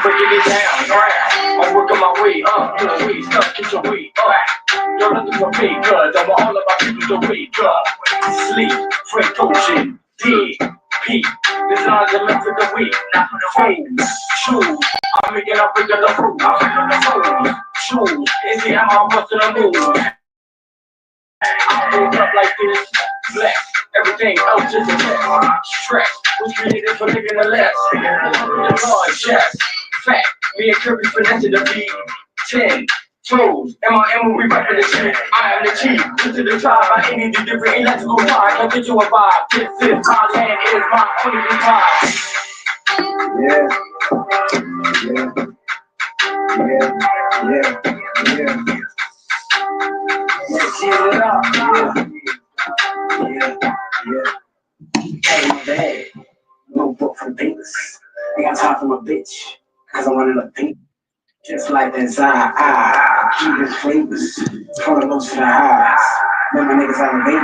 breaking it down, I'm working my way up, you know, we stuck, get your way up. You're looking for me, cause I'm all about people to wake up. Sleep, free coaching, dig, peep. This is not the length of the week, not for the fools. Shoes, I'm making up regular fruit, I'm making the fools. Shoes, is the I'm busting the move. I hold up like this, flex. Everything else is a test. Stress was created for living the less. The guard, chest, fat. Me and Kirby finessing the beat. 10 toes. M.I.M. we reppin' the shit. I am the chief. To the tribe, I ain't the different electrical vibe. Don't get you a vibe. This is my land, is my only vibe. Let's give it up. Hey, my bag. Notebook from papers. I got time for my bitch. Cause I'm running a pink. Just like that Zai, keep his flavors. Front of those for the highs. Let my niggas elevated.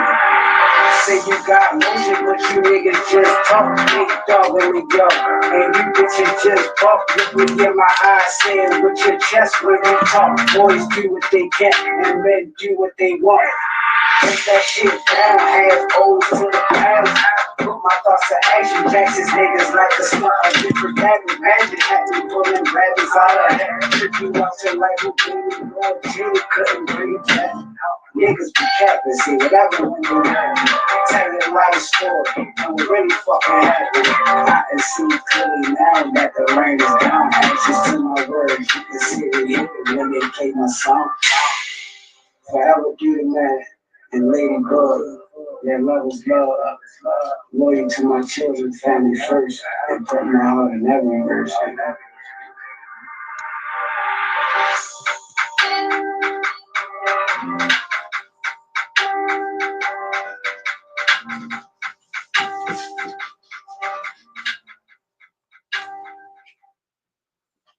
Say you got motion, but you niggas just talk. Big dog, let me go. And you bitches just talk. Look me in my eyes, saying with your chest when they talk. Boys do what they can, and men do what they want. Break that shit down, half O's to the pounds. Put my thoughts to action, Jackson's niggas like a slot of different rabbit. Magic had me pulling rabbits out of head. Took you out to like who really Lord Jimmy couldn't breathe that. Niggas be capping, see whatever when you have. Tell your life story, I'm really fucking happy. I can see clearly now that the rain is down. Anxious to my words, you can see it here when they play my song. Forever do the man. And Lady Bird, their love is love, loyal to my children, family first, and put my heart in every verse.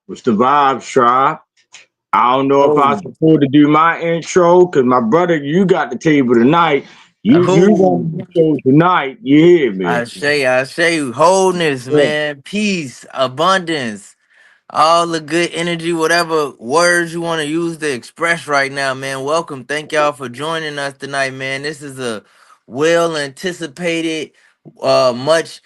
What's the vibe, Tribe? I don't know if I'm supposed to do my intro, cause my brother, you got the table tonight. You want the show tonight. You hear me? I say you wholeness, man, peace, abundance, all the good energy, whatever words you want to use to express right now, man. Welcome. Thank y'all for joining us tonight, man. This is a well anticipated, much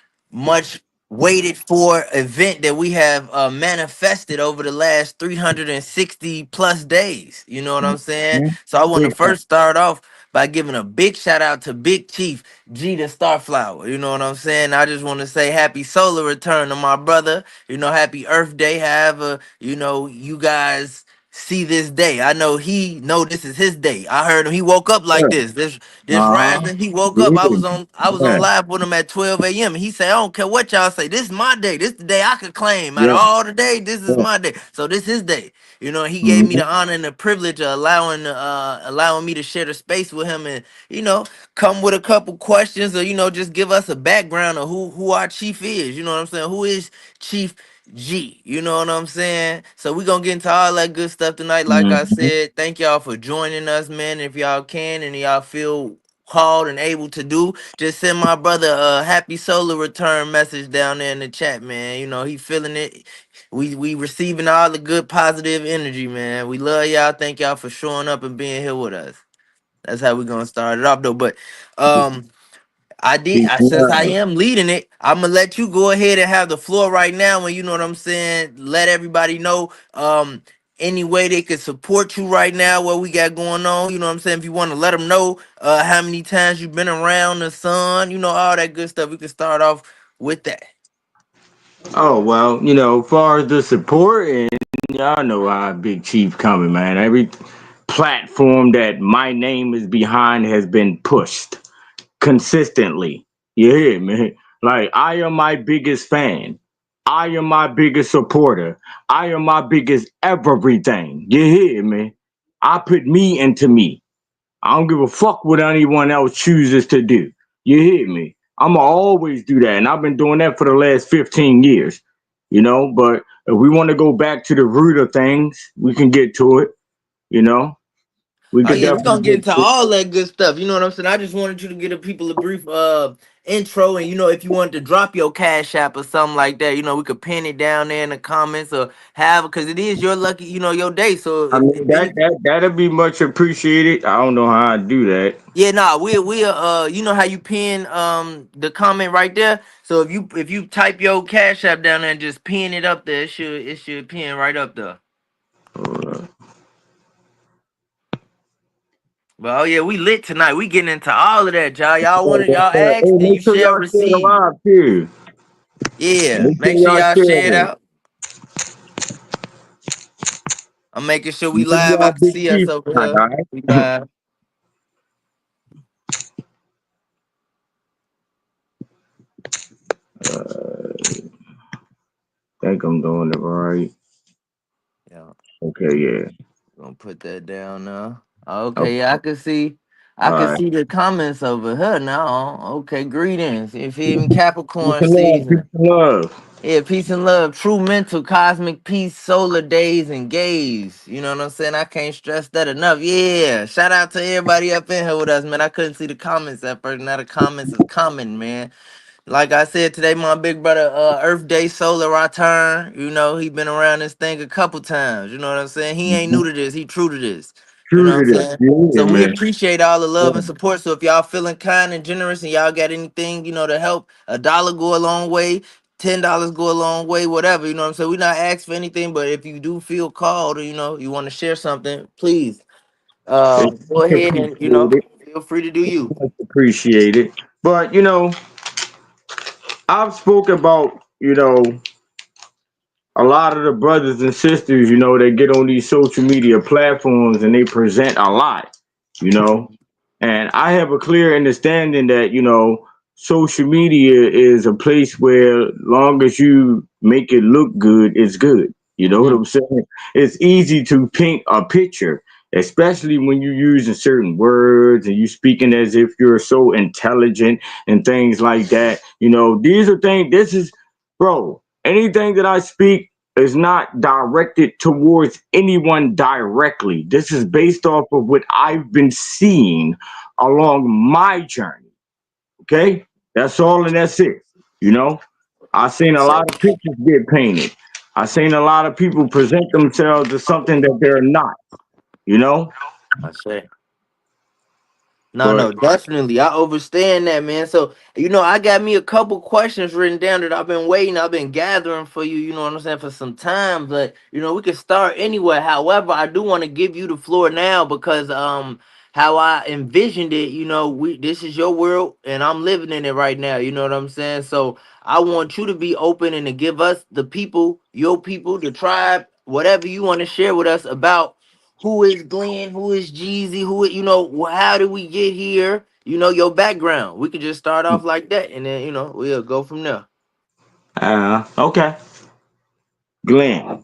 waited for event that we have manifested over the last 360 plus days. You know what I'm saying? So I want to first start off by giving a big shout out to BigChiefGeeDaStarFlower. You know what I'm saying? I just want to say happy solar return to my brother. You know, happy Earth Day. However, you know, you guys see this day. I know he know this is his day. I heard him. He woke up like this rising. He woke up. I was on live with him at 12 a.m. and he said, I don't care what y'all say. This is my day. This is the day I could claim. Out of all the day, this is my day. So this is his day. You know, he gave me the honor and the privilege of allowing me to share the space with him and, you know, come with a couple questions or, you know, just give us a background of who our chief is. You know what I'm saying? Who is Chief G? You know what I'm saying? So we're gonna get into all that good stuff tonight. Like I said, thank y'all for joining us, man. If y'all can and y'all feel called and able to do, just send my brother a happy solar return message down there in the chat, man. You know, he feeling it. We receiving all the good positive energy, man. We love y'all. Thank y'all for showing up and being here with us. That's how we're gonna start it off though. But since I am leading it, I'm gonna let you go ahead and have the floor right now, and you know what I'm saying. Let everybody know any way they could support you right now, what we got going on. You know what I'm saying. If you want to let them know how many times you've been around the sun, you know, all that good stuff. We can start off with that. Oh well, you know, as far as the support, and y'all know how Big Chief coming, man. Every platform that my name is behind has been pushed consistently. You hear me? Like, I am my biggest fan. I am my biggest supporter. I am my biggest everything. You hear me? I put me into me. I don't give a fuck what anyone else chooses to do. You hear me? I'ma always do that. And I've been doing that for the last 15 years. You know, but if we want to go back to the root of things, we can get to it, you know. We Oh could yeah, we're definitely gonna get into get it. all that good stuff. You know what I'm saying? I just wanted you to give the people a brief intro, and if you wanted to drop your cash app or something like that, we could pin it down there in the comments or have, because it is your lucky, your day. So I if mean that any, that that'd be much appreciated. I don't know how I do that. yeah, nah, we you know how you pin the comment right there. So if you type your cash app down there and just pin it up there, it should pin right up there. Hold up. But oh yeah, we lit tonight. We getting into all of that, y'all. Y'all Oh, wanted, yes, y'all sir. asked, Hey, and you make sure shall y'all share the receive. live too. Yeah, Make make sure sure y'all y'all share it share it. out. I'm making sure we Make sure live. I y'all can big see us chief over my here. We guy. live. Think I'm doing it right. Yeah, Okay, yeah. gonna put that down now. Okay, Okay, yeah, I can see. I all can right. see the comments over here now. Okay, greetings. If even Peace Capricorn and love. Peace season. and love. Yeah, peace and love, true mental, cosmic peace, solar days and gaze. You know what I'm saying? I can't stress that enough. Yeah, shout out to everybody up in here with us, man. I couldn't see the comments at first. Now the comments is coming, man. Like I said today, my big brother, Earth Day Solar Return. He been around this thing a couple times. You know what I'm saying? He ain't Mhm. new to this. He true to this. You know True what I'm to this. saying? Yeah, So we man. appreciate all the Yeah. love and support. So if y'all feeling kind and generous and y'all got anything, to help, $1 go a long way. $10 go a long way, whatever. You know what I'm saying? We not asked for anything, but if you do feel called or you want to share something, please It's go much ahead and appreciated. feel free to do It's you. much appreciated. But I've spoke about, a lot of the brothers and sisters, that get on these social media platforms and they present a lot, you know. And I have a clear understanding that, social media is a place where long as you make it look good, it's good. You know what Mhm. I'm saying? It's easy to paint a picture, especially when you're using certain words and you speaking as if you're so intelligent and things like that. These are things, this is, bro, anything that I speak is not directed towards anyone directly. This is based off of what I've been seeing along my journey. Okay? That's all and that's it. You know? I've seen a lot of pictures get painted. I've seen a lot of people present themselves as something that they're not, you know? I say. No, But no, definitely. I understand that, man. So, I got me a couple questions written down that I've been waiting, I've been gathering for you, you know what I'm saying, for some time. But, we can start anywhere. However, I do want to give you the floor now because how I envisioned it, this is your world and I'm living in it right now. You know what I'm saying? So I want you to be open and to give us the people, your people, the tribe, whatever you want to share with us about who is Glenn, who is Jeezy, how did we get here? Your background. We could just start off like that and then, we'll go from there. okay. Glenn.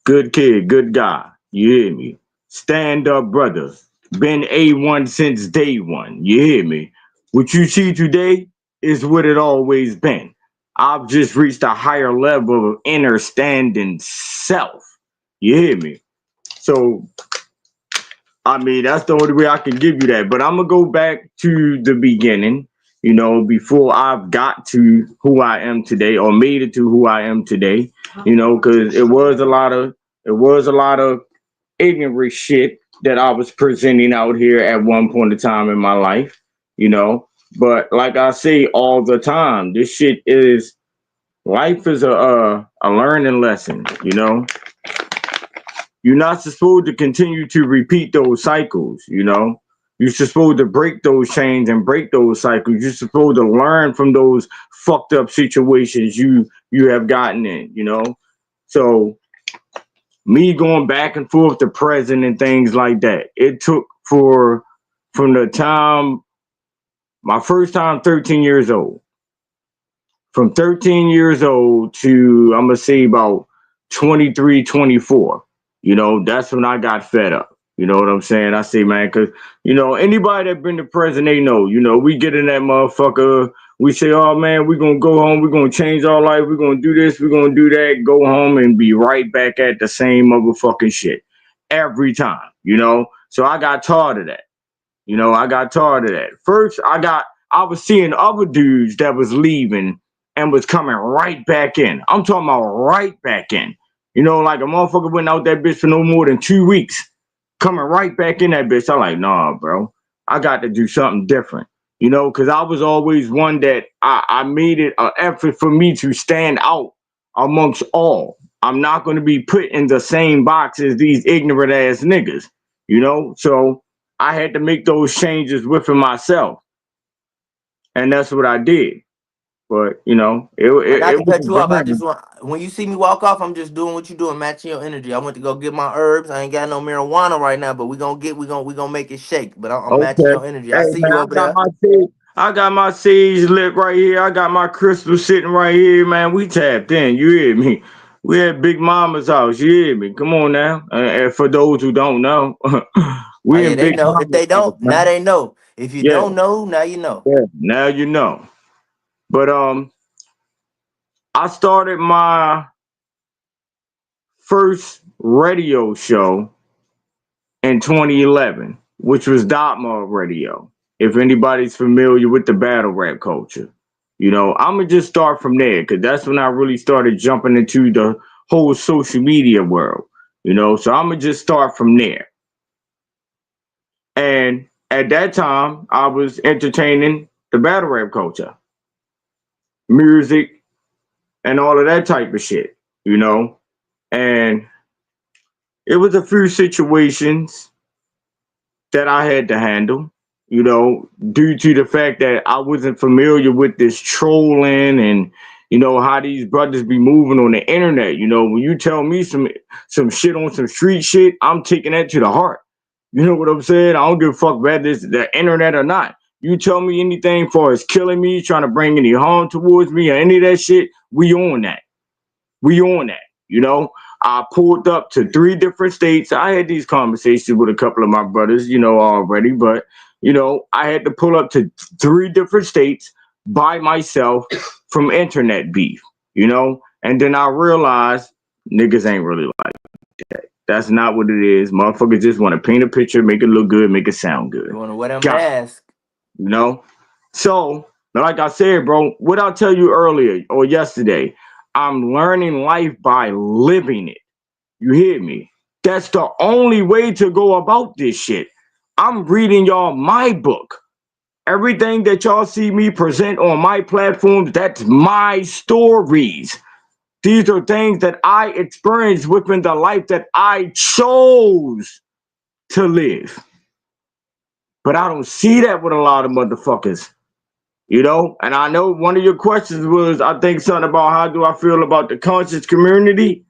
Good kid, good guy. You hear me? Stand up, brother. Been A1 since day one. You hear me? What you see today is what it always been. I've just reached a higher level of understanding self. You hear me? So, I mean, that's the only way I can give you that. But I'm going to go back to the beginning, before I've got to who I am today or made it to who I am today, because it was a lot of ignorant shit that I was presenting out here at one point in time in my life, you know. But like I say all the time, this shit is life is a learning lesson, you know. You're not supposed to continue to repeat those cycles, you know. You're supposed to break those chains and break those cycles. You're supposed to learn from those fucked up situations you have gotten in, you know. So me going back and forth to present and things like that. It took for from the time my first time 13 years old. From 13 years old to I'm gonna say about 23, 24. That's when I got fed up. You know what I'm saying? I say, man, because anybody that been to prison, they know. We get in that motherfucker. We say, oh man, we're gonna go home. We're gonna change our life. We're gonna do this. We're gonna do that. Go home and be right back at the same motherfucking shit every time, you know. So I got tired of that. You know, I got tired of that. First, I was seeing other dudes that was leaving and was coming right back in. I'm talking about right back in. You know, like a motherfucker went out that bitch for no more than 2 weeks, coming right back in that bitch. I'm like, nah, bro, I got to do something different. You know, because I was always one that I made it an effort for me to stand out amongst all. I'm not going to be put in the same box as these ignorant ass niggas. You know, so I had to make those changes within myself, and that's what I did. But you know, And not it to was cut a you off, I just grind. want when you see me walk off, I'm just doing what you doing, matching your energy. I went to go get my herbs. I ain't got no marijuana right now, but we gonna make it shake. But I'm matching Okay, your energy. I hey see man, you over there. I got my sage lit right here. I got my crystal sitting right here, man. We tapped in. You hear me? We at Big Mama's house. You hear me? Come on now. And for those who don't know, Oh we yeah, in they Big know. If Mama's they house, don't, now man. they know. If you Yeah, don't know, now you know. yeah. Now you know. But I started my first radio show in 2011, which was Dotma Radio. If anybody's familiar with the battle rap culture, you know, I'm gonna just start from there because that's when I really started jumping into the whole social media world. You know, so I'm gonna just start from there. And at that time, I was entertaining the battle rap culture, music, and all of that type of shit. You know, and it was a few situations that I had to handle, you know, due to the fact that I wasn't familiar with this trolling and you know how these brothers be moving on the internet. You know, when you tell me some shit on some street shit, I'm taking that to the heart. You know what I'm saying? I don't give a fuck whether it's the internet or not. You tell me anything for as killing me, trying to bring any harm towards me or any of that shit, we on that. We on that. You know, I pulled up to 3 different states. I had these conversations with a couple of my brothers, you know, already, but you know, I had to pull up to 3 different states by myself from internet beef, you know, and then I realized niggas ain't really like that. That's not what it is. Motherfuckers just want to paint a picture, make it look good, make it sound You good. want to wear them Got mask. you know? So, like I said, bro, what I tell you earlier or yesterday, I'm learning life by living it. You hear me? That's the only way to go about this shit. I'm reading y'all my book. Everything that y'all see me present on my platforms, that's my stories. These are things that I experienced within the life that I chose to live. But I don't see that with a lot of motherfuckers. You know, and I know one of your questions was, I think, something about how do I feel about the conscious community.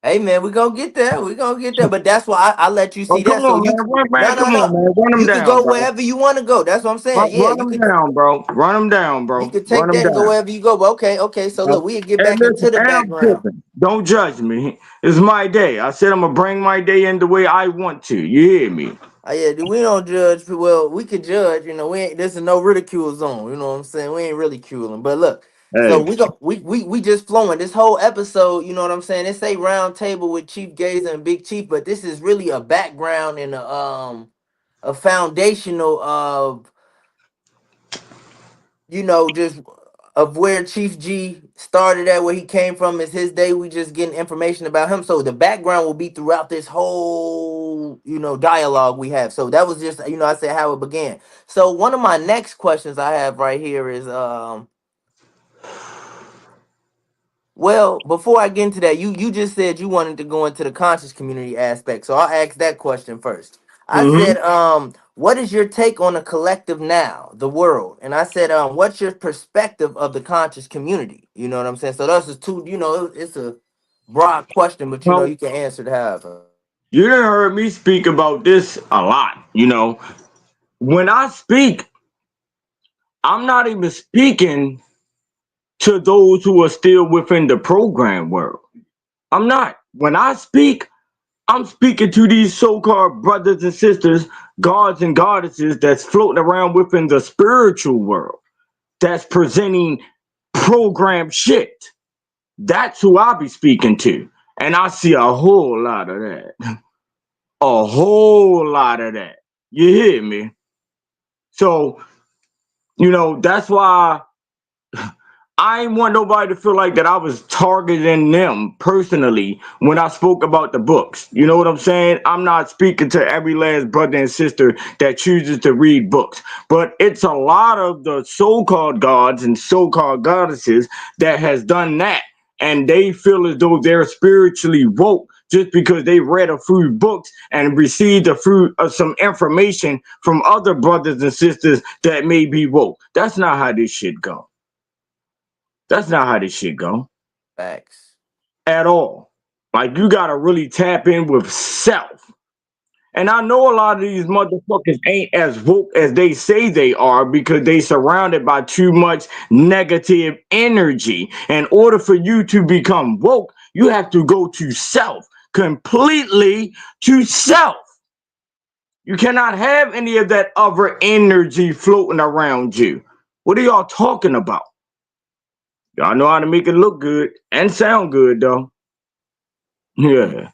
Hey man, we gonna get there. We gonna get there. But that's why I let you Oh, see come that. So on, you man. Run, man. no Come no on, no. man. Run them You could down, go bro. wherever you want to go. That's what I'm saying. Yeah, Run you them could down, bro. Run them down, you bro. could Run take them that and go down. wherever you go. But okay. So look, we'll get Hey, back listen, into the and I'm background. tripping. Don't judge me. It's my day. I said I'm going to bring my day in the way I want to. You hear me? Yeah, we don't judge. Well, we could judge. You know, we ain't. This is no ridicule zone. You know what I'm saying? We ain't ridiculing. But look, so Hey. we just flowing this whole episode. You know what I'm saying? It's a round table with Chief Gazer and Big Chief, but this is really a background and a foundational of just of where Chief G started at, where he came from, is his day. We just getting information about him. So the background will be throughout this whole, dialogue we have. So that was just, I said how it began. So one of my next questions I have right here is, well, before I get into that, you just said you wanted to go into the conscious community aspect. So I'll ask that question first. I Mm-hmm. said, what is your take on the collective now, the world? And I said, what's your perspective of the conscious community? You know what I'm saying? So those are two, it's a broad question, but Well, you can answer it however. you done heard me speak about this a lot. You know, when I speak, I'm not even speaking to those who are still within the program world. I'm not. When I speak, I'm speaking to these so-called brothers and sisters, gods and goddesses that's floating around within the spiritual world, that's presenting program shit. That's who I be speaking to. And I see a whole lot of that. a whole lot of that. You hear me? So, that's why I ain't want nobody to feel like that I was targeting them personally when I spoke about the books. You know what I'm saying? I'm not speaking to every last brother and sister that chooses to read books, but it's a lot of the so-called gods and so-called goddesses that has done that, and they feel as though they're spiritually woke just because they read a few books and received a few some information from other brothers and sisters that may be woke. That's not how this shit go. That's not how this shit go Facts. at all. Like you gotta really tap in with self. And I know a lot of these motherfuckers ain't as woke as they say they are because they surrounded by too much negative energy. In order for you to become woke, you have to go to self, completely to self. You cannot have any of that other energy floating around you. What are y'all talking about? Y'all know how to make it look good and sound good though. Mm. Yeah,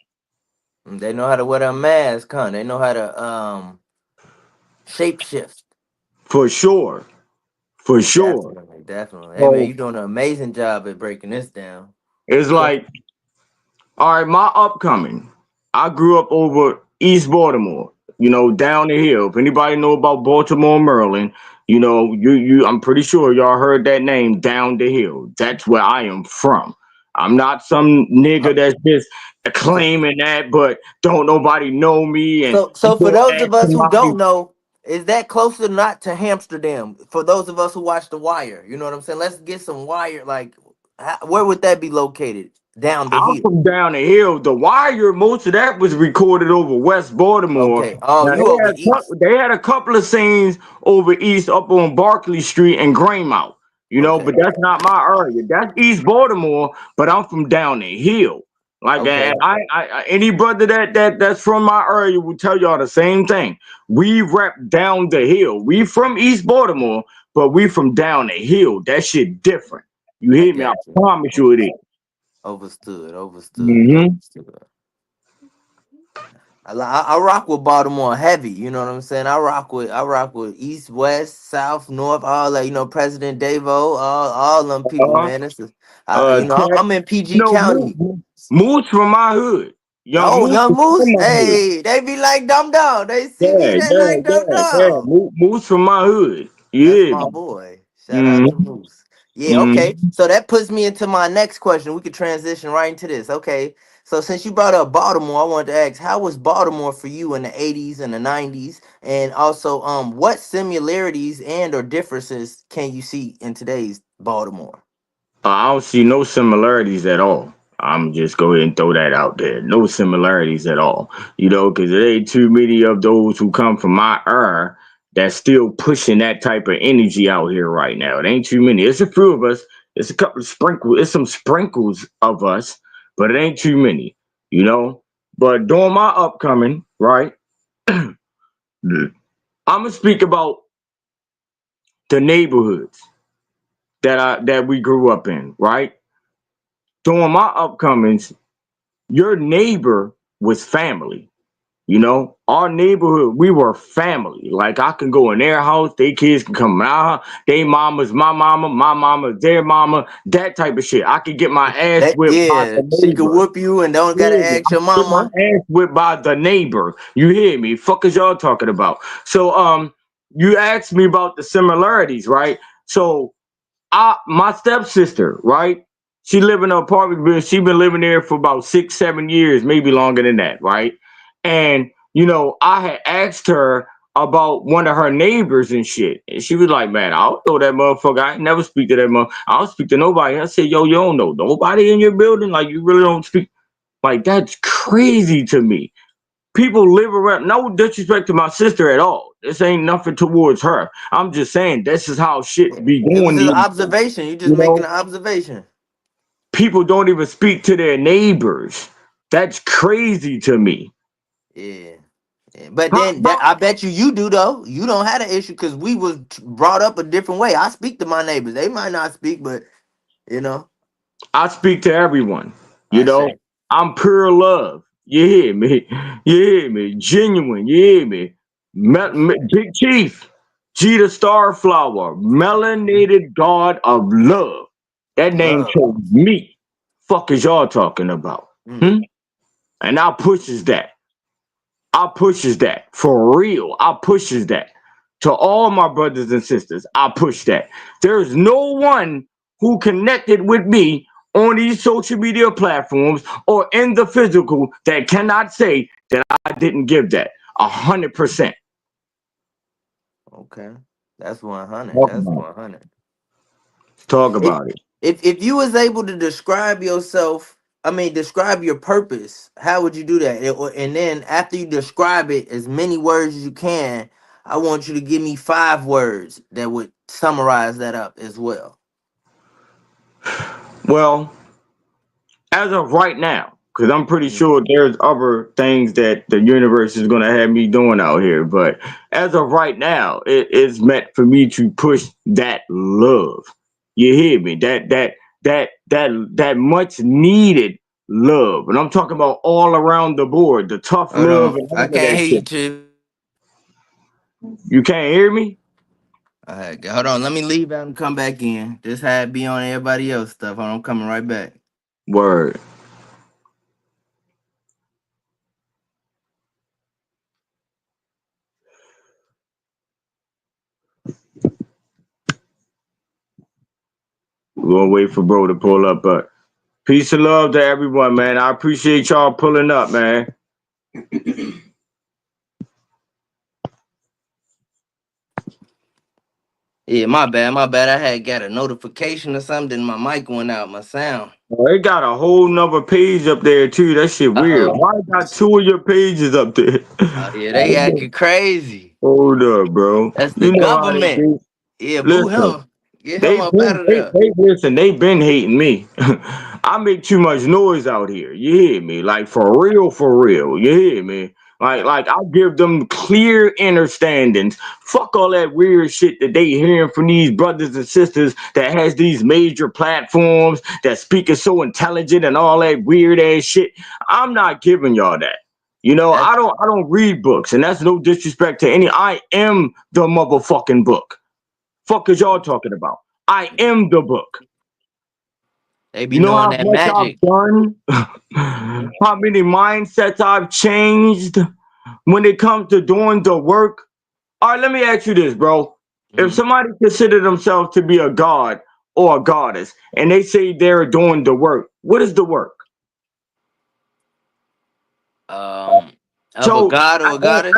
They know how to wear a mask, huh? They know how to shape shift. for sure. For sure. Definitely, definitely. Hey man, So you doing an amazing job at breaking this down. it's So like, all right, my upcoming. I grew up over East Baltimore, down the hill. If anybody know about Baltimore, Maryland, I'm pretty sure y'all heard that name, down the hill. That's where I am from. I'm not some nigga that's just claiming that, but don't nobody know me and so for those of us asking who my don't know, is that closer not to Amsterdam? For those of us who watch The Wire, you know what I'm saying? Let's get some Wire. Like, where would that be located? Down the I'm hill. from down the hill. The Wire, most of that was recorded over West Baltimore. Okay. Oh, Now you over east. they had a couple of scenes over east up on Barkley Street and Greymouth, Okay. but that's not my area. That's East Baltimore, but I'm from down the hill. Like, and Okay. any brother that's from my area will tell y'all the same thing. We rep down the hill. We from East Baltimore, but we from down the hill. That shit different. You I hear me? I got you. promise you it is. Overstood. Overstood. Mm-hmm. Overstood. I rock with Baltimore heavy. You know what I'm saying? I rock with East, West, South, North, all that. President Davo, all them people, Uh, man. Ted, I'm in PG County. Moose from my hood. Young Oh, Moose Young is from Moose, my hood. hey, they be like Dum Dum. They see me, Yeah, they yeah, like Dum yeah, yeah. Dum. Moose from my hood. That's Yeah. my boy. Shout out to Mm-hmm. Moose. Yeah, okay. Mm-hmm. So that puts me into my next question. We could transition right into this. Okay. So since you brought up Baltimore, I wanted to ask, how was Baltimore for you in the 80s and the 90s? And also, what similarities and or differences can you see in today's Baltimore? I don't see no similarities at all. I'm just go ahead and throw that out there. No similarities at all. Because there ain't too many of those who come from my era that's still pushing that type of energy out here right now. It ain't too many. It's a few of us. It's a couple of sprinkles. It's some sprinkles of us, but it ain't too many. You know. But during my upcoming, right, I'm gonna speak about the neighborhoods that we grew up in, right? During my upcomings, your neighbor was family. Our neighborhood, we were family. Like I can go in their house, their kids can come out, they mama's my mama's their mama, that type of shit. I could get my ass That whipped by yeah, the she could neighbor. whoop you and don't gotta Yeah, ask I your get my mama. ass whipped by the neighbor. You hear me? Fuck is y'all talking about? So you asked me about the similarities, right? So my stepsister, right? She live in an apartment building. She been living there for about 6, 7 years, maybe longer than that, right? And I had asked her about one of her neighbors and shit, and she was like, "Man, I don't know that motherfucker. I ain't never speak to that mother. I don't speak to nobody." I said, "Yo, you don't know nobody in your building? Like you really don't speak? Like that's crazy to me." People live around. No disrespect to my sister at all. This ain't nothing towards her. I'm just saying this is how shit be It was going. just an observation. You just You making know, an observation. people don't even speak to their neighbors. That's crazy to me. Yeah. Yeah. But How, then how, I bet you do though. You don't have an issue because we was brought up a different way. I speak to my neighbors. They might not speak, but you know, I speak to everyone. You I know, say, I'm pure love. You hear me? You hear me? Genuine. You hear me? Big Chief, GeeDaStarFlower, melanated god of love. That name Love. told me. Fuck is y'all talking about? Mm. Hmm? And I pushes that. I pushes that for real. I pushes that to all my brothers and sisters. I push that. There's no one who connected with me on these social media platforms or in the physical that cannot say that I didn't give that 100%. Okay. That's 100. Talk That's about it. 100. Talk If about it. if you was able to describe yourself, I mean describe your purpose, how would you do that? And then after you describe it as many words as you can, I want you to give me 5 words that would summarize that up as well. Well, as of right now, because I'm pretty Mm. sure there's other things that the universe is going to have me doing out here. But as of right now, it is meant for me to push that love. You hear me? That much needed love. And I'm talking about all around the board, the tough Hold love on. and all I of can't that hear you, shit. Chief. You can't hear me? All right, hold on. Let me leave out and come back in. This had be on everybody else stuff. Hold on, I'm coming right back. Word. We're gonna wait for bro to pull up, but peace and love to everyone, man. I appreciate y'all pulling up, man. Yeah, my bad, my bad. I had got a notification or something. My mic went out, my sound. They got a whole nother page up there too. That shit weird. Uh-oh. Why got two of your pages up there? Oh yeah, they acting crazy. Hold up, bro. That's the You know how they government. do. Yeah, boo Listen, him. Get him up out of there. they been hating me. I make too much noise out here. You hear me? Like for real, for real. You hear me? Right. Like I give them clear understandings. Fuck all that weird shit that they hearing from these brothers and sisters that has these major platforms that speaking so intelligent and all that weird ass shit. I'm not giving y'all that. You know, That I don't read books, and that's no disrespect to any. I am the motherfucking book. Fuck is y'all talking about? I am the book. they be You know knowing how that much I've magic. done? Hmm. How many mindsets I've changed when it comes to doing the work? All right, let me ask you this, bro. If Hmm. somebody consider themselves to be a god or a goddess and they say they're doing the work, what is the work? Um, of a So, god or a goddess.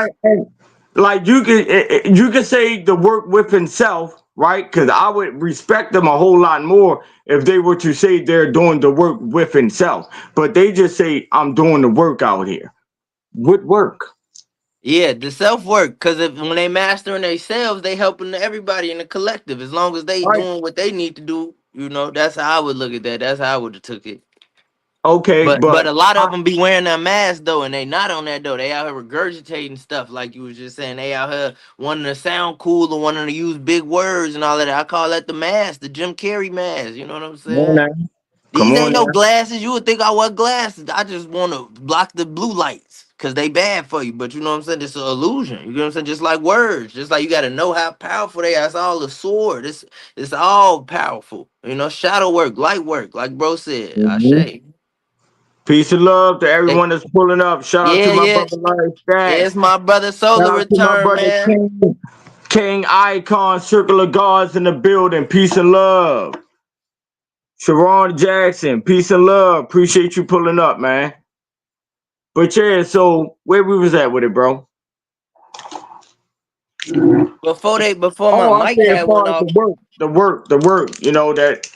like you can say the work with himself, right? Because I would respect them a whole lot more if they were to say they're doing the work with himself. But they just say I'm doing the work out here. What work? Yeah, the self work. Cause if when they mastering themselves, they helping everybody in the collective. As long as they Right. doing what they need to do, that's how I would look at that. That's how I would have took it. Okay, But but a lot of them be wearing their mask though, and they not on that though. They out here regurgitating stuff like you was just saying. They out here wanting to sound cool or wanting to use big words and all of that. I call that the mask, the Jim Carrey mask. You know what I'm come on saying? now. Come These on ain't no now. glasses. You would think I wear glasses. I just want to block the blue lights because they bad for you. But you know what I'm saying? It's an illusion. You know what I'm saying? Just like words. Just like you got to know how powerful they are. It's all a sword. It's all powerful. Shadow work, light work, like bro said. I Mhm. say. Peace and love to everyone that's pulling up. Shout out to Yeah, my yeah. brother Larry Stacks. It's my brother Shout Solar out to my Return, brother man. King. King Icon, Circle of Gods in the building. Peace and love. Sharon Jackson, peace and love. Appreciate you pulling up, man. But yeah, so where we was at with it, bro? Before my Oh, I mic say as had went far as the off. work, the work, that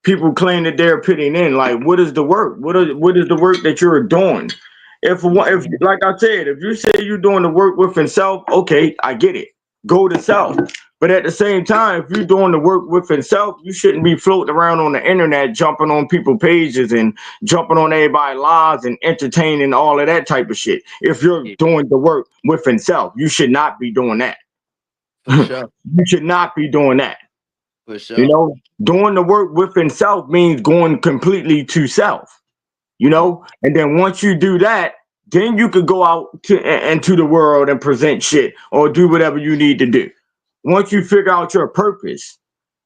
people claim that they're putting in. Like, what is the work? What is the work that you're doing? If Mhm. like I said, if you say you're doing the work within self, okay, I get it. Go to self. But at the same time, if you're doing the work within self, you shouldn't be floating around on the internet, jumping on people's pages and jumping on everybody's lives and entertaining all of that type of shit. If you're Yeah, doing the work within self, you should not be doing that. for sure. You should not be doing that. For sure. Doing the work within self means going completely to self. And then once you do that, Then you could go out into the world and present shit or do whatever you need to do. Once you figure out your purpose,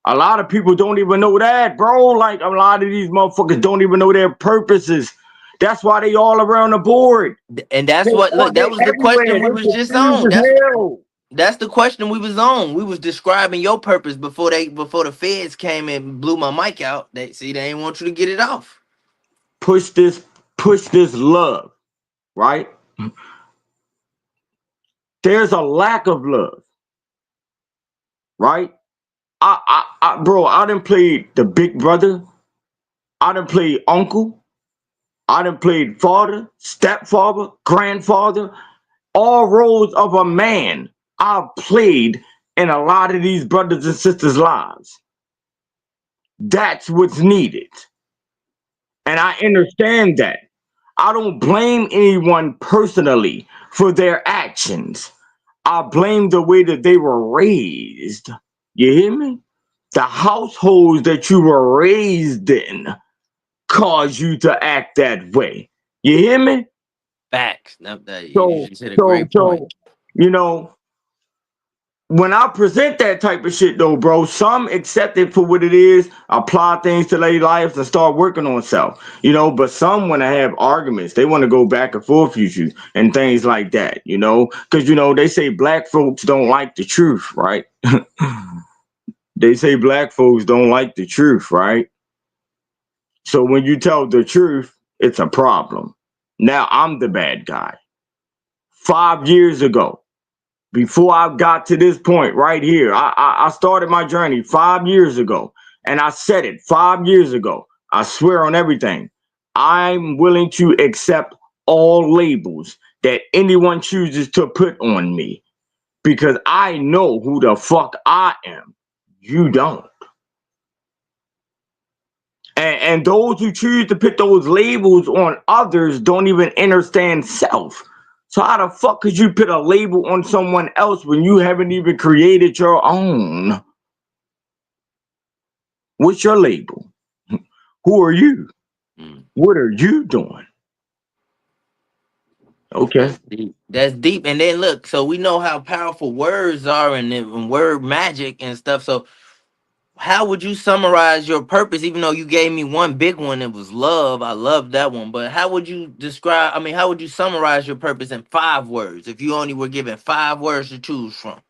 a lot of people don't even know that, bro. Like a lot of these motherfuckers don't even know their purposes. That's why they all around the board. And that's They what, all look, they that was the everywhere. question we They was just confused on. as hell. That's the question we was on. We was describing your purpose before the feds came and blew my mic out. They ain't want you to get it off. Push this, push this love, right? There's a lack of love, right? Bro, I done played the big brother. I done played uncle. I done played father, stepfather, grandfather, all roles of a man. I've played in a lot of these brothers and sisters' lives. That's what's needed. And I understand that. I don't blame anyone personally for their actions. I blame the way that they were raised. You hear me? The households that you were raised in cause you to act that way. You hear me? Facts. You So, just hit a so, great point. so, you know, when I present that type of shit though, bro, some accept it for what it is, apply things to their lives and start working on self, but some want to have arguments. They want to go back and forth with you and things like that, because, they say black folks don't like the truth, right? They say black folks don't like the truth, right? So when you tell the truth, it's a problem. Now I'm the bad guy. 5 years ago, before I got to this point right here, I started my journey 5 years ago, and I said it 5 years ago. I swear on everything. I'm willing to accept all labels that anyone chooses to put on me because I know who the fuck I am. You don't. And those who choose to put those labels on others don't even understand self. So how the fuck could you put a label on someone else when you haven't even created your own? What's your label? Who are you? Mm. What are you doing? Okay. That's deep. That's deep. And then look, so we know how powerful words are and word magic and stuff. So how would you summarize your purpose? Even though you gave me one big one, it was love. I love that one. But how would you describe? I mean, how would you summarize your purpose in 5 words if you only were given 5 words to choose from?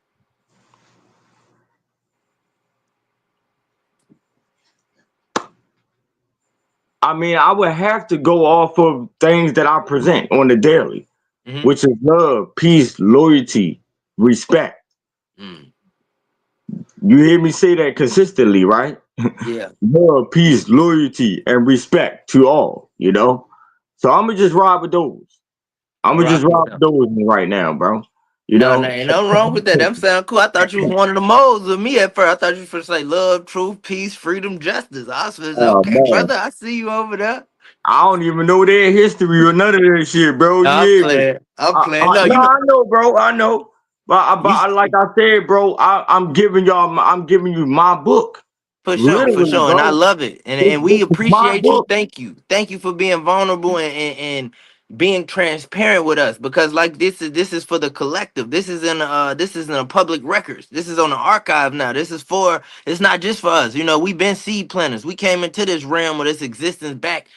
I mean, I would have to go off of things that I present on the daily, Mm-hmm. which is love, peace, loyalty, respect. Mm. You hear me say that consistently, right? Yeah, Love, peace, loyalty, and respect to all. So I'm gonna just ride with those. I'm I gonna just rock with ride with them. those right now, bro. You No, no, know? ain't nothing wrong with that. That sound cool. I thought you was one of the moles with me at first. I thought you was supposed to say love, truth, peace, freedom, justice. I was supposed to say, Oh okay, man, brother, I see you over there. I don't even know their history or none of that shit, bro. No, You I'm hear me? playing. I'm playing. No, No, you know, I know, bro. I know, you like I said, bro. I'm giving y'all. I'm giving you my book, for sure, for literally, sure, and I bro. love it, and This we is my appreciate you. book. Thank you for being vulnerable and being transparent with us because like this is for the collective. This is in a public records. This is on the archive now. It's not just for us. We've been seed planters. We came into this realm of this existence back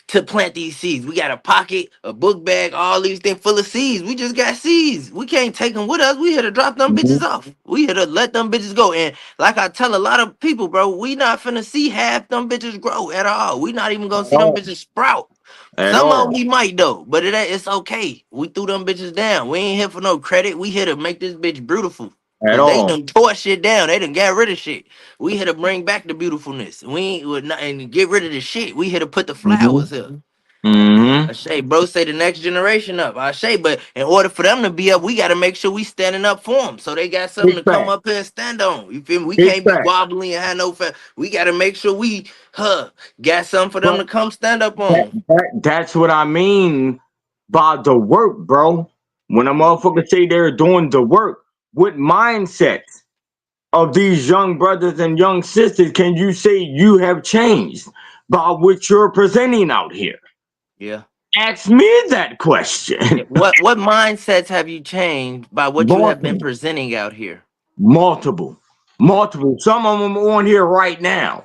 to plant these seeds. We got a pocket, a book bag, all these things full of seeds. We just got seeds. We can't take them with us. We here to drop them bitches Mhm. off. We here to let them bitches go. And like I tell a lot of people, bro, we not finna see half them bitches grow at all. We not even gonna At see them all. bitches sprout. At Some of them all. we might though, but it's okay. We threw them bitches down. We ain't here for no credit. We here to make this bitch beautiful. At Cause they all. done tore shit down. They done got rid of shit. We here to bring back the beautifulness. We ain't with not, and get rid of the shit. We here to put the Hmm. flowers here. Hmm. I say, bro, say the next generation up. I say, but in order for them to be up, we got to make sure we standing up for them. So they got something Big to come fact. up here and stand on. You feel me? We Big can't be fact. wobbling and have no We got to make sure we, got something for them But to come stand up that, on. that's what I mean by the work, bro. When a motherfucker say they're doing the work, what mindset of these young brothers and young sisters can you say you have changed by what you're presenting out here? Yeah. Ask me that question. What mindsets have you changed by what you have been Multiple, presenting out here? multiple, multiple. Some of them on here right now.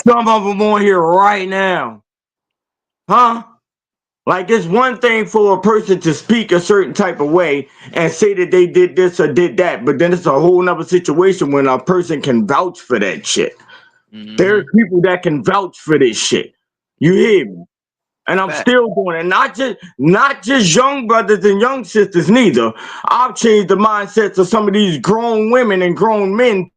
Some of them on here right now. Huh? Like it's one thing for a person to speak a certain type of way and say that they did this or did that, but then it's a whole nother situation when a person can vouch for that shit. There's Mm-hmm. people that can vouch for this shit. You hear me? And I'm Fact. still doing it. Not just young brothers and young sisters neither. I've changed the mindsets of some of these grown women and grown men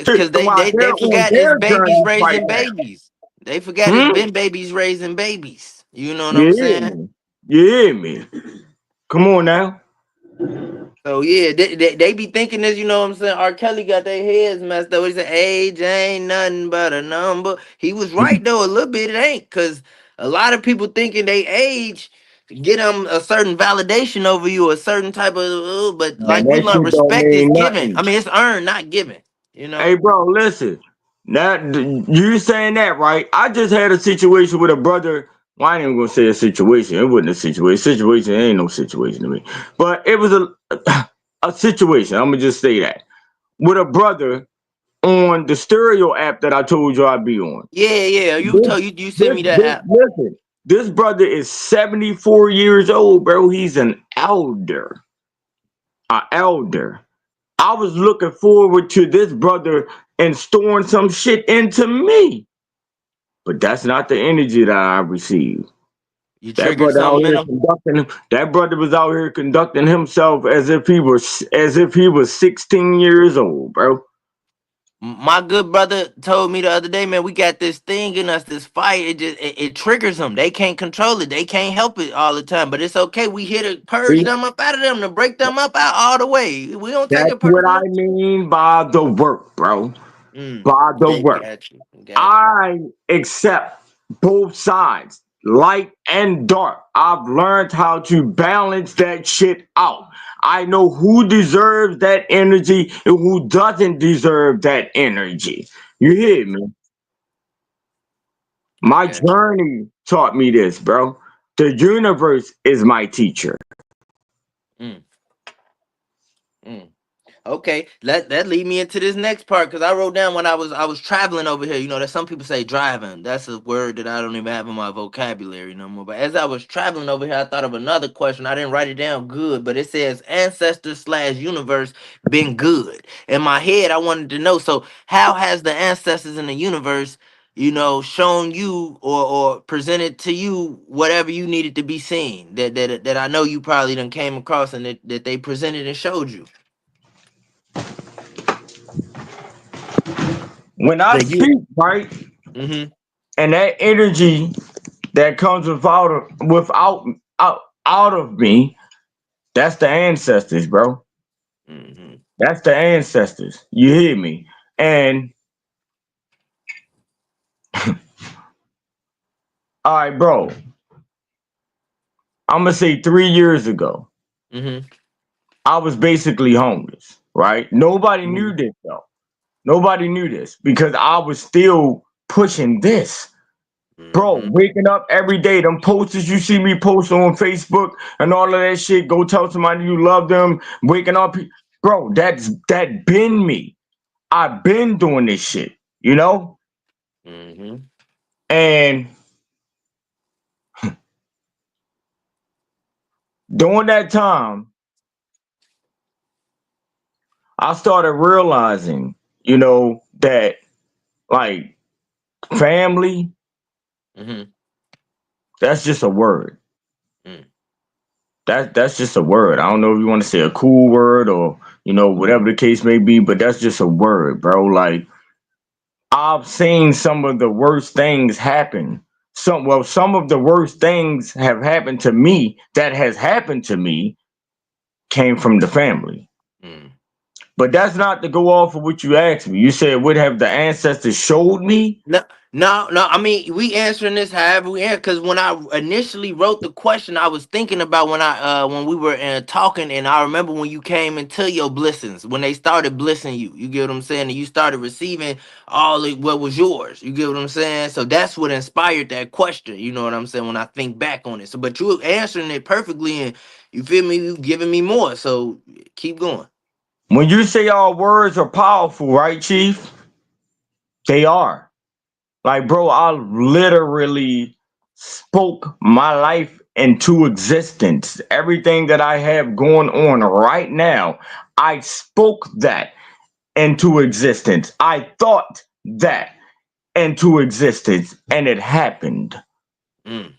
to Because why they they're on forgot it's their babies journeys right raising now. babies. They forgot it's Hmm? been babies raising babies. You know what You I'm hear saying? me? You hear me? Come on now. So yeah, they be thinking this, you know what I'm saying? R. Kelly got their heads messed up. He said age ain't nothing but a number. He was right though, a little bit it ain't, cause a lot of people thinking they age get them a certain validation over you, a certain type of but Man, like we that learned, shit don't respect is mean given. I nothing. mean it's earned, not given, you Hey, know? bro, listen. That you saying that right? I just had a situation with a brother. Well, I ain't even gonna say a situation. It wasn't a situation. Situation ain't no situation to me. But it was a situation. I'm gonna just say that with a brother on the stereo app that I told you I'd be on. Yeah, yeah. You This, told you sent me that app. listen. This brother is 74 years old, bro. He's an elder. An elder. I was looking forward to this brother and storing some shit into me. But that's not the energy that I received. You That triggered brother out something in here them. conducting that brother was out here conducting himself as if he was 16 years old, bro. My good brother told me the other day, man, we got this thing in us, this fight. It triggers them. They can't control it. They can't help it all the time. But it's okay. We here to purge See, them up out of them, to break them up out all the way. We don't take that's it what I personal. mean by the work, bro. By the Yeah, work. got you. Got you. I accept both sides, light and dark. I've learned how to balance that shit out. I know who deserves that energy and who doesn't deserve that energy. You hear me? I My got you. journey taught me this, bro. The universe is my teacher. Mm, mm. Okay, that lead me into this next part because I wrote down when I was traveling over here. You know, that some people say driving. That's a word that I don't even have in my vocabulary no more. But as I was traveling over here, I thought of another question. I didn't write it down good, but it says ancestors slash universe been good. In my head, I wanted to know. So, how has the ancestors in the universe, shown you or presented to you whatever you needed to be seen that I know you probably done came across and that they presented and showed you. When I The you. speak, right, Mm-hmm. and that energy that comes out of me, that's the ancestors, bro. Mm-hmm. That's the ancestors. You hear me? And all right, bro. I'm gonna say 3 years ago, Mm-hmm. I was basically homeless. Right? Nobody knew this though. Nobody knew this because I was still pushing this. Bro, Mm-hmm. waking up every day, them posters you see me post on Facebook and all of that shit, go tell somebody you love them, waking up. Bro, that been me. I've been doing this shit, you know? Mm-hmm. And during that time, I started realizing, that like family, Mm-hmm. that's just a word. Mm. That's just a word. I don't know if you want to say a cool word or, whatever the case may be, but that's just a word, bro. Like I've seen some of the worst things happen. Some of the worst things have happened to me that has happened to me came from the family. Mm. But that's not to go off of what you asked me. You said, what have the ancestors showed me? No, No, no. I mean, we answering this however we answer. Because when I initially wrote the question, I was thinking about when we were talking, and I remember when you came into your blessings, when they started blessing you. You get what I'm saying? And you started receiving all of what was yours. You get what I'm saying? So that's what inspired that question. You know what I'm saying? When I think back on it. So, but you answering it perfectly, and you feel me? You giving me more. So keep going. When you say our words are powerful, right, Chief? They are. Like, bro, I literally spoke my life into existence. Everything that I have going on right now, I spoke that into existence. I thought that into existence, and it happened. Mm.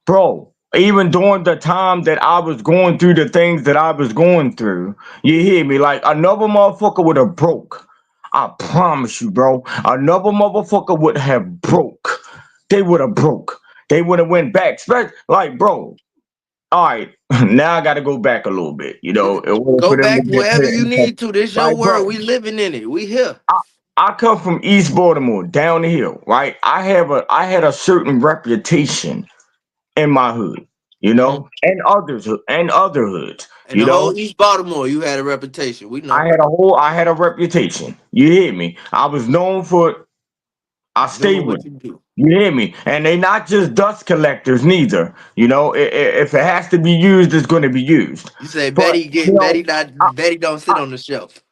Bro, even during the time that I was going through the things that I was going through, you hear me? Like another motherfucker would have broke. I promise you, bro. Another motherfucker would have broke. They would have broke. They would have went back. Like, bro. All right, now I got to go back a little bit. You know, in order Go for them to back get wherever you clear. need to. This your Like, world. bro, We living in it. We here. I, I come from East Baltimore, down the hill, right? I had a certain reputation in my hood, you Hmm. know, and other hoods, In you the know. whole East Baltimore, you had a reputation. We know. I had a reputation. You hear me? I was known for I stay Doing with what it. you do. You hear me? And they not just dust collectors neither. You know, if it has to be used, it's going to be used. You say But Betty you get Betty know, not Betty don't sit on the shelf.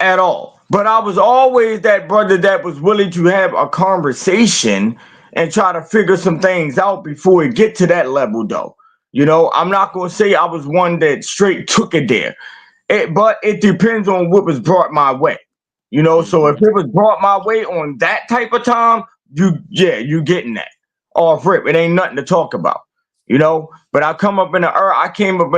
at all. But I was always that brother that was willing to have a conversation and try to figure some things out before it get to that level though. You know, I'm not gonna say I was one that straight took it there. But it depends on what was brought my way. You know, so if Hmm. it was brought my way on that type of time, you getting that. Off rip. It ain't nothing to talk about. You know, but I came up in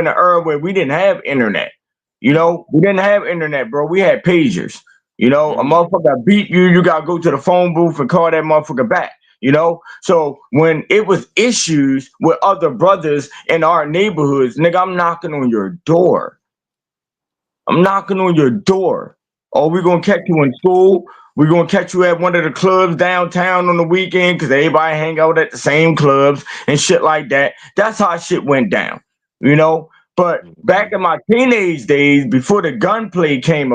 an era where we didn't have internet. You know, we didn't have internet, bro. We had pagers. You know, a Hmm. motherfucker beat you, you gotta go to the phone booth and call that motherfucker back. You know, so when it was issues with other brothers in our neighborhoods, nigga, I'm knocking on your door. I'm knocking on your door. Oh, we're gonna catch you in school. We're gonna catch you at one of the clubs downtown on the weekend because everybody hang out at the same clubs and shit like that. That's how shit went down, you know. But back Hmm. in my teenage days, before the gunplay came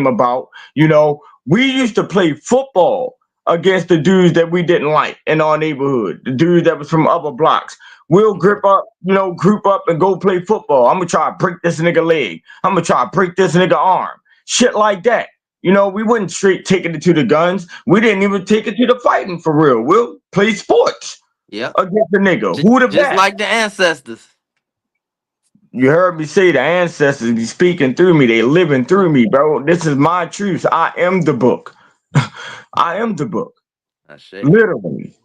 about, you know, we used to play football against the dudes that we didn't like in our neighborhood, the dudes that was from other blocks. We'll Okay. grip up, you know, group up and go play football. I'm gonna try to break this nigga leg. I'm gonna try to break this nigga arm. Shit like that. You know, we wouldn't straight taking it to the guns. We didn't even take it to the fighting for real. We'll play sports Yep. against the nigga. Just, Who the just bat? like the ancestors. You heard me say the ancestors be speaking through me. They living through me, bro. This is my truth. I am the book. I am the book. I say. Literally.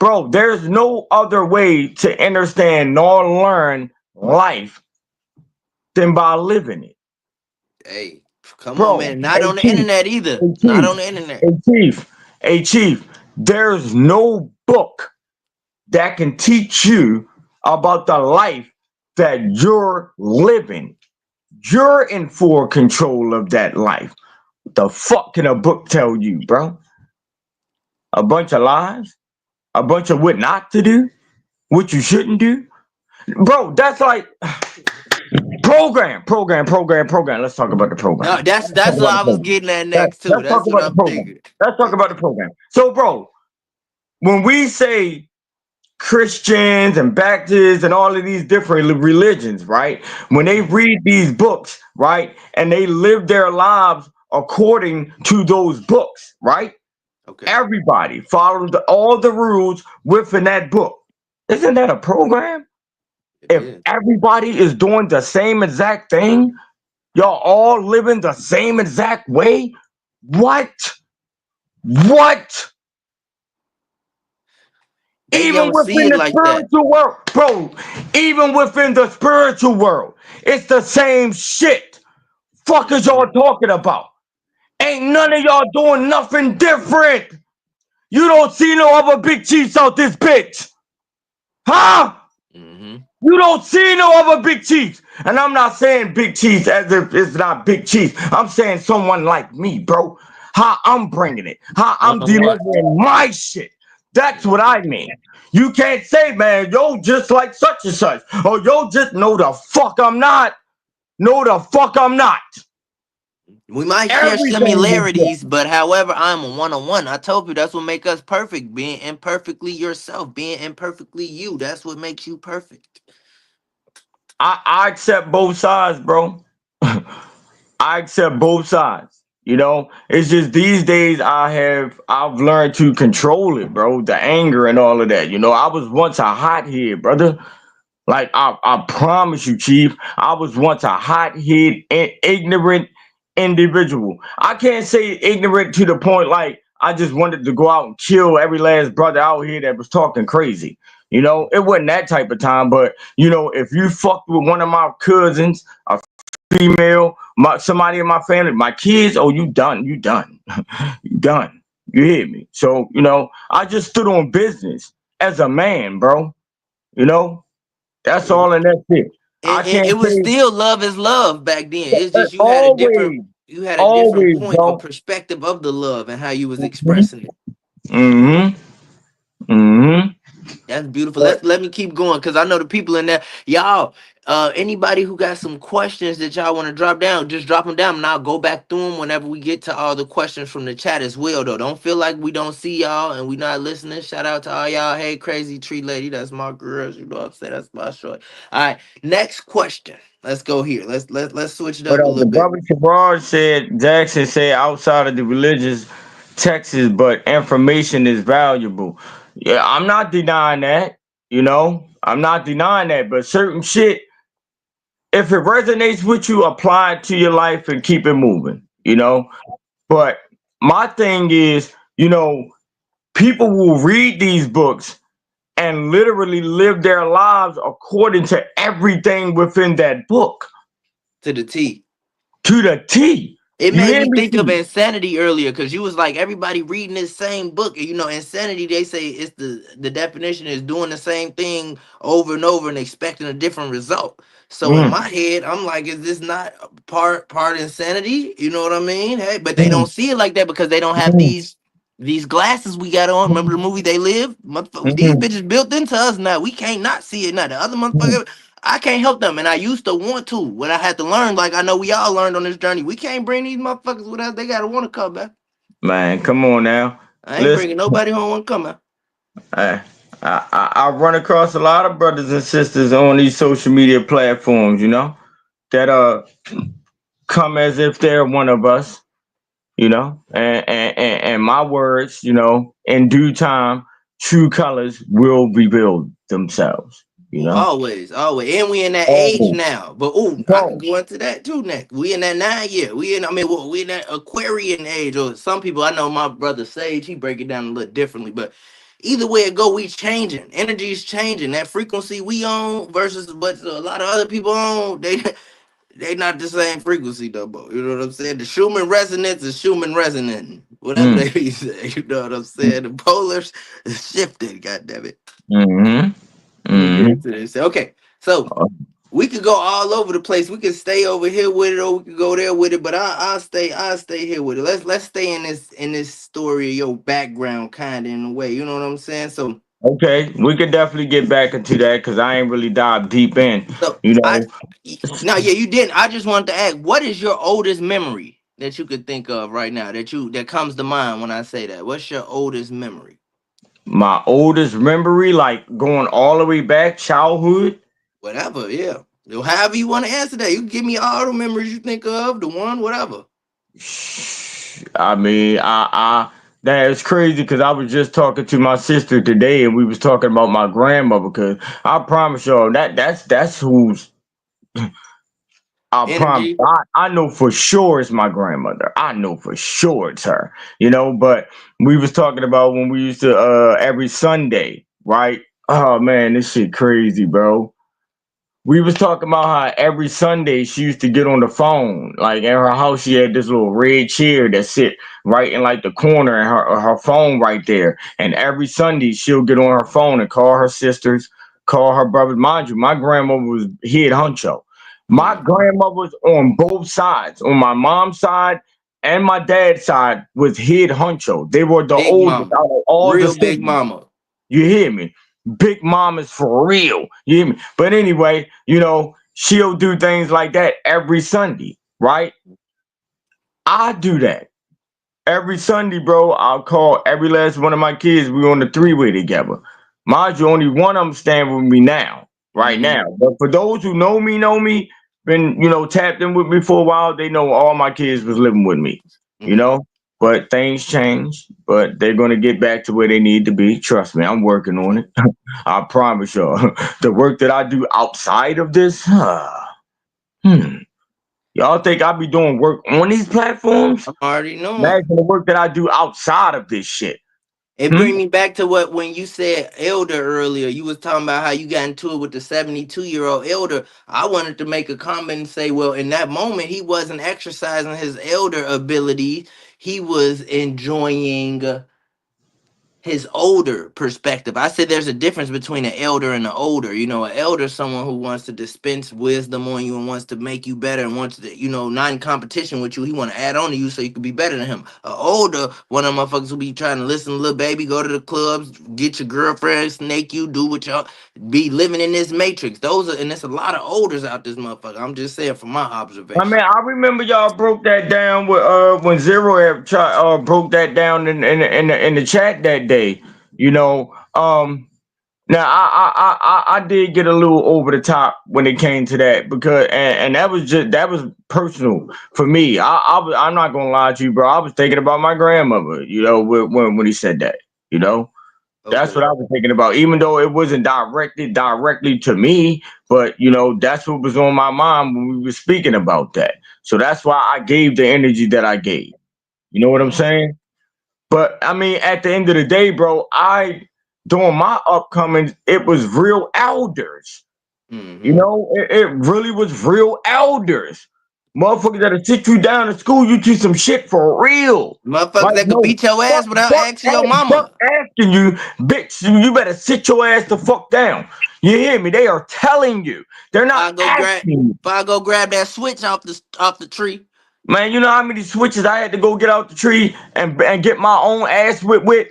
Bro, there's no other way to understand nor learn life than by living it. Hey, come on, Bro, man. Not on the internet either. a Not chief, on the internet. a a chief. There's no book that can teach you about the life that you're living. You're in full control of that life. What the fuck can a book tell you, bro? A bunch of lies? A bunch of what not to do? What you shouldn't do? Bro, that's like program. Let's talk about the program. No, that's Let's talk that's what about the I was program. getting at next too. Let's talk That's what about the I'm program. thinking. Let's talk about the program. So, bro, when we say Christians and Baptists and all of these different religions, right? When they Mhm. read these books, right, and they live their lives according to those books, right? Okay. Everybody follow all the rules within that book. Isn't that a program? It If is. everybody is doing the same exact thing, y'all all living the same exact way, what? What? They Even don't see within it the like that. spiritual world, bro, even within the spiritual world, it's the same shit. Fuck is y'all Hmm. talking about? Ain't none of y'all doing nothing different. You don't see no other big chiefs out this bitch. Huh? Hmm. You don't see no other big chiefs. And I'm not saying big chiefs as if it's not big chiefs. I'm saying someone like me, bro. how I'm bringing it, how I'm What? delivering my shit. That's what I mean. You can't say, man, yo, just like such and such. Or yo, just no the fuck I'm not. No the fuck I'm not. We might share Everything is similarities, different. but however, I'm a one-on-one. I told you that's what make us perfect. Being imperfectly yourself, being imperfectly you. That's what makes you perfect. I accept both sides, bro. I accept both sides. You know, it's just these days I've learned to control it, bro. The anger and all of that. You know, I was once a hothead, brother. Like I promise you, Chief, I was once a hothead and ignorant individual. I can't say ignorant to the point like I just wanted to go out and kill every last brother out here that was talking crazy. You know, it wasn't that type of time, but you know, if you fucked with one of my cousins, a female, somebody in my family, my kids, oh, you done, you done, you done. You hear me? So, you know, I just stood on business as a man, bro. You know, that's And, all, and that's it. I and can't it was say still love is love back then. It's just always, you had a different always, point or bro. perspective of the love and how you was Mm-hmm, expressing it. mm-hmm, mm-hmm. That's beautiful. But Let me keep going because I know the people in there. Y'all, anybody who got some questions that y'all want to drop down, just drop them down, and I'll go back through them whenever we get to all the questions from the chat as well. Though, don't feel like we don't see y'all and we not listening. Shout out to all y'all. Hey, crazy tree lady, that's my girl. You know what I'm saying? That's my short. All right, next question. Let's go here. Let's switch it up a the little bit. brother Sherrod said, Jackson said, outside of the religious texts, but information is valuable. Yeah, I'm not denying that. You know, I'm not denying that. But certain shit, if it resonates with you, apply it to your life and keep it moving. You know, but my thing is, you know, people will read these books and literally live their lives according to everything within that book To the T. to the T. It You made hear me me? think of Insanity earlier because you was like everybody reading this same book. And, you know, Insanity, they say it's the definition is doing the same thing over and over and expecting a different result. So in Mm, my head, I'm like, is this not part insanity? You know what I mean? Hey, but they mm, don't see it like that because they don't have mm, these glasses we got on. Remember the movie They Live? These mm, bitches built into us now. We can't not see it now. The other mm. motherfucker. I can't help them, and I used to want to. When I had to learn, like I know we all learned on this journey, we can't bring these motherfuckers with us. They gotta want to come back. Man, come on now. I ain't Listen, bringing nobody home want to come back. I, I run across a lot of brothers and sisters on these social media platforms, you know, that come as if they're one of us, you know, and my words, you know, in due time, true colors will reveal themselves, you Ooh, know. always, always, and we in that age Always. now. But ooh, I could Go. go into that too next. We in that 9 year. We in, I mean, well, we in that Aquarian age. Or some people I know, my brother Sage, he break it down a little differently. But either way it go, we changing. Energy's changing. That frequency we on versus what a lot of other people on. They not the same frequency though, bro. You know what I'm saying? The Schumann resonance is Schumann resonant. Whatever Mm, they be saying. You know what I'm saying? The polars is shifted, god damn it. mm-hmm, Let me get mm-hmm. into this. Okay. So we could go all over the place. We could stay over here with it, or we could go there with it. But I'll stay here with it. Let's stay in this story of your background, kind of in a way. You know what I'm saying? Okay, we could definitely get back into that because I ain't really dive deep in, So you I know. no, yeah, you didn't. I just wanted to ask, what is your oldest memory that you could think of right now that comes to mind when I say that? What's your oldest memory? My oldest memory, like going all the way back, childhood. Whatever, yeah. However you want to answer that. You can give me all the memories you think of, the one, whatever. I mean, that is crazy because I was just talking to my sister today, and we was talking about my grandmother. Because I promise y'all that's who's I promise. Energy. I know for sure it's my grandmother. I know for sure it's her. You know, but we was talking about when we used to every Sunday, right? Oh man, this shit crazy, bro. We was talking about how every Sunday she used to get on the phone. Like in her house, she had this little red chair that sit right in like the corner, and her phone right there. And every Sunday she'll get on her phone and call her sisters, call her brothers. Mind you, my grandmother was head honcho. My Mm, grandmother was on both sides. On my mom's side, and my dad's side was head honcho. They were the Big oldest mama. out of all the Real big siblings. mama. You hear me? Big Mama's for real. You hear me? But anyway, she'll do things like that every Sunday, right? I do that every Sunday, bro. I'll call every last one of my kids. We on the three-way together. Mind you, only one of them stand with me now, right Mm-hmm. now. But for those who know me, been tapped in with me for a while, they know all my kids was living with me, you Mm-hmm. know. But things change, but they're gonna get back to where they need to be. Trust me, I'm working on it. I promise y'all. The work that I do outside of this, hmm. Y'all think I be doing work on these platforms? I'm already knowing. Imagine the work that I do outside of this shit. It Hmm? bring me back to what when you said elder earlier, you was talking about how you got into it with the 72-year-old elder. I wanted to make a comment and say, well, in that moment, he wasn't exercising his elder ability. He was enjoying his older perspective. I said there's a difference between an elder and an older. You know, an elder is someone who wants to dispense wisdom on you and wants to make you better and wants to, not in competition with you. He want to add on to you so you can be better than him. An older, one of the motherfuckers who be trying to listen to little baby, go to the clubs, get your girlfriend, snake you, do what y'all be living in this matrix. Those are, and there's a lot of olders out this motherfucker. I'm just saying from my I mean, observation. I remember y'all broke that down with when Zero broke that down in the chat that day. You know, now I did get a little over the top when it came to that because and that was personal for me. I'm not gonna lie to you, bro. I was thinking about my grandmother. When he said that. You know. That's what Okay. I was thinking about, even though it wasn't directed directly to me, but that's what was on my mind when we were speaking about that. So that's why I gave the energy that I gave. You know what I'm saying? But I mean, at the end of the day, bro, I during my upcoming, it was real elders. Mm-hmm. It really was real elders. Motherfuckers that'll sit you down in school, you teach some shit for real. Motherfuckers Like, that could no, beat your fuck, ass without fuck, asking your fuck mama. asking you, bitch. You better sit your ass the fuck down. You hear me? They are telling you. They're If not I go grab, asking you. if I go grab that switch off the tree, Man, you know how many switches I had to go get out the tree and get my own ass with?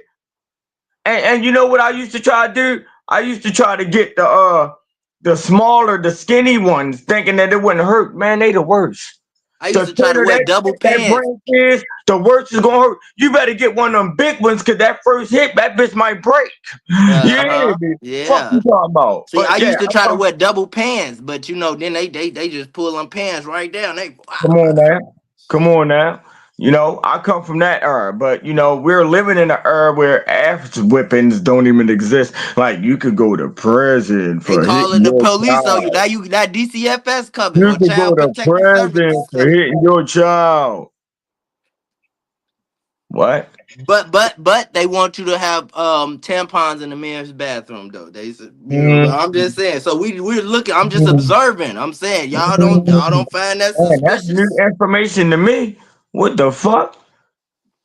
And you know what I used to try to do? I used to try to get the smaller, the skinny ones, thinking that it wouldn't hurt. Man, they the worst. I used The to try to thinner wear that double shit that pants. branch is, the worse it's gonna hurt. You better get one of them big ones, cause that first hit, that bitch might break. You Uh hear huh. me? Fuck you Yeah. talking about. See, I But yeah, used to try to wear double pants, but then they just pull them pants right down. They come wow. on now. Come on now. I come from that era, but we're living in an era where ass whippings don't even exist. Like you could go to prison They for calling hitting the your police on you. child. Now you got DCFS coming You or could go Child to Protective prison Services for coming. hitting your child. What? But they want you to have tampons in the men's bathroom though. They said, Mm, I'm just saying. So we're looking. I'm just mm, observing. I'm saying y'all don't mm. find that Man, that's new suspicious. information to me. What the fuck?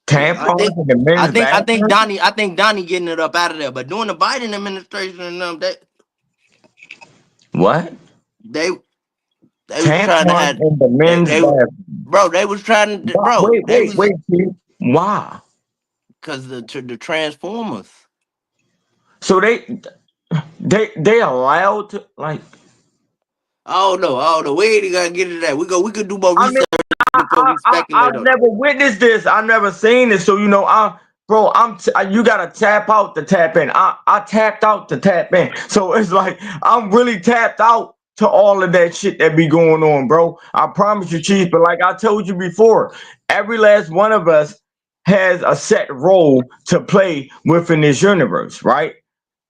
Yeah, I Tampons think in the I men's think I think bathroom? Donnie I think Donnie getting it up out of there. But during the Biden administration and What? they they was trying to Tampons have in the men's they bathroom. bro they was trying to bro Wait, they wait, was wait, Chief. Why? because the Transformers. So they allowed to like. I don't know. We ain't gotta get into that. We could do more I mean, research before we I've speculate on it. never witnessed this. I've never seen this. So bro. You gotta tap out to tap in. I tapped out to tap in. So it's like I'm really tapped out to all of that shit that be going on, bro. I promise you, Chief. But like I told you before, every last one of us has a set role to play within this universe, right?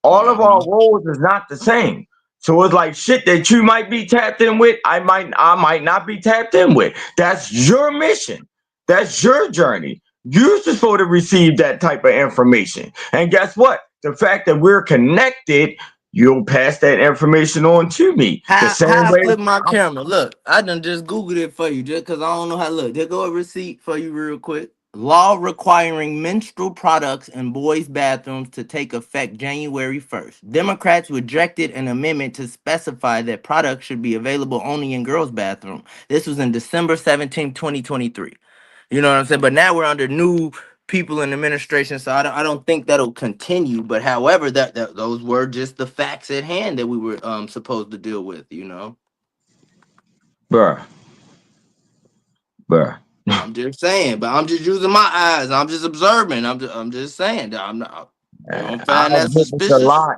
All of our Hmm. roles is not the same. So it's like shit that you might be tapped in with, I might not be tapped in with. That's your mission. That's your journey. You're supposed to receive that type of information. And guess what? The fact that we're connected, you'll pass that information on to me. The same How I way. flip my camera? Look, I done just googled it for you just because I don't know how to look. There go a receipt for you real quick. Law requiring menstrual products in boys' bathrooms to take effect January 1st. Democrats rejected an amendment to specify that products should be available only in girls' bathrooms. This was in December 17th, 2023. You know what I'm saying? But now we're under new people in administration, so I don't think that'll continue. But however, that those were just the facts at hand that we were supposed to deal with. bruh, bruh. I'm just saying, but I'm just using my eyes. I'm just observing. I'm just saying that I'm not. You don't I've find that witnessed a suspicious? lot.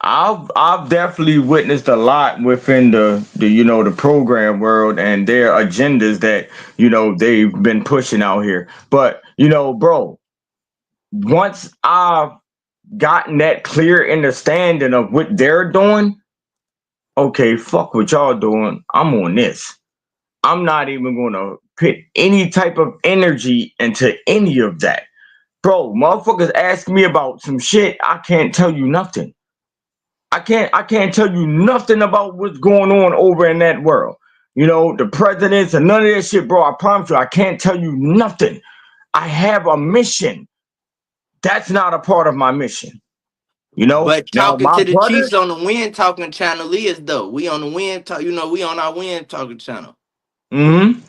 I've definitely witnessed a lot within the program world and their agendas that they've been pushing out here. But bro, once I've gotten that clear understanding of what they're doing, okay, fuck what y'all doing. I'm on this. I'm not even gonna put any type of energy into any of that. Bro, motherfuckers ask me about some shit, I can't tell you nothing. I can't tell you nothing about what's going on over in that world. The presidents and none of that shit, bro. I promise you, I can't tell you nothing. I have a mission. That's not a part of my mission. But Now talking my to the brother. Chiefs on the Wind Talking channel is though. We on the Wind Talk. We on our Wind Talking channel. Mm-hmm.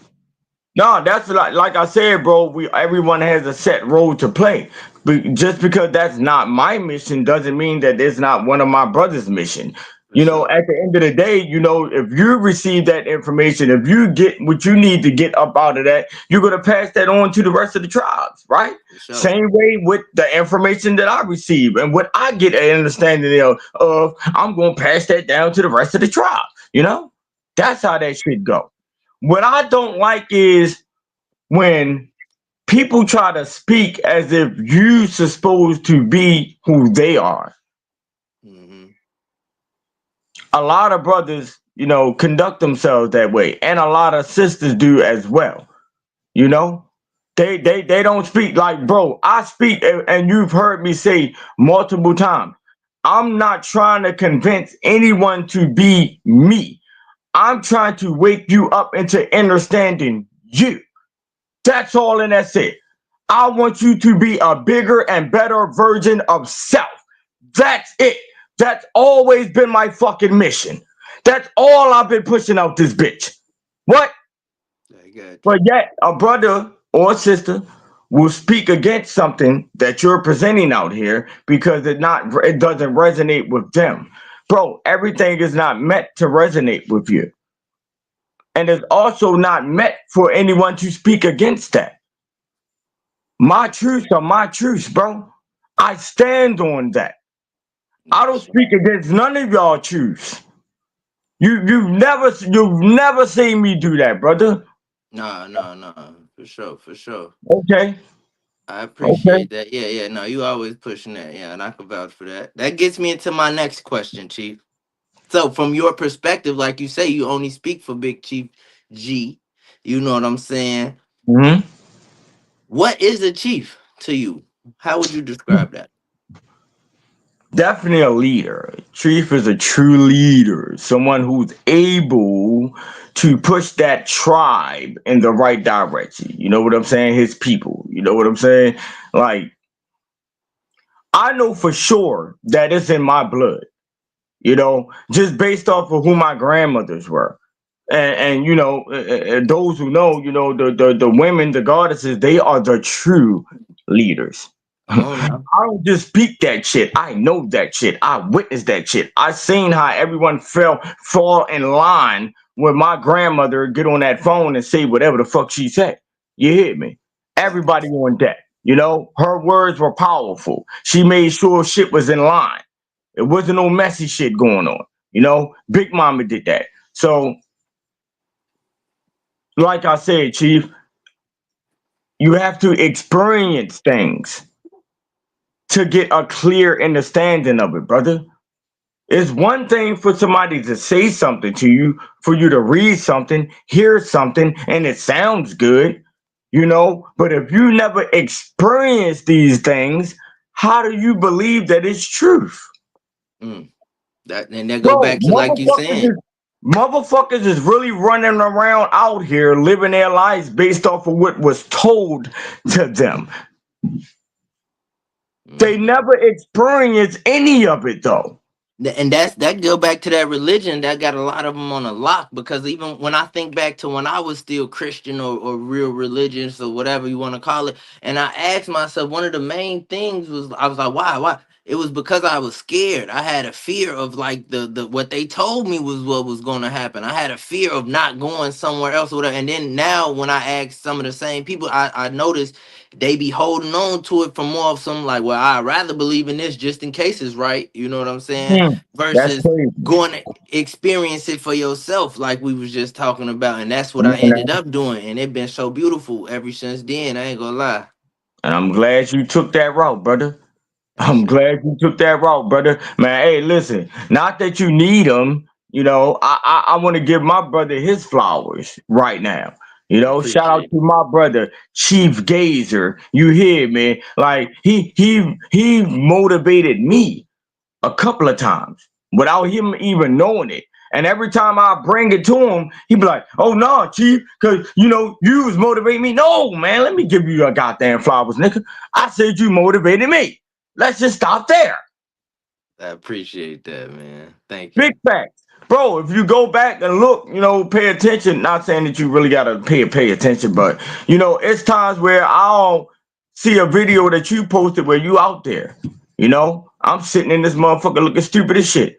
No, that's like I said, bro. Everyone has a set role to play. But just because that's not my mission doesn't mean that it's not one of my brother's mission. For sure. At the end of the day, if you receive that information, if you get what you need to get up out of that, you're gonna pass that on to the rest of the tribes, right? For sure. Same way with the information that I receive and what I get an understanding of, I'm gonna pass that down to the rest of the tribe. That's how that shit go. What I don't like is when people try to speak as if you supposed to be who they are. Hmm. A lot of brothers, conduct themselves that way, and a lot of sisters do as well. You know, they don't speak like, bro. I speak, and you've heard me say multiple times. I'm not trying to convince anyone to be me. I'm trying to wake you up into understanding you. That's all, and that's it. I want you to be a bigger and better version of self. That's it. That's always been my fucking mission. That's all I've been pushing out this bitch. What? I got you. But yet, a brother or sister will speak against something that you're presenting out here because it doesn't resonate with them. Bro, everything is not meant to resonate with you. And it's also not meant for anyone to speak against that. My truths are my truths, bro. I stand on that. I don't Yes. speak against none of y'all truths. You've never seen me do that, brother. No, no, no. For sure, for sure. Okay, I okay. appreciate that. Yeah, yeah. No, you always pushing that. Yeah, and I can vouch for that. That gets me into my next question, Chief. So, from your perspective, like you say, you only speak for Big Chief G. You know what I'm saying? Hmm. What is a chief to you? How would you describe that? Definitely a leader. Chief is a true leader, someone who's able to push that tribe in the right direction. You know what I'm saying? His people. You know what I'm saying? Like, I know for sure that it's in my blood. Just based off of who my grandmothers were. And those who know, the women, the goddesses, they are the true leaders. Come on now. I don't just speak that shit. I know that shit. I witnessed that shit. I seen how everyone fall in line when my grandmother get on that phone and say whatever the fuck she said. You hear me? Everybody Facts. on deck. Her words were powerful. She made sure shit was in line. It wasn't no messy shit going on. Big Mama did that. So, like I said, Chief, you have to experience things to get a clear understanding of it, brother. It's one thing for somebody to say something to you, for you to read something, hear something, and it sounds good, but if you never experience these things, how do you believe that it's truth? Mm. That and that go Bro, back to like you saying. motherfuckers is really running around out here living their lives based off of what was told to them. They Hmm. never experience any of it though. And that go back to that religion that got a lot of them on a lock, because even when I think back to when I was still Christian or real religious or whatever you want to call it, and I asked myself, one of the main things was, I was like, why? It was because I was scared. I had a fear of like the what they told me was what was going to happen. I had a fear of not going somewhere else or whatever. And then now when I ask some of the same people, I noticed they be holding on to it for more of some like, well, I'd rather believe in this just in case it's right. You know what I'm saying? Hmm, that's Versus crazy. going to experience it for yourself, like we was just talking about. And that's what I ended And up doing. And it been so beautiful ever since then. I ain't gonna lie. I'm glad you took that route, brother. Yes, I'm sir. glad you took that route, brother. Man, hey, listen, not that you need them, I want to give my brother his flowers right now. Shout out Appreciate to my brother, Chief Gazer. You hear me? Like he motivated me a couple of times without him even knowing it. And every time I bring it to him, he be like, "Oh no, Chief, cause you was motivating me." No, man, let me give you your goddamn flowers, nigga. I said you motivated me. Let's just stop there. I appreciate that, man. Thank Big you. facts. Bro, if you go back and look, pay attention. Not saying that you really gotta pay attention, but it's times where I'll see a video that you posted where you out there. I'm sitting in this motherfucker looking stupid as shit.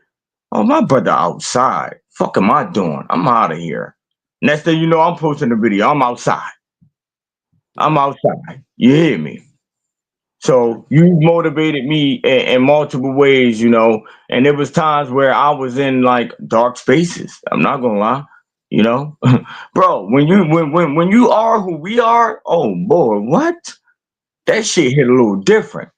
Oh, my brother outside. Fuck am I doing? I'm out of here. Next thing you know, I'm posting the video. I'm outside. I'm Yeah. outside. You hear me? So Appreciate you motivated me in multiple ways, and there was times where I was in like dark spaces. I'm not gonna lie, you know, bro. When you are who we are, oh boy, what? That shit hit a little different.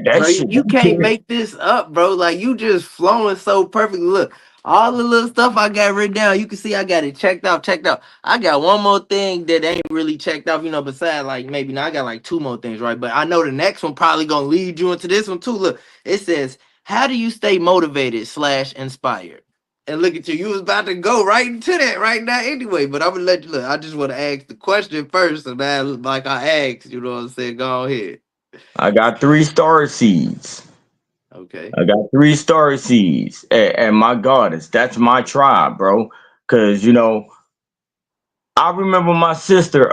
That Bro, shit. you can't make this up, bro. Like you just flowing so perfectly. Look, all the little stuff I got written down, you can see I got it checked out, checked out. I got one more thing that ain't really checked off, besides like maybe now I got like two more things, right? But I know the next one probably gonna lead you into this one too. Look, it says, how do you stay motivated slash inspired? And look at you, you was about to go right into that right now anyway. But I'm gonna let you look. I just want to ask the question first, and then like I asked, you know what I'm saying? Go ahead. I got 3 star seeds. Okay. I got 3 star seeds, and my goddess, that's my tribe, bro. Cause I remember my sister,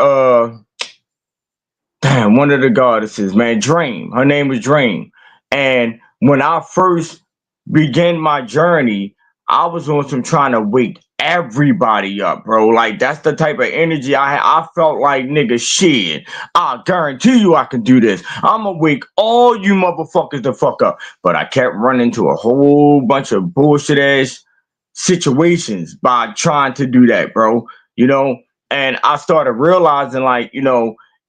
damn, one of the goddesses, man, Dream. Her name was Dream. And when I first began my journey, I was on some trying to wake everybody up, bro. Like that's the type of energy I had. I felt like nigga shit. I guarantee you I can do this. I'ma wake all you motherfuckers the fuck up. But I kept running into a whole bunch of bullshit ass situations by trying to do that, bro. You know, and I started realizing like,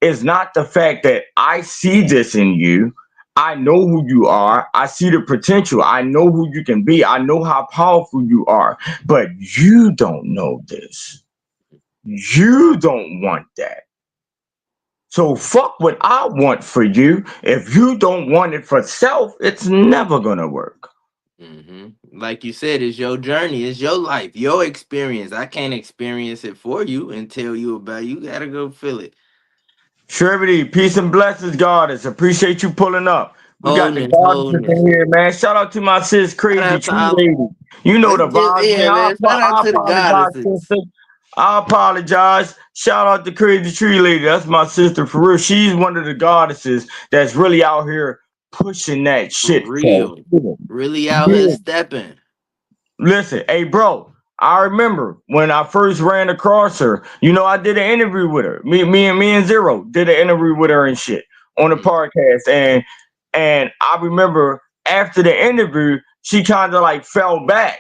it's not the fact that I see this in you. I know who you are. I see the potential. I know who you can be. I know how powerful you are. But you don't know this. You don't want that. So fuck what I want for you. If you don't want it for self, it's never gonna work. Like you said, it's your journey, it's your life, your experience. I can't experience it for you and tell you about it. You gotta go feel it. Surety, peace and blessings, goddess. Appreciate you pulling up. We got the Wholeness, goddesses wholeness. in here, man. Shout out to my sis, Shout Crazy out to Tree our, Lady. You know let's the give, vibes, man. yeah, man. Shout out I to the apologize, goddesses. sister. I apologize. Shout out to Crazy Tree Lady. That's my sister for real. She's one of the goddesses that's really out here pushing that For shit for real. real. Really out here stepping. Listen, hey, bro. I remember when I first ran across her. I did an interview with her. Me and Zero did an interview with her and shit on the Mm, podcast. And I remember after the interview, she kind of like fell back.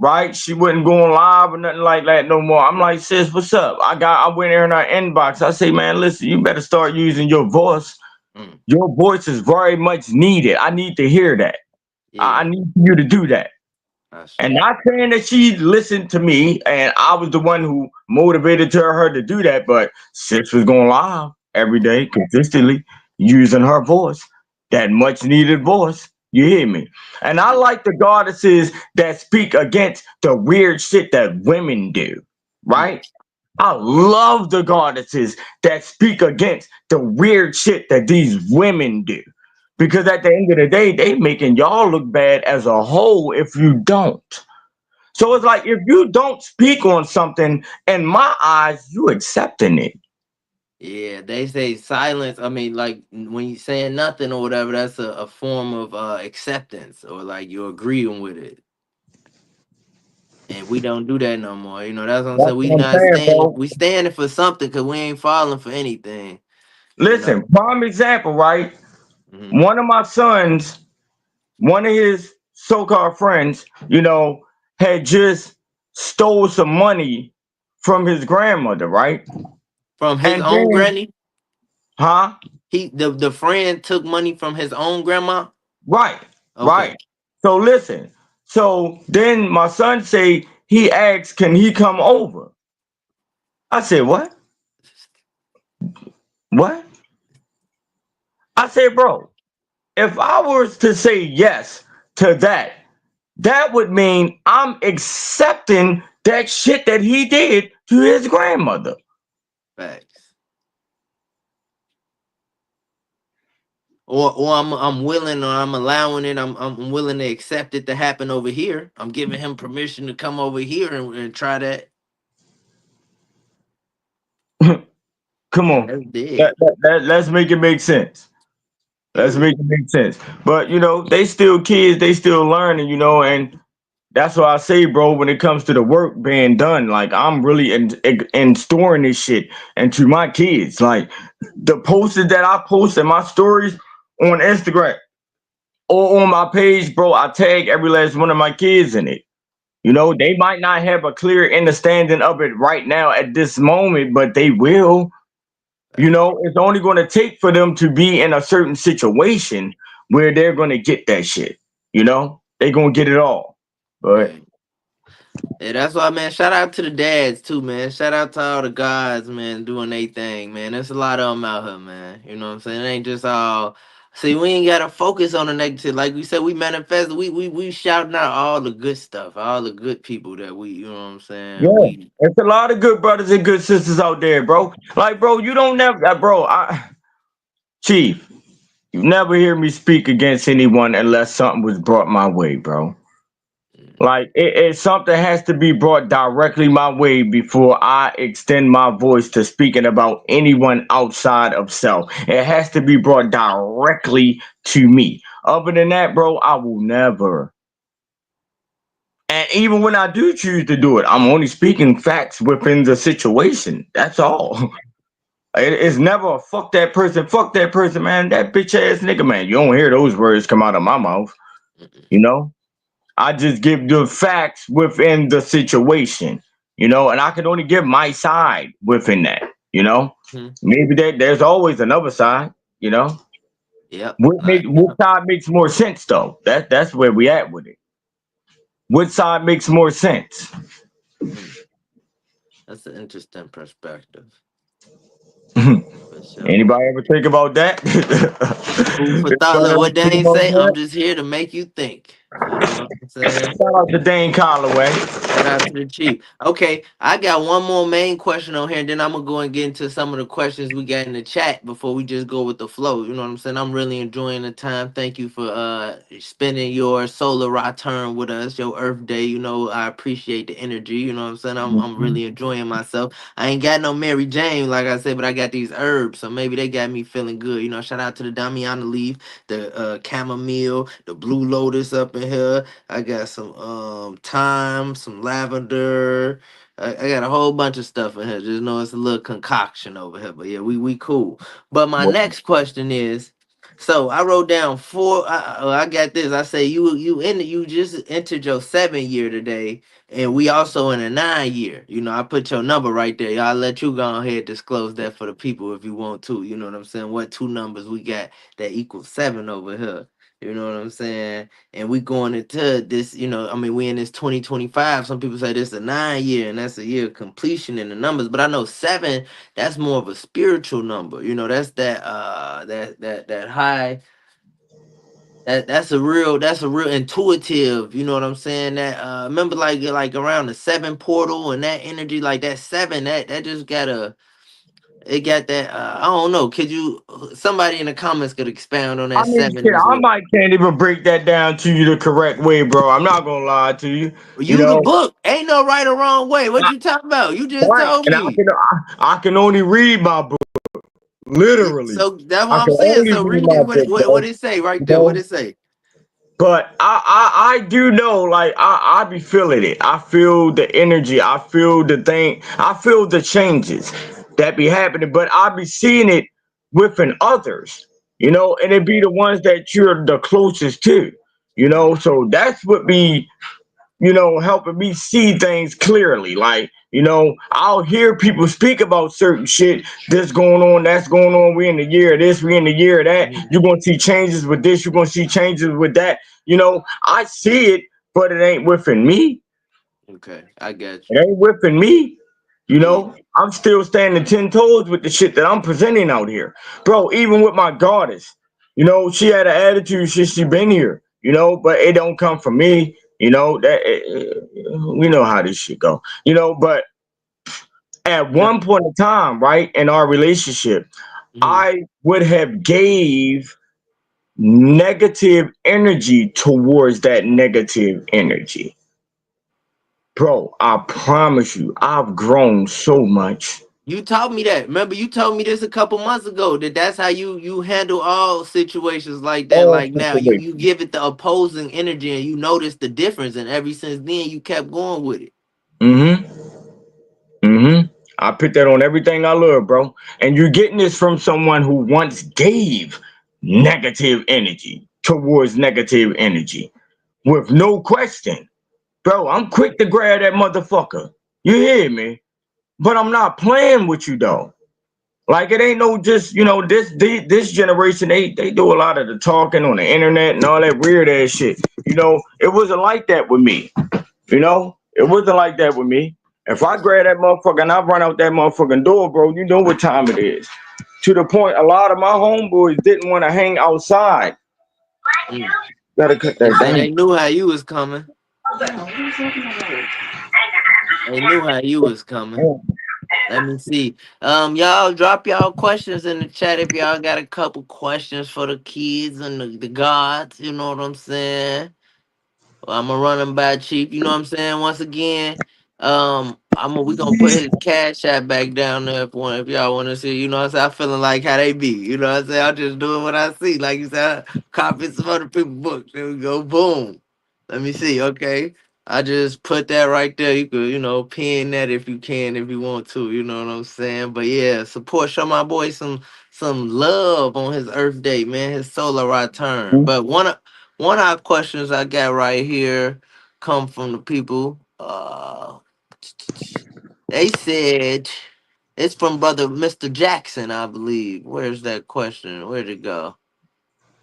Right? She wasn't going live or nothing like that no more. I'm like, sis, what's up? I went in her inbox. I say, man, listen, you better start using your voice. mm. Your voice is very much needed. I need to hear that. I Yeah, need you to do that. I And see. not saying that she listened to me and I was the one who motivated her to do that, but sis was going live every day consistently using her voice, that much needed voice. You hear me? And I Yeah. like the goddesses that speak against the weird shit that women do, Mm, right? I love the goddesses that speak against the weird shit that these women do. Because at the end of the day, they making y'all look bad as a whole if you don't. So it's like if you don't speak on something, in my eyes, you accepting it. Yeah, they say silence. I mean, like when you saying nothing or whatever, that's a form of acceptance, or like you're agreeing with it. And we don't do that no more. That's what I'm That's saying. We what I'm not saying, standing. bro. We standing for something because we ain't falling for anything. You know. Listen, prime example, right? Hmm. One of my sons, one of his so-called friends, had just stole some money from his grandmother, right? From his And own then, granny. huh? The friend took money from his own grandma. Right, Okay. right. So listen. So then my son say he asked, can he come over? I said, what? What? I said, bro, if I was to say yes to that, that would mean I'm accepting that shit that he did to his grandmother. Facts. Or I'm willing, or I'm allowing it. I'm willing to accept it to happen over here. I'm giving him permission to come over here and try that. Come Yeah, on. that's dead. Let's make it make sense. Let's Yeah. make it make sense. But they still kids, they still learning, and that's why I say, bro, when it comes to the work being done, like I'm really in storing this shit into my kids. Like the posters that I post in my stories on Instagram or on my page, bro, I tag every last one of my kids in it. They might not have a clear understanding of it right now at this moment, but they will. It's only going to take for them to be in a certain situation where they're going to get that shit. They're going to get it all. But Yeah. Yeah, that's why, man. Shout out to the dads too, man. Shout out to all the guys, man, doing their thing, man. There's a lot of them out here, man. You know what I'm saying? It ain't just all. See, we ain't gotta focus on the negative. Like we said, we manifest. We shouting out all the good stuff, all the good people that we. You know what I'm saying? yeah, We. there's a lot of good brothers and good sisters out there, bro. Like, bro, you don't never, bro. Chief, you never hear me speak against anyone unless something was brought my way, bro. Like, something has to be brought directly my way before I extend my voice to speaking about anyone outside of self. It has to be brought directly to me. Other than that, bro, I will never. And even when I do choose to do it, I'm only speaking facts within the situation. That's all. It's never a fuck that person, man. That bitch ass nigga, man. You don't hear those words come out of my mouth, you know? I just give the facts within the situation, and I can only give my side within that, you know. Mhm. Maybe there's always another side, you know. Yep. What side makes more sense though? That's where we at with it. What side makes more sense? Mm, that's an interesting perspective for sure. Anybody ever think about that? Food for thought. Anybody Look, ever what think Dane about say? that? I'm just here to make you think. You know what I'm saying? Shout out to Dane Colloway. Shout out to the chief. Okay, I got one more main question on here, and then I'm gonna go and get into some of the questions we got in the chat before we just go with the flow. You know what I'm saying? I'm really enjoying the time. Thank you for spending your solar return with us, your Earth Day. I appreciate the energy. You know what I'm saying? I'm really enjoying myself. I ain't got no Mary Jane, like I said, but I got these herbs, so maybe they got me feeling good. Shout out to the Damiana leaf, the chamomile, the blue lotus up in here. I got some thyme, some lavender. I got a whole bunch of stuff in here. Just know it's a little concoction over here. But yeah, we cool. But my next question is, so I wrote down four. I got this. I say you just entered your 7 year today, and we also in a 9 year. I put your number right there. Y'all let you go ahead disclose that for the people if you want to. You know what I'm saying? What two numbers we got that equals seven over here? You know what I'm saying? And we going into this, I mean, we in this 2025. Some people say this a 9 year, and that's a year of completion in the numbers. But I know seven, that's more of a spiritual number. That's that high. That's a real intuitive. You know what I'm saying? That remember like around the seven portal and that energy, like that seven, that just got a It got that. I don't know. Could you? Somebody in the comments could expound on I that mean, seven shit, as I well. might can't even break that down to you the correct way, bro. I'm not gonna lie to you. You You the know, book. Ain't no right or wrong way. What I, you talking about? You just right? told And me. I can only read my book, literally. So that's I what I'm can saying. only So read read my it. book, What bro. it say right You there? What know? it say? But I do know, like I be feeling it. I feel the energy. I feel the thing. I feel the changes that be happening. But I be seeing it within others, you know, and it be the ones that you're the closest to, you know. So that's what be, you know, helping me see things clearly. Like, you know, I'll hear people speak about certain shit, this going on, that's going on. We in the year of this, we in the year of that. Mhm. You're gonna see changes with this, you're gonna see changes with that. You know, I see it, but it ain't within me. Okay, I got It you. ain't within me. You Yeah. know, I'm still standing 10 toes with the shit that I'm presenting out here. Bro, even with my goddess, you know, she had an attitude since she been here, you know, but it don't come from me. You know, we know how this shit go. You know, but at No. one point in time, right, in our relationship, Mhm. I would have gave negative energy towards that negative energy. Bro, I promise you, I've grown so much. You taught me that. Remember, you told me this a couple months ago. That's how you handle all situations like that. All Like now, you situations. give it the opposing energy, and you notice the difference. And ever since then, you kept going with it. Mm-hmm. Mm-hmm. I put that on everything I love, bro. And you're getting this from someone who once gave negative energy towards negative energy with no question. Bro, I'm quick to grab that motherfucker. You hear me? But I'm not playing with you though. Like it ain't no just, you know, this generation, they do a lot of the talking on the internet and all that weird ass shit. You know, it wasn't like that with me. You know, it wasn't like that with me. If I grab that motherfucker and I run out that motherfucking door, bro, you know what time it is. To the point, a lot of my homeboys didn't want to hang outside. Mm. Gotta cut They that said they down. knew how you was coming. They knew how you was coming. Let me see. Y'all drop y'all questions in the chat if y'all got a couple questions for the kids and the gods. You know what I'm saying? I'm gonna run him by Chief. You know what I'm saying? Once again, we gonna put his cash app back down there if y'all want to see. You know what I'm saying? I'm feeling like how they be. You know what I'm saying? I'm just doing what I see. Like you said, copy some other people's books. There we go. Boom. Let me see. Okay. I just put that right there. You could, pin that if you can, if you want to. You know what I'm saying? But yeah, support. Show my boy some love on his Earth Day, man. His solar return. But one of our questions I got right here come from the people. They said it's from brother Mr. Jackson, I believe. Where's that question? Where'd it go?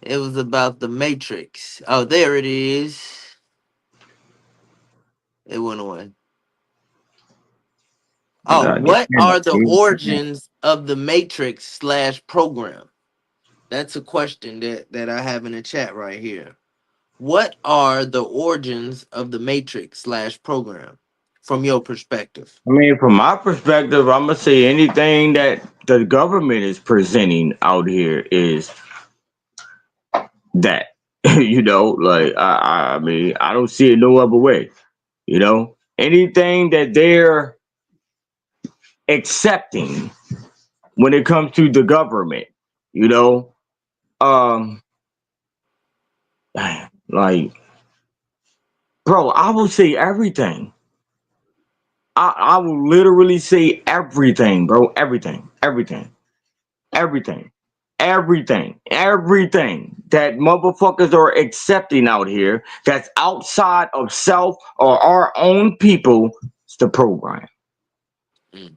It was about the Matrix. Oh, there it is. It went away. Oh, what are the origins of the Matrix slash program? That's a question that I have in the chat right here. What are the origins of the Matrix slash program from your perspective? I mean, from my perspective, I'm gonna say anything that the government is presenting out here is that. You know, like I mean, I don't see it no other way. You know, anything that they're accepting when it comes to the government, you know, um, like, bro, I will say everything. I will literally say everything, bro. Everything, everything, everything, everything that motherfuckers are accepting out here that's outside of self or our own people. It's the program. Mm,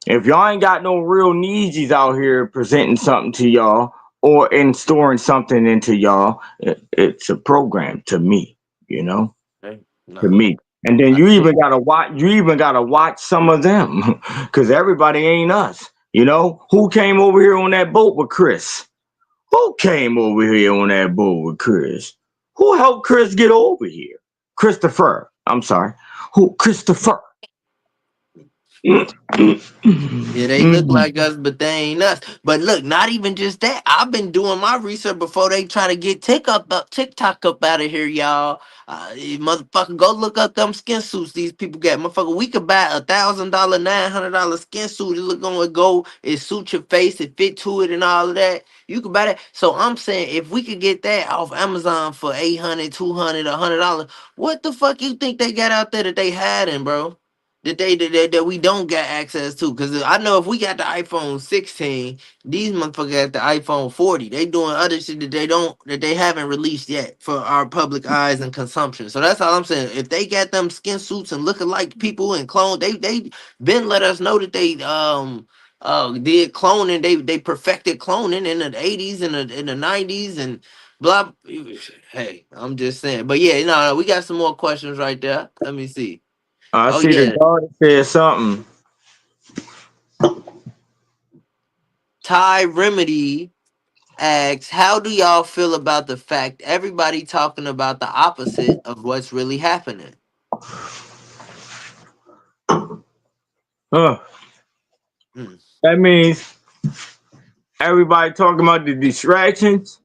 If y'all ain't got no real needies out here presenting something to y'all or in storing something into y'all, it's a program to me, you know, okay. to Nah, me. And then I you see. even gotta watch. You even gotta watch some of them, cause everybody ain't us. You know who came over here on that boat with Chris? Who came over here on that boat with Chris? Who helped Chris get over here? Christopher. I'm sorry. Who? Christopher. Yeah, they look Mm. like us, but they ain't us. But look, not even just that. I've been doing my research before they try to get TikTok up out of here, y'all. You motherfucker, go look up them skin suits these people get. Motherfucker, we could buy $1,000, $900 skin suit. It look on go, it suit your face, it fit to it, and all of that. You could buy that. So I'm saying, if we could get that off Amazon for 800, 200, $100, what the fuck you think they got out there that they hiding, bro? That we don't get access to. Because I know if we got the iPhone 16, these motherfuckers got the iPhone 40. They doing other shit that they haven't released yet for our public eyes and consumption. So that's all I'm saying. If they got them skin suits and looking like people and clone, they been let us know that they did cloning. They perfected cloning in the 80s and in the 90s and blah. Hey, I'm just saying. But yeah, no, we got some more questions right there. Let me see. I Oh see the yeah, daughter said something. Ty Remedy asks, how do y'all feel about the fact everybody talking about the opposite of what's really happening? Huh. Hmm. That means everybody talking about the distractions.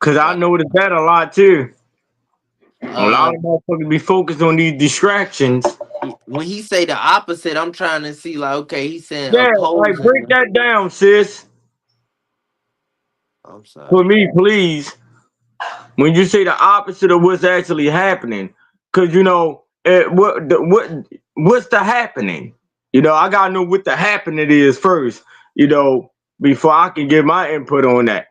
Cause I Right. noticed that a lot too. A lot of Um, motherfuckers be focused on these distractions. when he say the opposite, I'm trying to see like, okay, he's saying Yeah, like break opposing. that down, sis. I'm For sorry. me, please. When you say the opposite of what's actually happening, because what's the happening? I gotta know what the happening is first. Before I can give my input on that.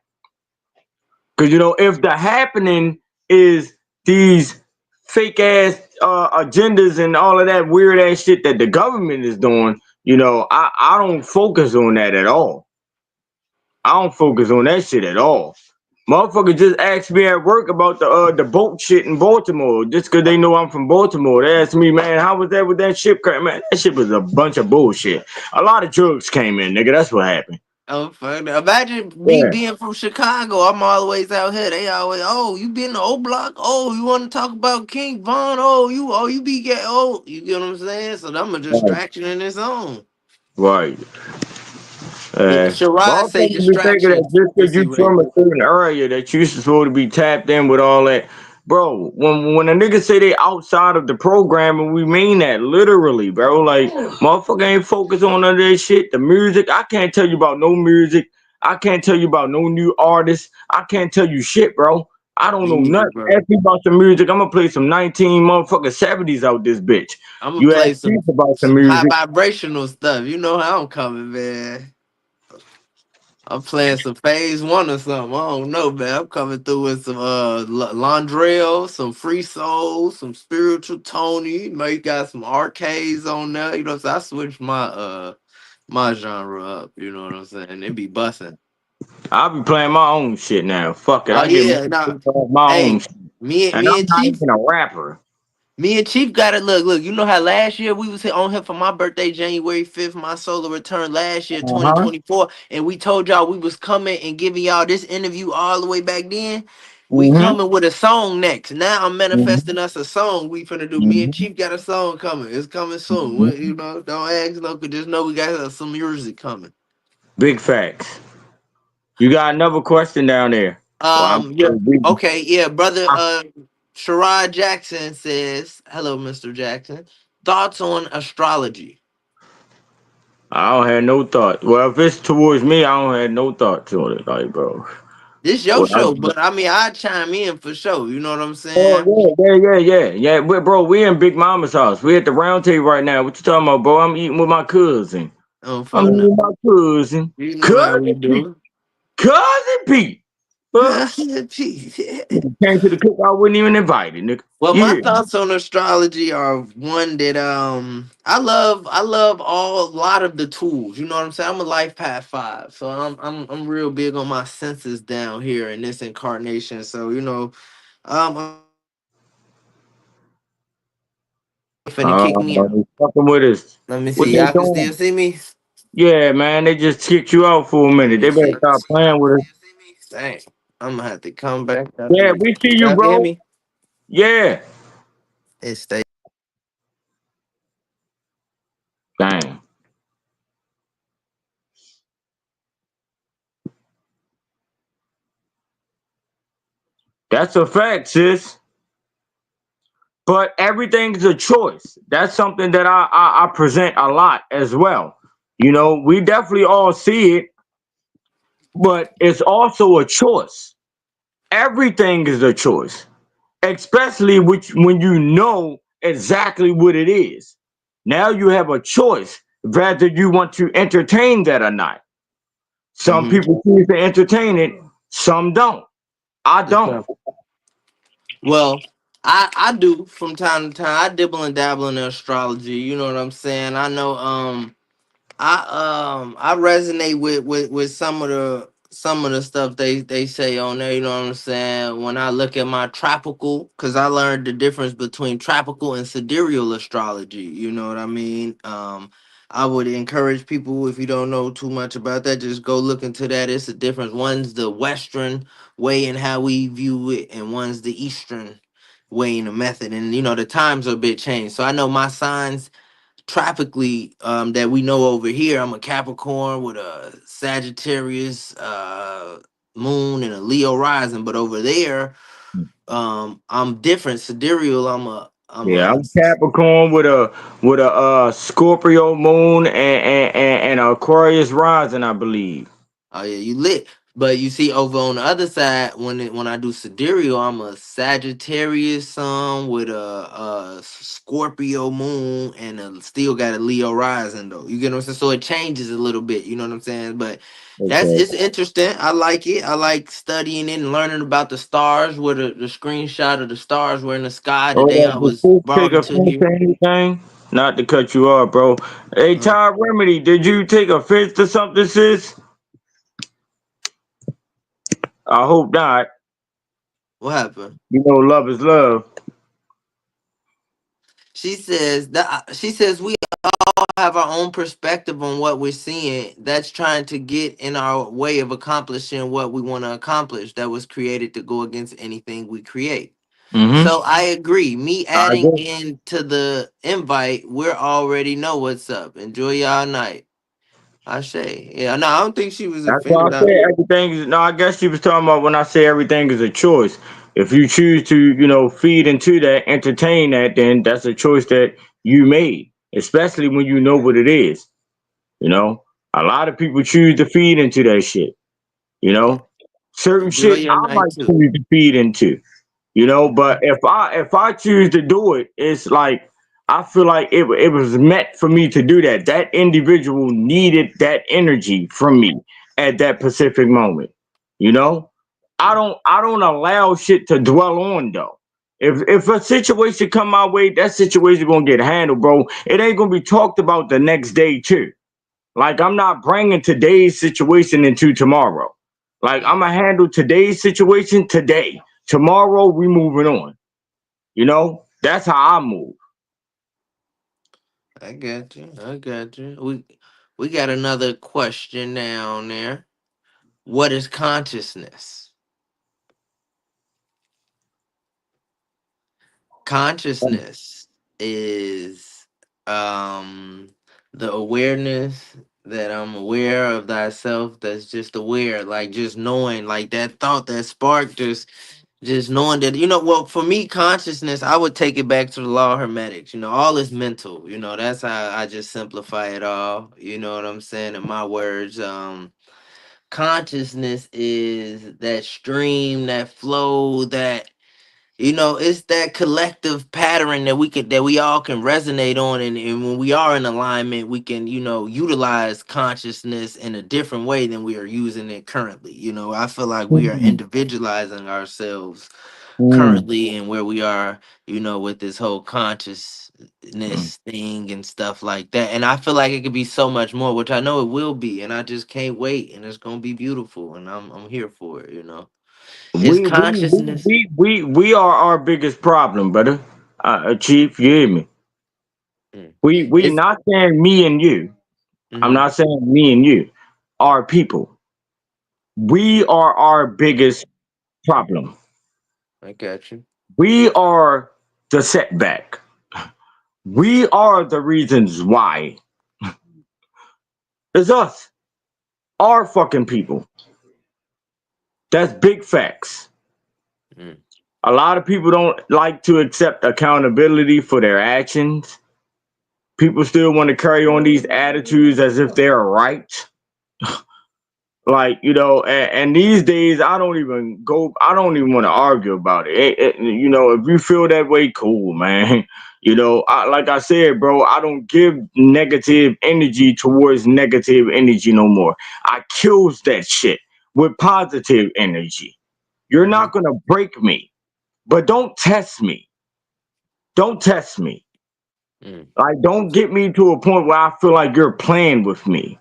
Because if the happening is these fake ass agendas and all of that weird ass shit that the government is doing, I don't focus on that at all. I don't focus on that shit at all. Motherfucker just asked me at work about the boat shit in Baltimore. Just cause they know I'm from Baltimore. They asked me, man, how was that with that ship crash? Man, that shit was a bunch of bullshit. A lot of drugs came in, nigga. That's what happened. Oh, fuck. Imagine me Yeah. being from Chicago. I'm always out here. They always, oh, you be in the old block? Oh, you want to talk about King Von? Oh, you be get, oh, you get what I'm saying? So I'm a Right. distraction in its own. Right. Sherrod say Motherfuckers be thinking distraction that just because frequency you from rate. a certain area that you supposed to be tapped in with all that. Bro, when a nigga say they outside of the program, and we mean that literally, bro. Like, motherfucker ain't focused on none of that shit. The music, I can't tell you about no music. I can't tell you about no new artists. I can't tell you shit, bro. I don't Me know neither, nothing. bro. Ask me about some music. I'm gonna play some 19 motherfucking 70s out this bitch. I'm gonna You ask play Chief some about some some high music. vibrational stuff. You know how I'm coming, man. I'm playing some phase one or something. I don't know, man. I'm coming through with some Londrell, some Free Soul, some Spiritual Tony. You know, you got some arcades on there. You know, so I switched my genre up. You know what I'm saying? It be busting. I'll be playing my own shit now. Fuck it. Oh I get yeah, nah. my own Hey, shit. me and And me I'm and not Chief even a rapper. Me and Chief got it. Look. You know how last year we was on here for my birthday, January 5th, my solar return last year, Uh-huh. 2024, and we told y'all we was coming and giving y'all this interview all the way back then. We Mm-hmm. coming with a song next. Now I'm Mm-hmm. manifesting us a song we finna do. Me and Mm-hmm. Chief got a song coming. It's coming soon. Mm-hmm. You know, don't ask no, just know we got some music coming. Big facts. You got another question down there. Well, I'm Yeah. so busy. Okay. Yeah, brother. Sherrod Jackson says, "Hello, Mr. Jackson. Thoughts on astrology?" I don't have no thought. Well, if it's towards me, I don't have no thought to it. Like, bro. This your Well, show, but I mean, I chime in for sure. You know what I'm oh saying? yeah. Bro, we in Big Mama's house. We at the round table right now. What you talking about, bro? I'm eating with my cousin. Oh, I'm fuck eating no. with my cousin. You know how we Cousin Pete. do. Cousin Pete. Fuck. Jeez. Came to the cookout, I wasn't even invited, nigga. Well, my Yeah. thoughts on astrology are one that I love a lot of the tools. You know what I'm saying? I'm a life path 5, so I'm real big on my senses down here in this incarnation. So I'm finna kick me out. They fucking with us. Let me What see. they Y'all can still doing? see me. Yeah, man, they just kicked you out for a Let minute. me They better see. stop playing with us. Dang, I'm gonna have to come back. Yeah, we see you, Y'all can hear bro. me? Yeah. It stay. Dang. That's a fact, sis. But everything's a choice. That's something that I present a lot as well. You know, we definitely all see it, but it's also a choice. Everything is a choice, especially when you know exactly what it is. Now you have a choice whether you want to entertain that or not. Some Mm-hmm. people choose to entertain it, some don't. I don't. Well, I do from time to time. I dibble and dabble in astrology. You know what I'm saying? I know. I resonate with some of the stuff they say on there. You know what I'm saying? When I look at my tropical, because I learned the difference between tropical and sidereal astrology. You know what I mean? I would encourage people, if you don't know too much about that, just go look into that. It's a difference. One's the Western way and how we view it, and one's the Eastern way and the method. And you know the times are a bit changed. So I know my signs tropically, that we know over here. I'm a Capricorn with a Sagittarius moon and a Leo rising, but over there, I'm different. Sidereal, I'm Yeah, a I'm Capricorn with a Scorpio moon and Aquarius rising, I believe. Oh yeah, you lit. But you see, over on the other side, when I do sidereal, I'm a Sagittarius sun with a Scorpio moon and still got a Leo rising though. You get what I'm saying? So it changes a little bit. You know what I'm saying? But Okay. it's interesting. I like it. I like studying it and learning about the stars. Where the screenshot of the stars were in the sky the day I was Before you brought take into offense here. to anything, not to cut you off, bro. Hey, Uh, Todd Remedy, did you take offense to something, sis? I hope not. what happened? You know, love is love. She says we have our own perspective on what we're seeing that's trying to get in our way of accomplishing what we want to accomplish that was created to go against anything we create. Mm-hmm. So I agree. Me I adding agree. into the invite, we're already know what's up. Enjoy y'all night. I say. Yeah, no, I don't think she was That's why I offended. said everything is. No, I guess she was talking about when I say everything is a choice. If you choose to, feed into that, entertain that, then that's a choice that you made. Especially when you know what it is. You know, a lot of people choose to feed into that shit. You Yeah. know, certain Enjoy shit your I night might too. choose to feed into. But if I choose to do it, it's like I feel like it was meant for me to do that. That individual needed that energy from me at that specific moment. You know, I don't allow shit to dwell on though. If a situation come my way, that situation gonna get handled, bro. It ain't gonna be talked about the next day too. Like I'm not bringing today's situation into tomorrow. Like I'm gonna handle today's situation today. Tomorrow we moving on. That's how I move. I got you. I got you. We got another question down there. What is consciousness? Consciousness is the awareness that I'm aware of thyself, that's just aware, like just knowing, like that thought, that spark, just knowing that, well, for me, consciousness, I would take it back to the law of hermetics. All is mental. That's how I just simplify it all. You know what I'm saying? In my words, consciousness is that stream, that flow, it's that collective pattern that we all can resonate on, and when we are in alignment, we can, utilize consciousness in a different way than we are using it currently. I feel like we are Mm, individualizing ourselves mm, currently and where we are, with this whole consciousness mm. thing and stuff like that. And I feel like it could be so much more, which I know it will be, and I just can't wait, and it's gonna be beautiful, and I'm here for it. It's We we we consciousness. we we we are our biggest problem, brother. Chief, you hear me? Mm. We It's not saying me and you. I'm hmm not saying me and you. Our people. We are our biggest problem. I got you. We are. the setback. We are the reasons why. It's us, our fucking people. That's big facts. Mm. A lot of people don't like to accept accountability for their actions. People still want to carry on these attitudes as if they're right. Like, and these days I don't even want to argue about it. If you feel that way, cool, man. Like I said, bro, I don't give negative energy towards negative energy no more. I kills that shit with positive energy. You're Mm-hmm. not gonna break me, but don't test me. Don't test me. Mm. Like, don't get me to a point where I feel like you're playing with me.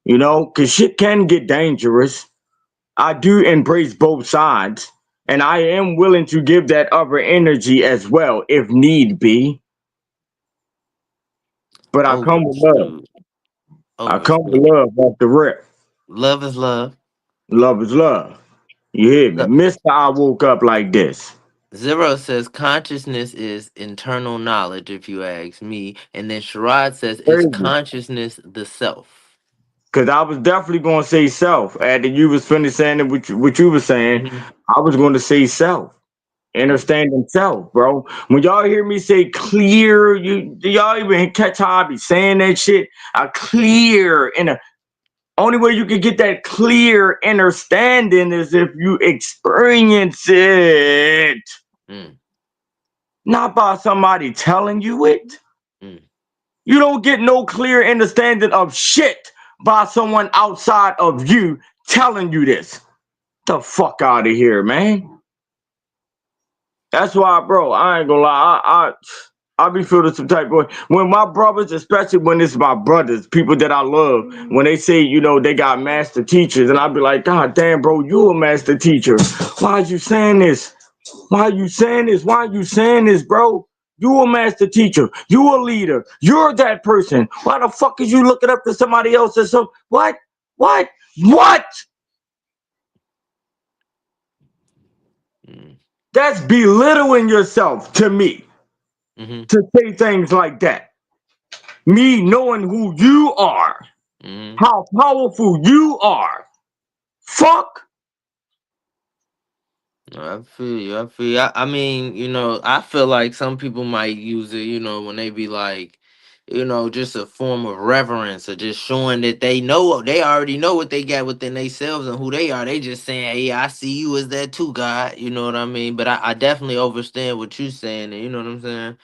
Because shit can get dangerous. I do embrace both sides, and I am willing to give that other energy as well if need be. But I come with love. Overstood. I come with Overstood. love off the rip. Love is love. Love is love. You hear me? So, Mister, I woke up like this. Zero says consciousness is internal knowledge, if you ask me. And then Sharad says, is Crazy. consciousness the self? Cause I was definitely gonna say self. After you was finished saying it, what you was saying, Mm-hmm. I was gonna say self. Understanding self, bro. When y'all hear me say clear, do y'all even catch how I be saying that shit? A clear and a only way you can get that clear understanding is if you experience it, Mm, not by somebody telling you it. mm. You don't get no clear understanding of shit by someone outside of you telling you this. The fuck out of here, man. That's why, bro, I ain't gonna lie. I be feeling some type of way. When my brothers, especially when it's my brothers, people that I love, when they say, they got master teachers, and I be like, God damn, bro, you a master teacher. Why are you saying this? Why are you saying this? Why are you saying this, bro? You a master teacher. You a leader. You're that person. Why the fuck is you looking up to somebody else or some what? What? What? Mm, That's belittling yourself to me mhm, to say things like that. Me knowing who you are, mhm. how powerful you are. Fuck. No, I feel you. I feel you. I mean, I feel like some people might use it, when they be like, just a form of reverence or just showing that they already know what they got within themselves and who they are. They just saying, hey, I see you as that too, God. You know what I mean? But I definitely understand what you're saying. And you know what I'm saying?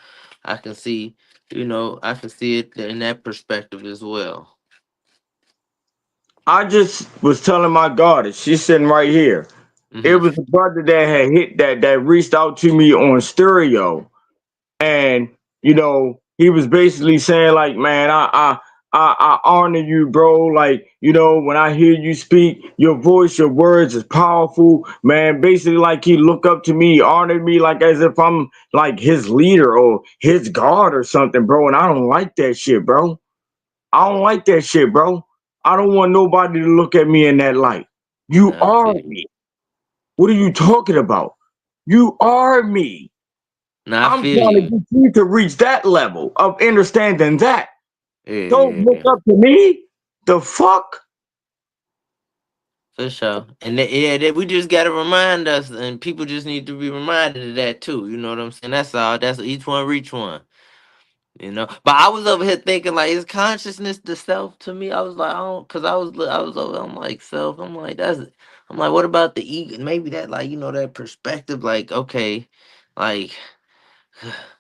I can see, I can see it in that perspective as well. I just was telling my daughter, she's sitting right here. It Mm-hmm. was a brother that had hit that reached out to me on stereo. And he was basically saying like, man, I honor you, bro. Like, when I hear you speak, your voice, your words is powerful, man. Basically, like he looked up to me, honored me, like as if I'm like his leader or his god or something, bro. And I don't like that shit, bro. I don't like that shit, bro. I don't want nobody to look at me in that light. You I are feel you. me. What are you talking about? You are me. No, I I'm feel trying to you. get you to reach that level of understanding that. Yeah, Don't yeah, look yeah. up to me. The fuck? For sure. And we just gotta remind us, and people just need to be reminded of that too. You know what I'm saying? That's all. That's each one reach one. But I was over here thinking like, is consciousness the self to me? I was like, I don't, cause I was over. I'm like self. I'm like that's. I'm like, what about the ego? Maybe that like that perspective. Like okay, like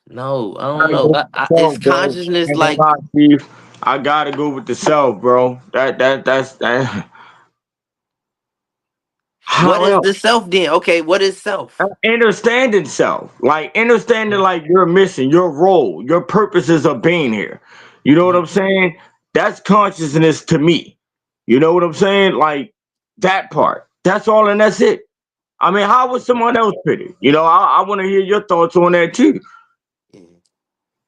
no, I I don't gotta know. go with the Is self, bro. consciousness Ain't gonna like lie, Chief. I gotta go with the self, bro. That's that. what How is else? the self then? Okay, what is self? Understanding self, like understanding like your mission, your role, your purposes of being here. You know what Mhm. I'm saying? That's consciousness to me. You know what I'm saying? Like that part. That's all, and that's it. I mean, how would someone else put it? I want to hear your thoughts on that too. Yeah.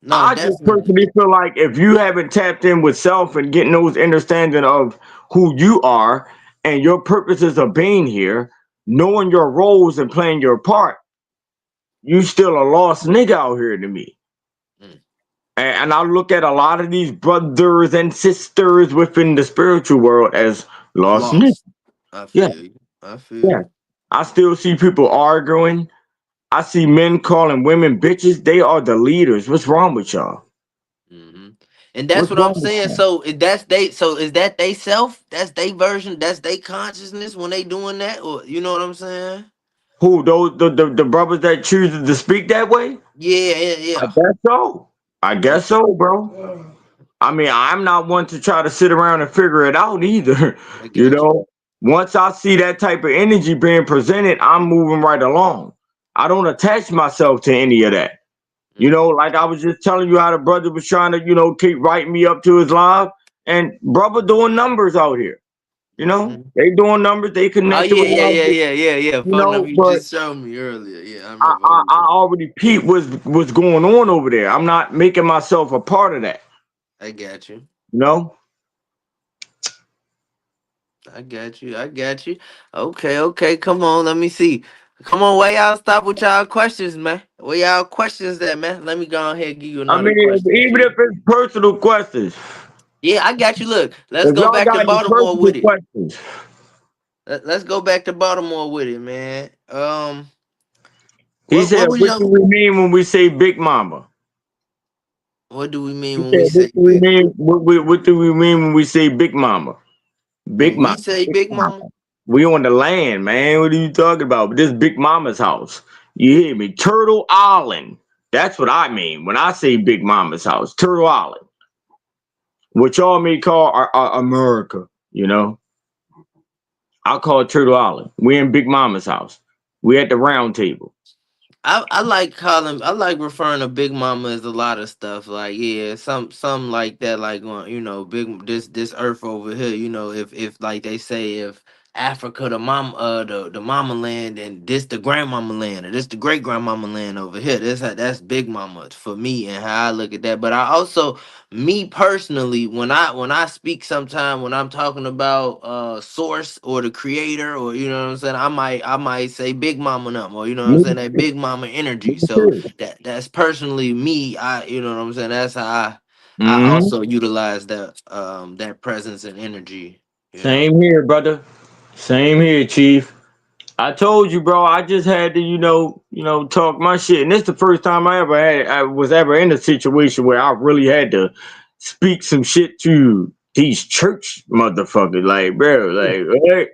No, I just definitely. personally feel like if you haven't tapped in with self and getting those understanding of who you are and your purposes of being here, knowing your roles and playing your part, you still a lost nigga out here to me. Mm. And I look at a lot of these brothers and sisters within the spiritual world as lost niggas. Lost. I Yeah, feel you. I feel yeah. you. I still see people arguing. I see men calling women bitches. They are the leaders. What's wrong with y'all? Hmm. And that's What's what I'm wrong with saying. y'all? So that's they. So is that they self? That's they version. That's they consciousness when they doing that, or you know what I'm saying? Who those the brothers that choose to speak that way? Yeah, yeah, I yeah. guess so. I Mm, guess so, bro. I mean, I'm not one to try to sit around and figure it out either. I You got you. know, once I see that type of energy being presented, I'm moving right along. I don't attach myself to any of that. You know, Hmm. like I was just telling you how the brother was trying to, keep writing me up to his live, and brother doing numbers out here. You know, Hmm. they doing numbers. They Oh connected yeah, with yeah, all yeah, this, yeah, yeah, yeah. Phone you know. number you But just showed me earlier. Yeah, I I, remember all I, them. I already peeped what's going on over there. I'm not making myself a part of that. I got you. You know. I got you. I got you. Okay, okay. Come on, let me see. Come on, where y'all stop with y'all questions, man? Where y'all questions at, man? Let me go ahead and give you I another mean, question, even G. if it's personal questions, Yeah, I got you. Look, let's if go y'all back to got any Baltimore personal with it. questions, Let's go back to Baltimore with it, man. he said, What was "What do your we mean when we say Big Mama?" what do we He mean when said, we "What say do we big? mean? What do we mean when we say Big Mama? Big When we Mama, say Big big Mama. mama? We on the land, man. What are you talking about? This Big Mama's house. You hear me? Turtle Island. That's what I mean when I say Big Mama's house. Turtle Island, what y'all may call America. You know, I call it Turtle Island. We in Big Mama's house. We at the round table. I like calling I like referring to Big Mama as a lot of stuff. Like yeah, some like that. Like you know, big this earth over here. You know, if like they say if Africa the mama land and this the grandmama land or this the great grandmama land over here. That's Big Mama for me and how I look at that. But I also me personally when I speak sometime when I'm talking about source or the creator or you know what I'm saying I might say big mama number or you know what I'm Me saying that big mama me energy so too. that's personally me I you know what I'm saying that's how I Hmm. also utilize that presence and energy you know. Same here, brother. Same here, Chief. I told you, bro. I just had to, talk my shit, and this the first time I was ever in a situation where I really had to speak some shit to these church motherfuckers. Like, bro, like, what,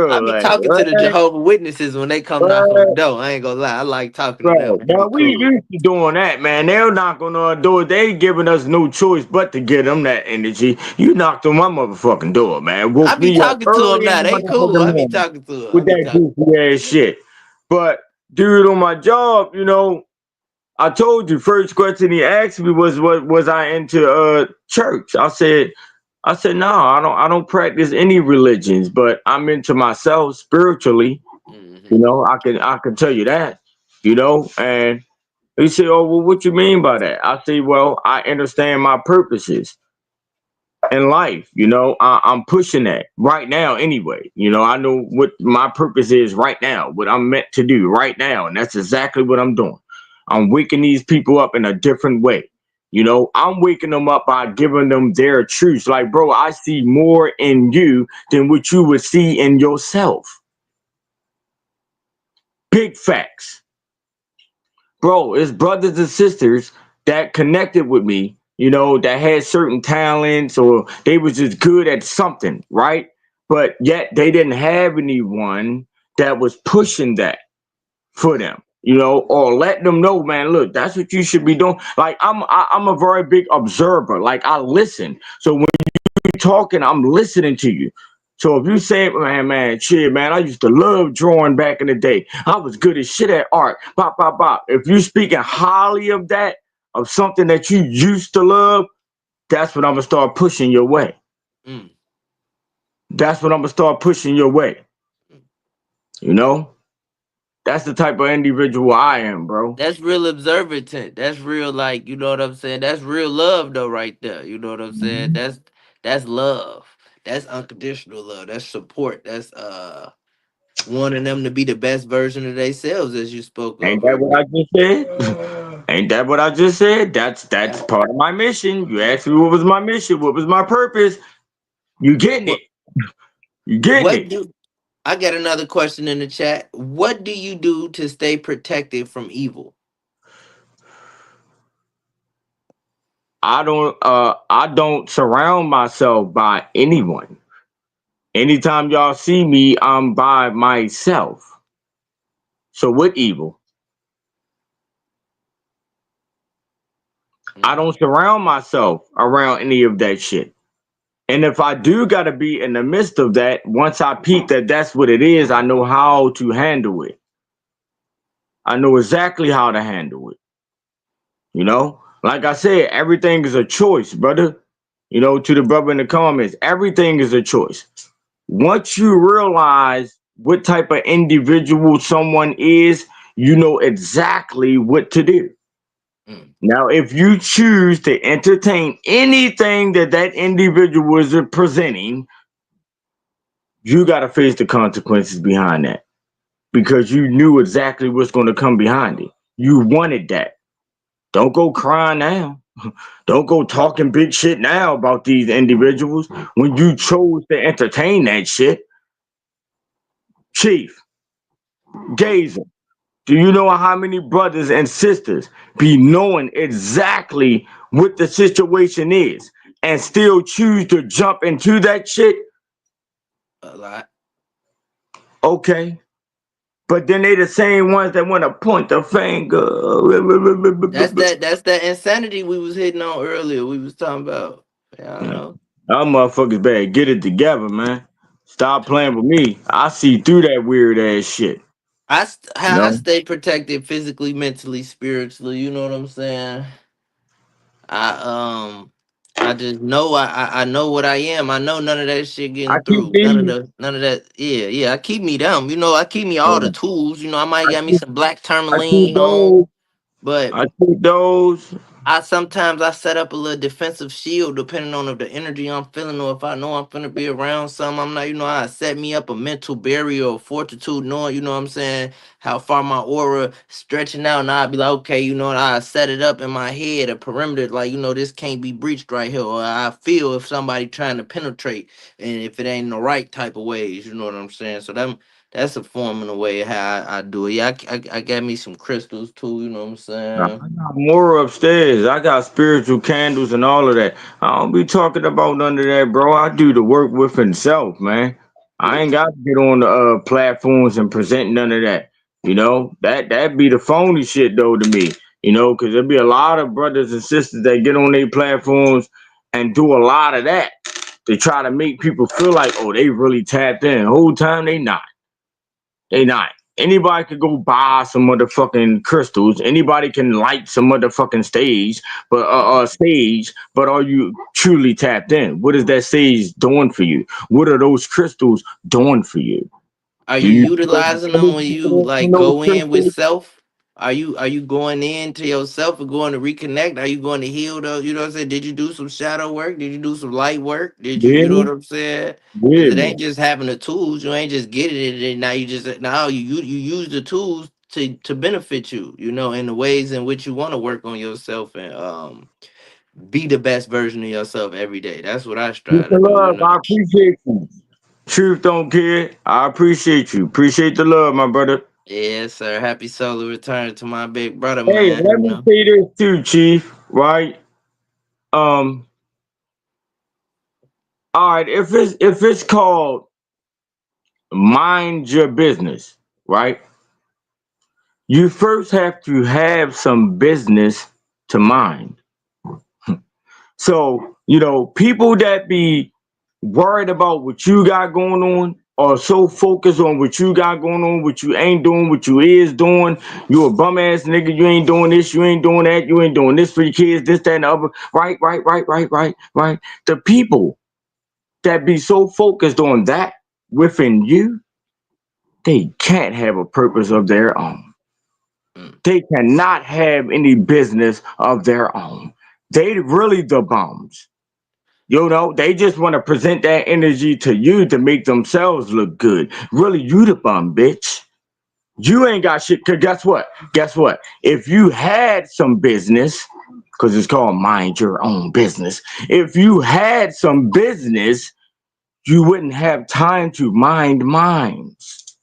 I bro, be like, talking to what, the Jehovah Witnesses when they come knock on the what, door. I ain't gonna lie, I like talking to them. bro. They be Now we cool. used to doing that, man. They'll knock on our door. They ain't giving us no choice but to get them that energy. You knocked on my motherfucking door, man. I Woke be me up talking to them early in now. the They cool. motherfucking I be morning talking to them. I with be that talking. goofy ass shit. But dude, on my job, I told you first question he asked me was what was I into church. I said no, I don't practice any religions, but I'm into myself spiritually. Hmm. I can tell you that. And he said, "Oh, well, what you mean by that?" I say, "Well, I understand my purposes in life. I'm pushing that right now anyway. I know what my purpose is right now, what I'm meant to do right now, and that's exactly what I'm doing. I'm waking these people up in a different way. I'm waking them up by giving them their truths. Like, bro, I see more in you than what you would see in yourself. Big facts. Bro, it's brothers and sisters that connected with me, that had certain talents or they was just good at something, right? But yet they didn't have anyone that was pushing that for them, or let them know, man, look, that's what you should be doing. Like I'm a very big observer. Like I listen. So when talking, I'm listening to you. So if you say, man, shit, man, I used to love drawing back in the day. I was good as shit at art. Bop, bop, bop. If you speaking highly of that, of something that you used to love, that's what I'm gonna start pushing your way. Mm. That's what I'm gonna start pushing your way. You know? That's the type of individual I am, bro. That's real observant. That's real, like you know what I'm saying. That's real love, though, right there. You know what I'm saying. Mhm. That's love. That's unconditional love. That's support. That's wanting them to be the best version of themselves, as you spoke Ain't of that what earlier. I just said? Ain't that what I just said? That's Yeah. part of my mission. You asked me what was my mission, what was my purpose. You getting it. What You getting what it. do I got another question in the chat. What do you do to stay protected from evil? I don't surround myself by anyone. Anytime y'all see me, I'm by myself. So what evil? I Mm, don't surround myself around any of that shit. And if I do got to be in the midst of that, once I peep that that's what it is, I know how to handle it. I know exactly how to handle it. You know, like I said, everything is a choice, brother. You know, to the brother in the comments, everything is a choice. Once you realize what type of individual someone is, you know exactly what to do. mm. Now, if you choose to entertain anything that that individual is presenting, you got to face the consequences behind that because you knew exactly what's going to come behind it. You wanted that. Don't go crying now. Don't go talking big shit now about these individuals when you chose to entertain that shit. Chief, Gazer, do you know how many brothers and sisters be knowing exactly what the situation is and still choose to jump into that shit? A lot. Okay. But then they the same ones that want to point the finger. That's that insanity we was hitting on earlier. We was talking about. Yeah, I know. Y'all motherfuckers better get it together, man. Stop playing with me. I see through that weird ass shit. You How I know? stay protected physically, mentally, spiritually. You know what I'm saying? I I just know I know what I am. I know none of that shit I getting keep through. these. None of that. Yeah. I keep me them. You know, I keep me all the tools. You know, I might I got me keep some black I keep tourmaline on, those. but I keep those. I sometimes I set up a little defensive shield depending on if the energy I'm feeling or if I know I'm finna be around some. I'm not, I set me up a mental barrier or fortitude, knowing, what I'm saying, how far my aura stretching out, and I'd be like, okay, and I set it up in my head, a perimeter, like, this can't be breached right here. Or I feel if somebody trying to penetrate and if it ain't the right type of ways, you know what I'm saying? So that's a form in a way how I do it. Yeah, I got me some crystals too, you know what I'm I saying? got more upstairs. I got spiritual candles and all of that. I don't be talking about none of that, bro. I do the work within self, man. I ain't got to get on the platforms and present none of that. You know that be the phony shit though to me. You know, because there be a lot of brothers and sisters that get on their platforms and do a lot of that. They try to make people feel like, oh, they really tapped in. The whole time they not. They not. Anybody could go buy some motherfucking crystals. Anybody can light some motherfucking stage. But are you truly tapped in? What is that stage doing for you? What are those crystals doing for you? Are Do you you utilizing them when you from like those go in with crystals? self? Are you going into yourself or going to reconnect? Are you going to heal those? You know what I'm saying? Did you do some shadow work? Did you do some light work? Did You you hear know what me? I'm saying? You Because hear it me? ain't just having the tools. You ain't just getting it and now you just now you use the tools to benefit you, in the ways in which you want to work on yourself and be the best version of yourself every day. That's what I Peace strive to and do. love. I appreciate you. Truth don't care. I appreciate you. Appreciate the love, my brother. Yes, sir. Happy solo return to my big brother, Hey, man. let me say this too, Chief. Right? Um. All right. If it's called mind your business, right? You first have to have some business to mind. So, people that be worried about what you got going on or so focused on what you got going on, what you ain't doing, what you is doing. You a bum ass nigga, you ain't doing this, you ain't doing that, you ain't doing this for your kids, this, that, and the other. Right. The people that be so focused on that within you, they can't have a purpose of their own. Mm. They cannot have any business of their own. They really the bums. You know, they just want to present that energy to you to make themselves look good. Really, you the bum, bitch. You ain't got shit. Cause guess what? Guess what? If you had some business, because it's called mind your own business. If you had some business, you wouldn't have time to mind minds.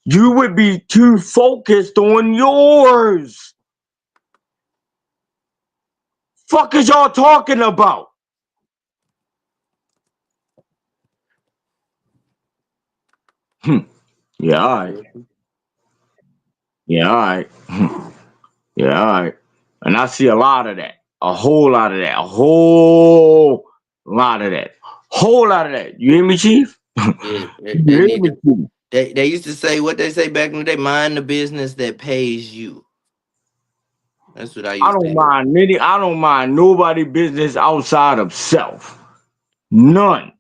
You would be too focused on yours. Fuck is y'all talking about? Yeah, all right. Yeah, all right. Yeah, all right. And I see a lot of that. A whole lot of that. A whole lot of that. Whole lot of that. You hear me, Chief? Yeah, You they hear need me, to. Chief? They used to say what they say back in the day: mind the business that pays you. That's what I I used to don't hear. mind any. I don't mind nobody business outside of self. None,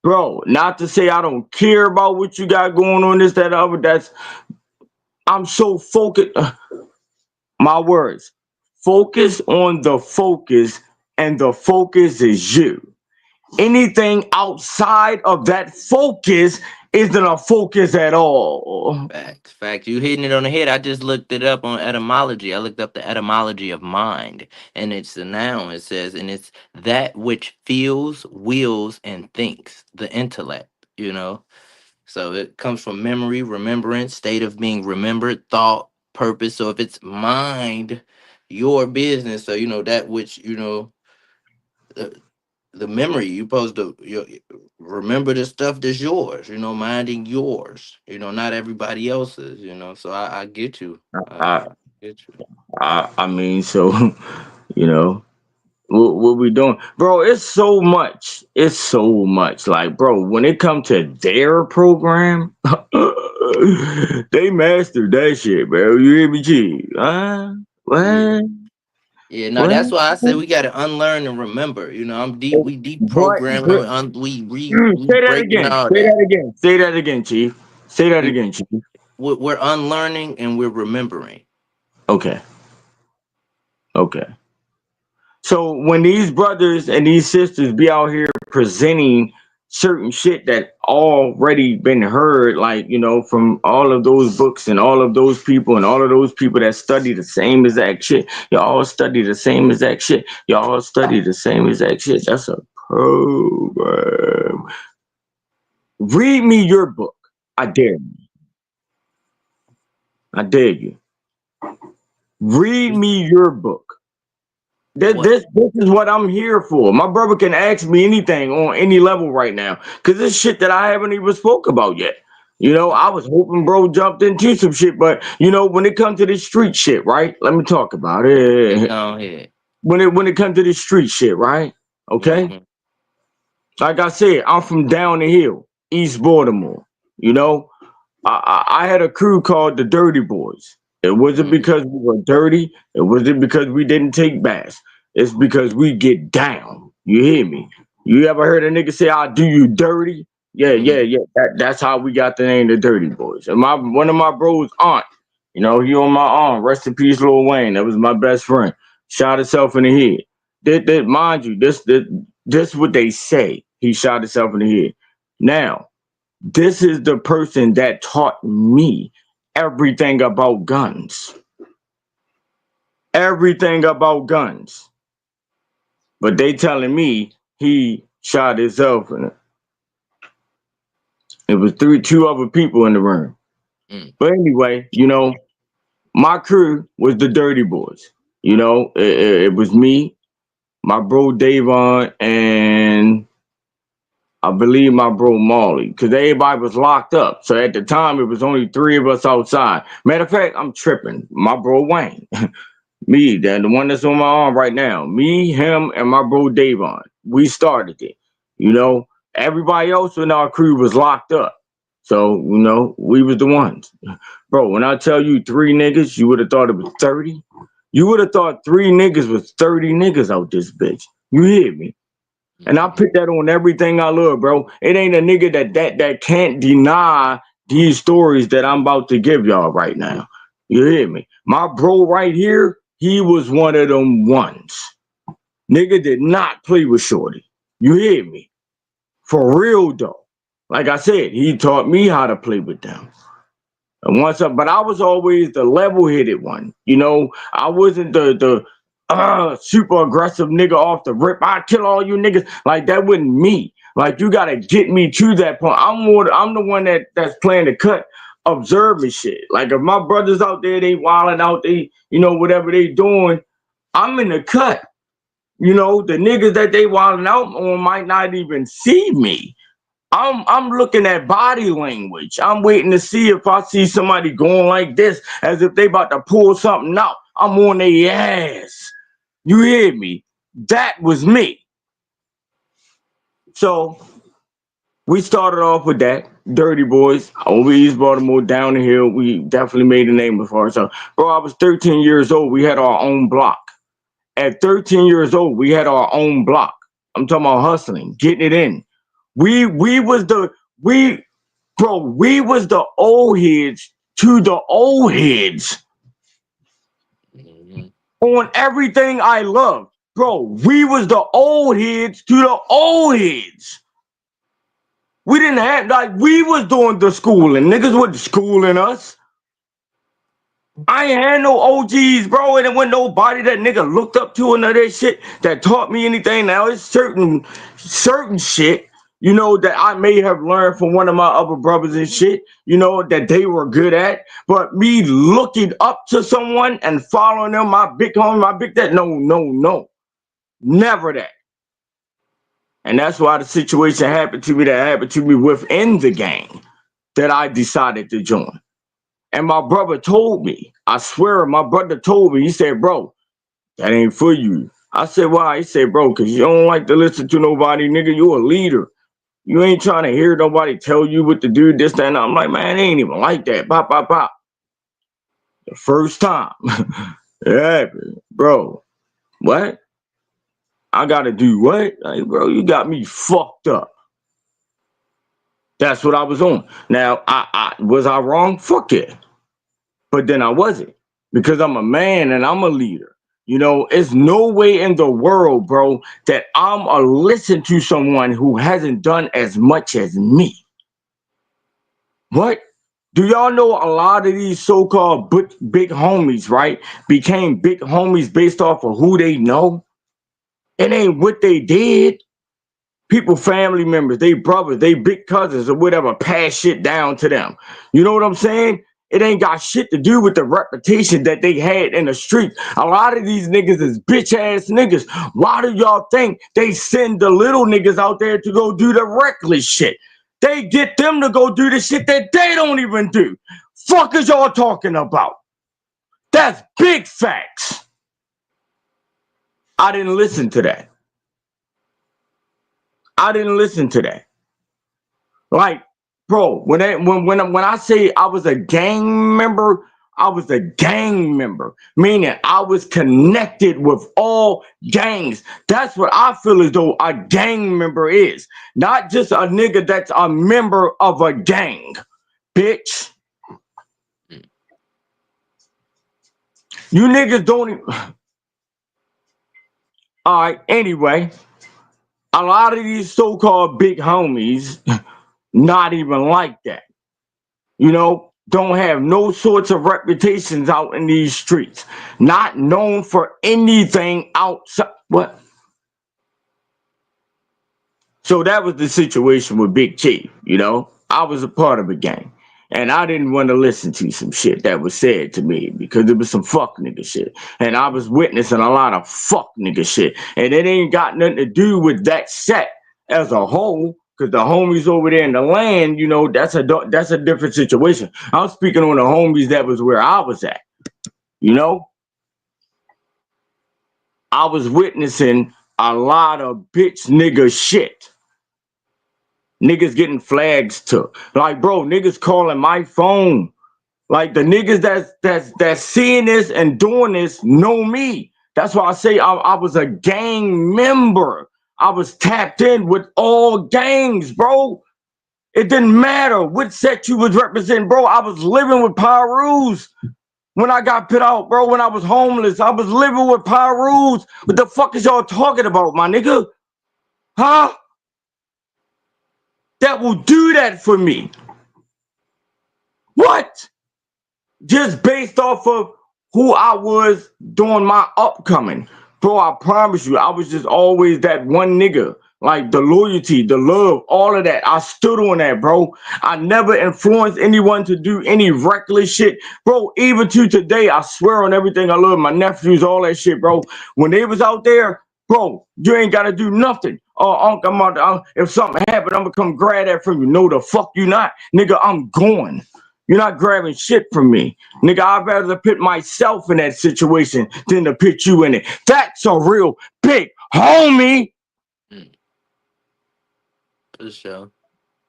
bro. Not to say I don't care about what you got going on. This, that, other. That's. I'm so focused. My words. Focus on the focus, and the focus is you. Anything outside of that focus isn't a focus at all. Facts, facts. You hitting it on the head. I just looked it up on etymology. I looked up the etymology of mind, and it's a noun. It says, and it's that which feels, wills, and thinks. The intellect. You know, so it comes from memory, remembrance, state of being remembered, thought, purpose. So if it's mind, your business. So that which uh, the memory you supposed to remember the stuff that's yours, minding yours, not everybody else's, so I get you. I I, get you. I mean, so you know, what we doing, bro? It's so much. It's so much. Like, bro, when it comes to their program, they mastered that shit, bro. You hear me, G? Yeah, What? yeah, no, What? that's why I said we got to unlearn and remember. I'm deep, we But deprogramming, we say that breaking again. all Say that. that again. Say that again, Chief. Say that we again, Chief. we're unlearning and we're remembering. Okay. Okay. So when these brothers and these sisters be out here presenting certain shit that already been heard, like, from all of those books and all of those people and all of those people that study the same exact shit, y'all study the same exact shit, y'all study the same exact shit. That's a program. Read me your book. I dare you. I dare you. Read me your book. This, What? this this is what I'm here for. My brother can ask me anything on any level right now, cause this shit that I haven't even spoke about yet. I was hoping bro jumped into some shit, but when it comes to this street shit, right? Let me talk about Hey, it. go ahead. When it comes to this street shit, right? Okay. Hmm. Like I said, I'm from down the hill, East Baltimore. You know, I had a crew called the Dirty Boys. It wasn't Hmm. because we were dirty. It wasn't because we didn't take baths. It's because we get down. You hear me? You ever heard a nigga say, "I'll do you dirty"? Yeah, yeah, Hmm. yeah. That's how we got the name the Dirty Boys. And one of my bros' aunt, he on my arm. Rest in peace, Lil Wayne. That was my best friend. Shot himself in the head. Mind you, this what they say. He shot himself in the head. Now, this is the person that taught me everything about guns. Everything about guns. But they telling me he shot himself and it was two other people in the room. Hmm. But anyway, my crew was the Dirty Boys. It was me, my bro Davon, and I believe my bro Marley, because everybody was locked up. So at the time, it was only three of us outside. Matter of fact, I'm tripping. My bro Wayne, me, the one that's on my arm right now, me, him, and my bro Davon. We started it. You know, Everybody else in our crew was locked up. So, we was the ones. Bro, when I tell you three niggas, you would have thought it was 30. You would have thought three niggas was 30 niggas out this bitch. You hear me? And I Hmm. put that on everything I love, bro. It ain't a nigga that can't deny these stories that I'm about to give y'all right now. You hear me? My bro right here, he was one of them ones. Nigga did not play with Shorty. You hear me? For real though. Like I said, he taught me how to play with them. And but I was always the level-headed one. You know, I wasn't the super aggressive nigga off the rip. I kill all you niggas. Like that wasn't me. Like you gotta get me to that point. I'm the one that's playing the cut, observing shit. Like if my brothers out there, they wilding out, they, you know, whatever they doing, I'm in the cut. You know, the niggas that they wilding out on might not even see me. I'm looking at body language. I'm waiting to see if I see somebody going like this, as if they about to pull something out. I'm on their ass. You hear me? That was me. So we started off with that. Dirty Boys, over East Baltimore, down the hill. We definitely made a name for ourselves. Bro, I was 13 years old. We had our own block. At 13 years old, we had our own block. I'm talking about hustling, getting it in. We was the old heads to the old heads on everything I love. Bro, we was the old heads to the old heads. We didn't have, like, we was doing the schooling. Niggas wasn't schooling us. I ain't had no OGs, bro, and it wasn't nobody that nigga looked up to and that shit that taught me anything. Now it's certain shit, you know, that I may have learned from one of my other brothers and shit, you know, that they were good at. But me looking up to someone and following them, my big homie, my big that, no. Never that. And that's why the situation happened to me within the gang that I decided to join. And my brother told me, I swear, my brother told me, he said, bro, that ain't for you. I said, why? He said, bro, because you don't like to listen to nobody, nigga. You a leader. You ain't trying to hear nobody tell you what to do, this, that, and I'm like, man, it ain't even like that. Pop, pop, pop. The first time. Yeah, bro. What? I got to do what? Like, bro, you got me fucked up. That's what I was on. Now, was I wrong? Fuck it. But then I wasn't, because I'm a man and I'm a leader. You know, it's no way in the world, bro, that I'm a listen to someone who hasn't done as much as me. What? Do y'all know a lot of these so-called big homies, right, became big homies based off of who they know? It ain't what they did. People, family members, they brothers, they big cousins or whatever, pass shit down to them. You know what I'm saying? It ain't got shit to do with the reputation that they had in the street. A lot of these niggas is bitch ass niggas. Why do y'all think they send the little niggas out there to go do the reckless shit? They get them to go do the shit that they don't even do. Fuck is y'all talking about? That's big facts. I didn't listen to that. Like, bro, when I say I was a gang member, I was a gang member, meaning I was connected with all gangs. That's what I feel as though a gang member is. Not just a nigga that's a member of a gang, bitch. You niggas don't even... All right, anyway, a lot of these so-called big homies, not even like that. You know, don't have no sorts of reputations out in these streets. Not known for anything outside. What? So that was the situation with Big Chief, you know. I was a part of a gang. And I didn't want to listen to some shit that was said to me because it was some fuck nigga shit. And I was witnessing a lot of fuck nigga shit. And it ain't got nothing to do with that set as a whole, because the homies over there in the land, you know, that's a different situation. I'm speaking on the homies that was where I was at, you know. I was witnessing a lot of bitch nigga shit. Niggas getting flags took. Like, bro, niggas calling my phone. Like, the niggas that's seeing this and doing this know me. That's why I say I was a gang member. I was tapped in with all gangs, bro. It didn't matter what set you was representing, bro. I was living with Pyrus. when I got put out, bro, when I was homeless. I was living with Pyrus. What the fuck is y'all talking about, my nigga? Huh? That will do that for me. What? Just based off of who I was during my upcoming. Bro, I promise you, I was just always that one nigga. Like the loyalty, the love, all of that. I stood on that, bro. I never influenced anyone to do any reckless shit. Bro, even to today, I swear on everything I love, my nephews, all that shit, bro. When they was out there, bro, you ain't gotta do nothing. Oh, Unc, if something happened, I'm gonna come grab that from you. No, the fuck you not. Nigga, I'm going. You're not grabbing shit from me. Nigga, I'd rather put myself in that situation than to put you in it. That's a real big homie. Mm, for sure.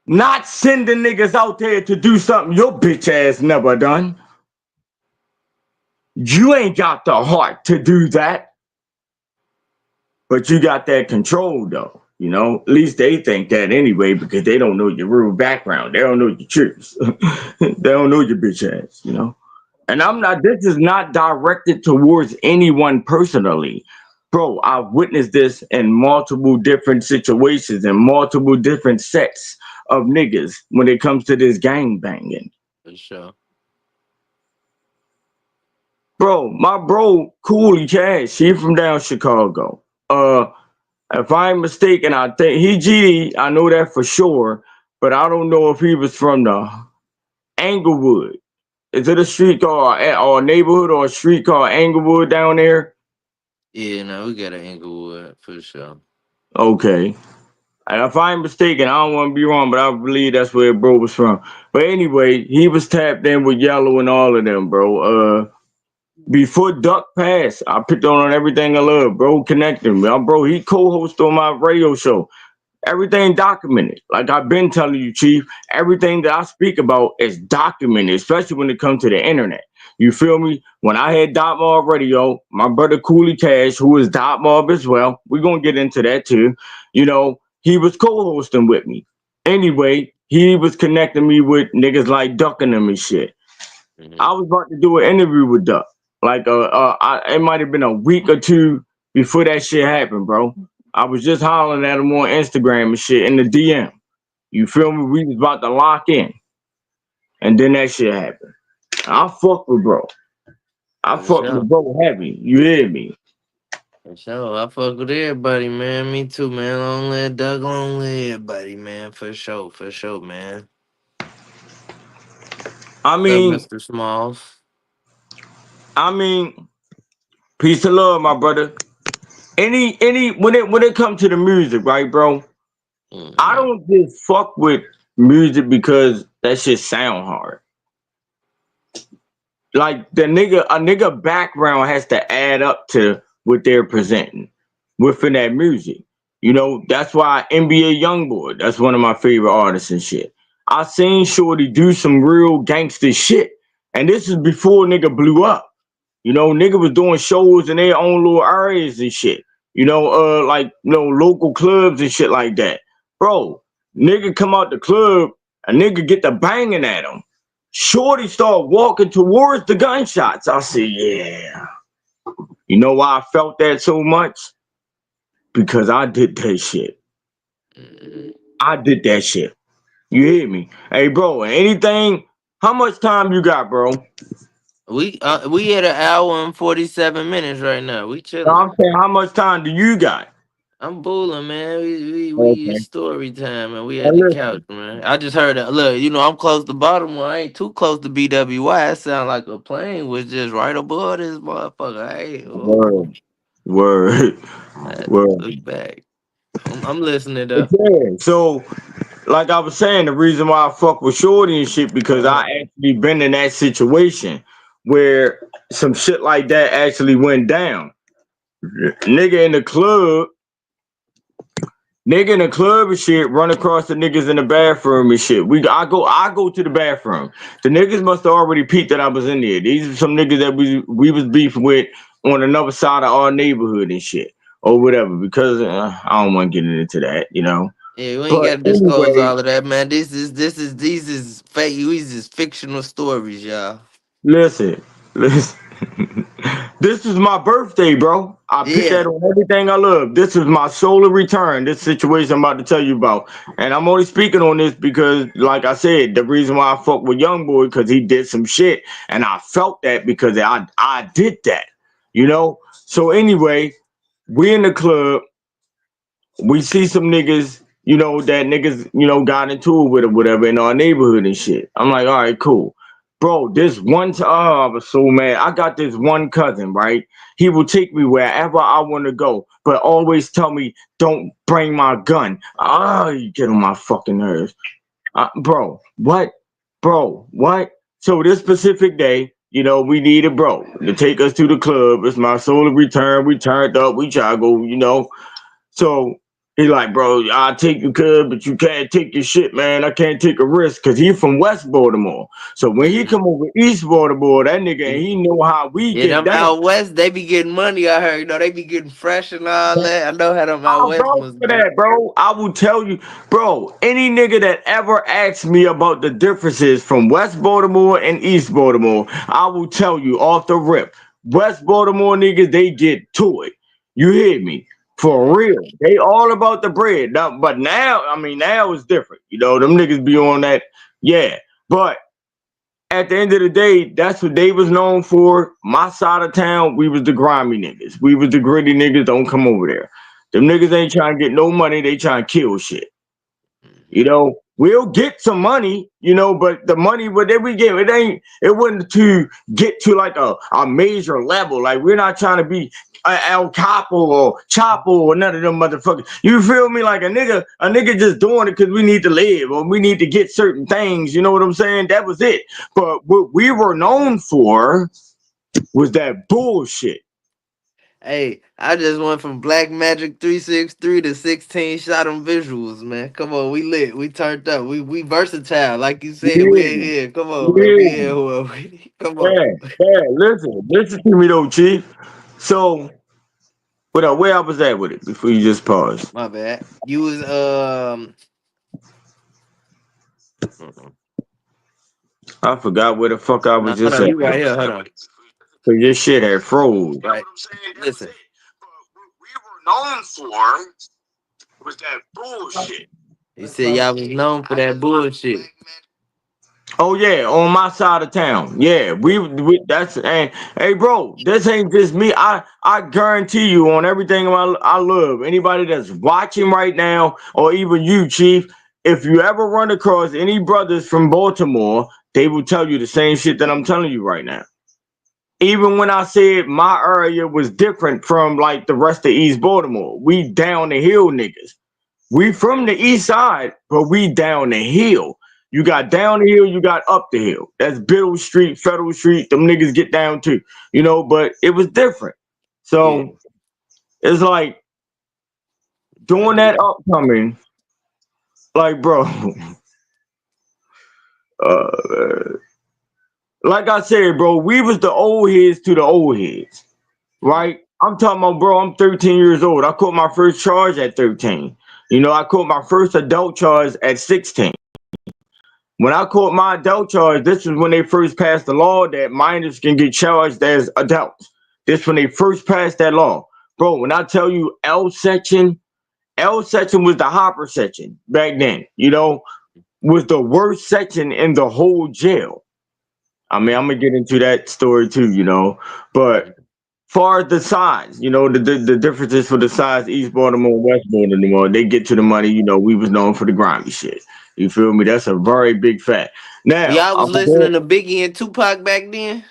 Not sending niggas out there to do something your bitch ass never done. You ain't got the heart to do that. But you got that control though. You know, at least they think that anyway because they don't know your real background. They don't know your truth. They don't know your bitch ass, you know. And I'm not, this is not directed towards anyone personally. Bro, I've witnessed this in multiple different situations and multiple different sets of niggas when it comes to this gang banging. For sure. Bro, my bro, Cooley Cash, he from down Chicago. If I'm mistaken, I think he GD, I know that for sure, but I don't know if he was from the Englewood. Is it a street called or a neighborhood or a street called Englewood down there? Yeah, no, we got an Inglewood for sure. Okay. And if I'm mistaken, I don't want to be wrong, but I believe that's where bro was from. But anyway, he was tapped in with Yellow and all of them, bro. Before Duck passed, I picked on everything I love, bro. Connecting, bro. He co-host on my radio show. Everything documented. Like I've been telling you, Chief, everything that I speak about is documented, especially when it comes to the internet. You feel me? When I had Dot Mob Radio, my brother Cooley Cash, who is Dot Mob as well, we're gonna get into that too. You know, he was co-hosting with me. Anyway, he was connecting me with niggas like Duck and them and shit. Hmm. I was about to do an interview with Duck. Like it might have been a week or two before that shit happened, bro. I was just hollering at him on Instagram and shit in the DM. You feel me? We was about to lock in. And then that shit happened. I fuck with bro. I For fuck sure. with bro heavy. You hear me? For sure. I fuck with everybody, man. Me too, man. Long live Doug, long live everybody, man. For sure, man. I What's up, mean, Mr. Smalls? I mean, peace of love, my brother. Any when it comes to the music, right, bro? I Hmm. don't just fuck with music because that shit sound hard. Like a nigga background has to add up to what they're presenting within that music. You know, that's why NBA Youngboy, that's one of my favorite artists and shit. I seen Shorty do some real gangster shit. And this is before nigga blew up. You know, nigga was doing shows in their own little areas and shit. You know, like local clubs and shit like that. Bro, nigga come out the club, a nigga get the banging at him. Shorty start walking towards the gunshots. I said, yeah. You know why I felt that so much? Because I did that shit. Hmm. I did that shit. You hear me? Hey, bro, anything, how much time you got, bro? We at an hour and 47 minutes right now. We No, chilling. I'm saying, how much time do you got? I'm bulling, man. We Okay. it's story time, and we Now at the couch, listen, man. I just heard that. Look, I'm close to Baltimore. I ain't too close to BWI. It sound like a plane was just right above this motherfucker. Hey, oh, word, word, I had to word. look back. I'm listening But though. yeah, so like I was saying, the reason why I fuck with Shorty and shit because Uh-huh. I actually been in that situation where some shit like that actually went down. Nigga in the club, nigga in the club and shit, run across the niggas in the bathroom and shit. I go to the bathroom. The niggas must have already peeped that I was in there. These are some niggas that we was beefing with on another side of our neighborhood and shit or whatever. Because I don't want to get into that, you know. Yeah, we ain't But got to disclose anyway, all of that, man. These is fake. These is fictional stories, y'all. listen. Listen, this is my birthday, bro. I put that Yeah. on everything I love. This is my solar return. This situation I'm about to tell you about, and I'm only speaking on this because, like I said, the reason why I fuck with young boy because he did some shit, and I felt that because I did that, you know. So anyway, we in the club, we see some niggas, that niggas, got into it with or whatever in our neighborhood and shit. I'm like, all right, cool. Bro, this one time, oh, I was so mad. I got this one cousin, right? He will take me wherever I want to go, but always tell me, don't bring my gun. Oh, you get on my fucking nerves. Bro, what? Bro, what? So this specific day, we needed bro to take us to the club. It's my solar return. We turned up. We try to go. So he like, bro, I'll take you, cuz, but you can't take your shit, man. I can't take a risk because he from West Baltimore. So when he come over East Baltimore, that nigga, and he know how we Yeah, get them down. out west, they be getting money. I heard, they be getting fresh and all that. I know how them out I west vouch must for be. that, bro. I will tell you, bro, any nigga that ever asks me about the differences from West Baltimore and East Baltimore, I will tell you off the rip. West Baltimore niggas, they get to it. You hear me? For real. They all about the bread. Now, but now, I mean, now it's different. Them niggas be on that, yeah. But at the end of the day, that's what they was known for. My side of town, we was the grimy niggas. We was the gritty niggas. Don't come over there. Them niggas ain't trying to get no money. They trying to kill shit. We'll get some money, but the money what we get, it wasn't to get to like a major level. Like we're not trying to be El Capo or Chapo or none of them motherfuckers. You feel me? Like a nigga just doing it because we need to live or we need to get certain things. You know what I'm saying? That was it. But what we were known for was that bullshit. Hey, I just went from Black Magic 363 to 16 shot on visuals, man. Come on, we lit. We turned up. We versatile. Like you said, we Yeah, in here. Come on, man. We yeah, in here. Come on. yeah, yeah. Listen to me though, Chief. So where I was at with it before you just paused. My bad. You was I forgot where the fuck I no, was hold just on, at. you right here. Hold on. Cause your shit had froze. You know Right. what I'm saying? That was Listen. it. But what we were known for was that bullshit. You said y'all was known for that bullshit. Oh yeah, on my side of town. Yeah, we that's and hey bro, this ain't just me. I guarantee you on everything I love. Anybody that's watching right now, or even you, Chief, if you ever run across any brothers from Baltimore, they will tell you the same shit that I'm telling you right now. Even when I said my area was different from like the rest of East Baltimore, we down the hill niggas. We from the east side, but we down the hill. You got down the hill, you got up the hill. That's Biddle Street, Federal Street. Them niggas get down too, but it was different. Yeah. So it's like doing Right. that upcoming, like bro, uh, like I said, bro, we was the old heads to the old heads, right? I'm talking about, bro, I'm 13 years old. I caught my first charge at 13. I caught my first adult charge at 16. When I caught my adult charge, this is when they first passed the law that minors can get charged as adults. This when they first passed that law. Bro, when I tell you L section was the hopper section back then, was the worst section in the whole jail. I mean, I'm gonna get into that story too, but far as the size, the differences for the size, East Baltimore, West Baltimore, they get to the money. We was known for the grimy shit. You feel me? That's a very big fact. Now, Y'all was listening to Biggie and Tupac back then?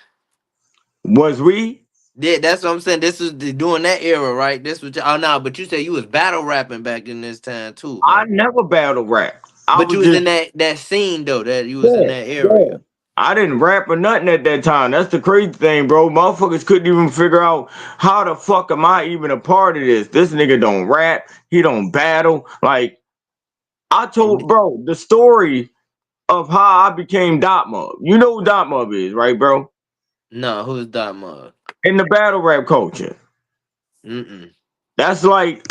was we? Yeah, that's what I'm saying. This was during that era, right? This was oh no, but you said you was battle rapping back in this time too, I huh? never battle rap. I But you was was just in that scene though, that you was in yeah, that yeah. area. I didn't rap or nothing at that time. That's the crazy thing, bro. Motherfuckers couldn't even figure out how the fuck am I even a part of this. This nigga don't rap. He don't battle. Like I And told, bro, the story of how I became Dot Mob. You know who Dot Mob is, right, bro? no, who's that mug? In the battle rap culture. Mm-mm. That's like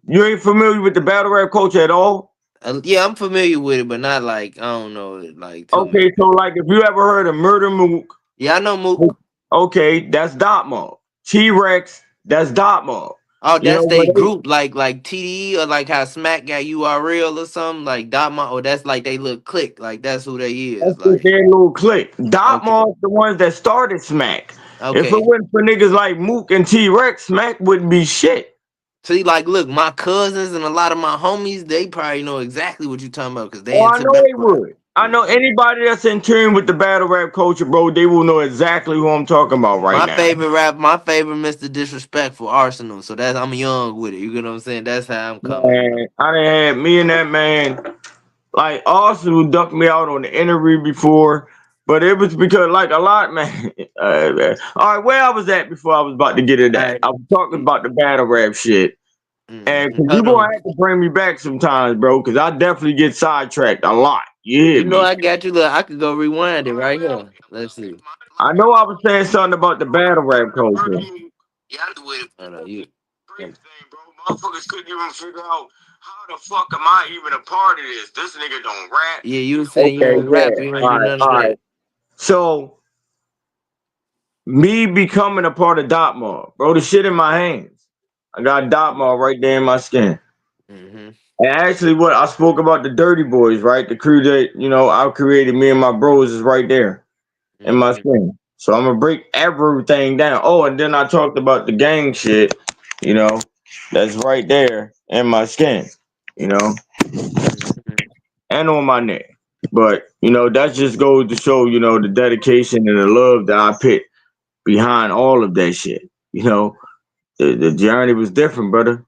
you ain't familiar with the battle rap culture at all? Yeah, I'm familiar with it, but not like I don't know it like too Okay, much. so like if you ever heard of Murder Mook, Yeah, I know Mook. Okay, that's Dotmore. T-Rex, that's Dotmore. Oh, You know that's what they they group like TDE or like how Smack got URL or something like Dotma. Oh, that's like they look click. Like that's who they that's is. just Like their little clique. okay, Dotmore's the ones that started Smack. If it okay. wasn't for niggas like Mook and T-Rex, Smack wouldn't be shit. See, like, look, my cousins and a lot of my homies, they probably know exactly what you talking about because they Oh, I into know battle they rap. would. I know Mhm. anybody that's in tune with the battle rap culture, bro, they will know exactly who I'm talking about right now. My favorite Mr. Disrespectful Arsenal. So that's I'm young with it. You get what I'm saying? That's how I'm coming. You know? Man, I done had me and that man, like Arsenal ducked me out on the interview before, but it was because like a lot, man. All right, where I was at before I was about to get into All that. right. I was talking about the battle rap shit. And cause you Hold gonna on. have to bring me back sometimes, bro, cause I definitely get sidetracked a lot. You hear You know me? I got you. Look, I could go rewind it right here. Let's see. I know I was saying something about the battle rap culture. Hold on, you. Crazy thing, bro. Motherfuckers couldn't even figure out how the fuck am I even a part of this? This nigga don't rap. Yeah, you saying you Okay, don't rap, yeah. you don't All do right, none of all right. that. So me becoming a part of Dotmore, bro, the shit in my hands. I got Dotmore right there in my skin. Mm-hmm. And actually, what I spoke about the Dirty Boys, right? The crew that I created, me and my bros, is right there in my Mm-hmm. skin. So I'm gonna break everything down. Oh, and then I talked about the gang shit. You know, that's right there in my skin. You know, Mm-hmm. and on my neck. But that just goes to show the dedication and the love that I put behind all of that shit. The journey was different, brother.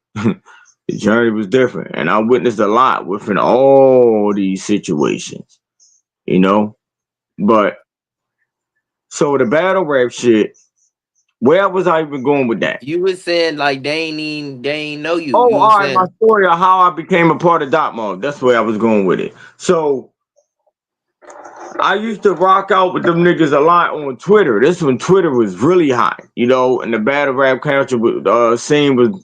The journey was different, and I witnessed a lot within all these situations. You know, but so the battle rap shit. Where was I even going with that? You was saying like they ain't know you. Oh, You all was right, my saying story of how I became a part of Dot Mob. That's where I was going with it. So I used to rock out with them niggas a lot on Twitter. This when Twitter was really hot, and the battle rap culture scene was,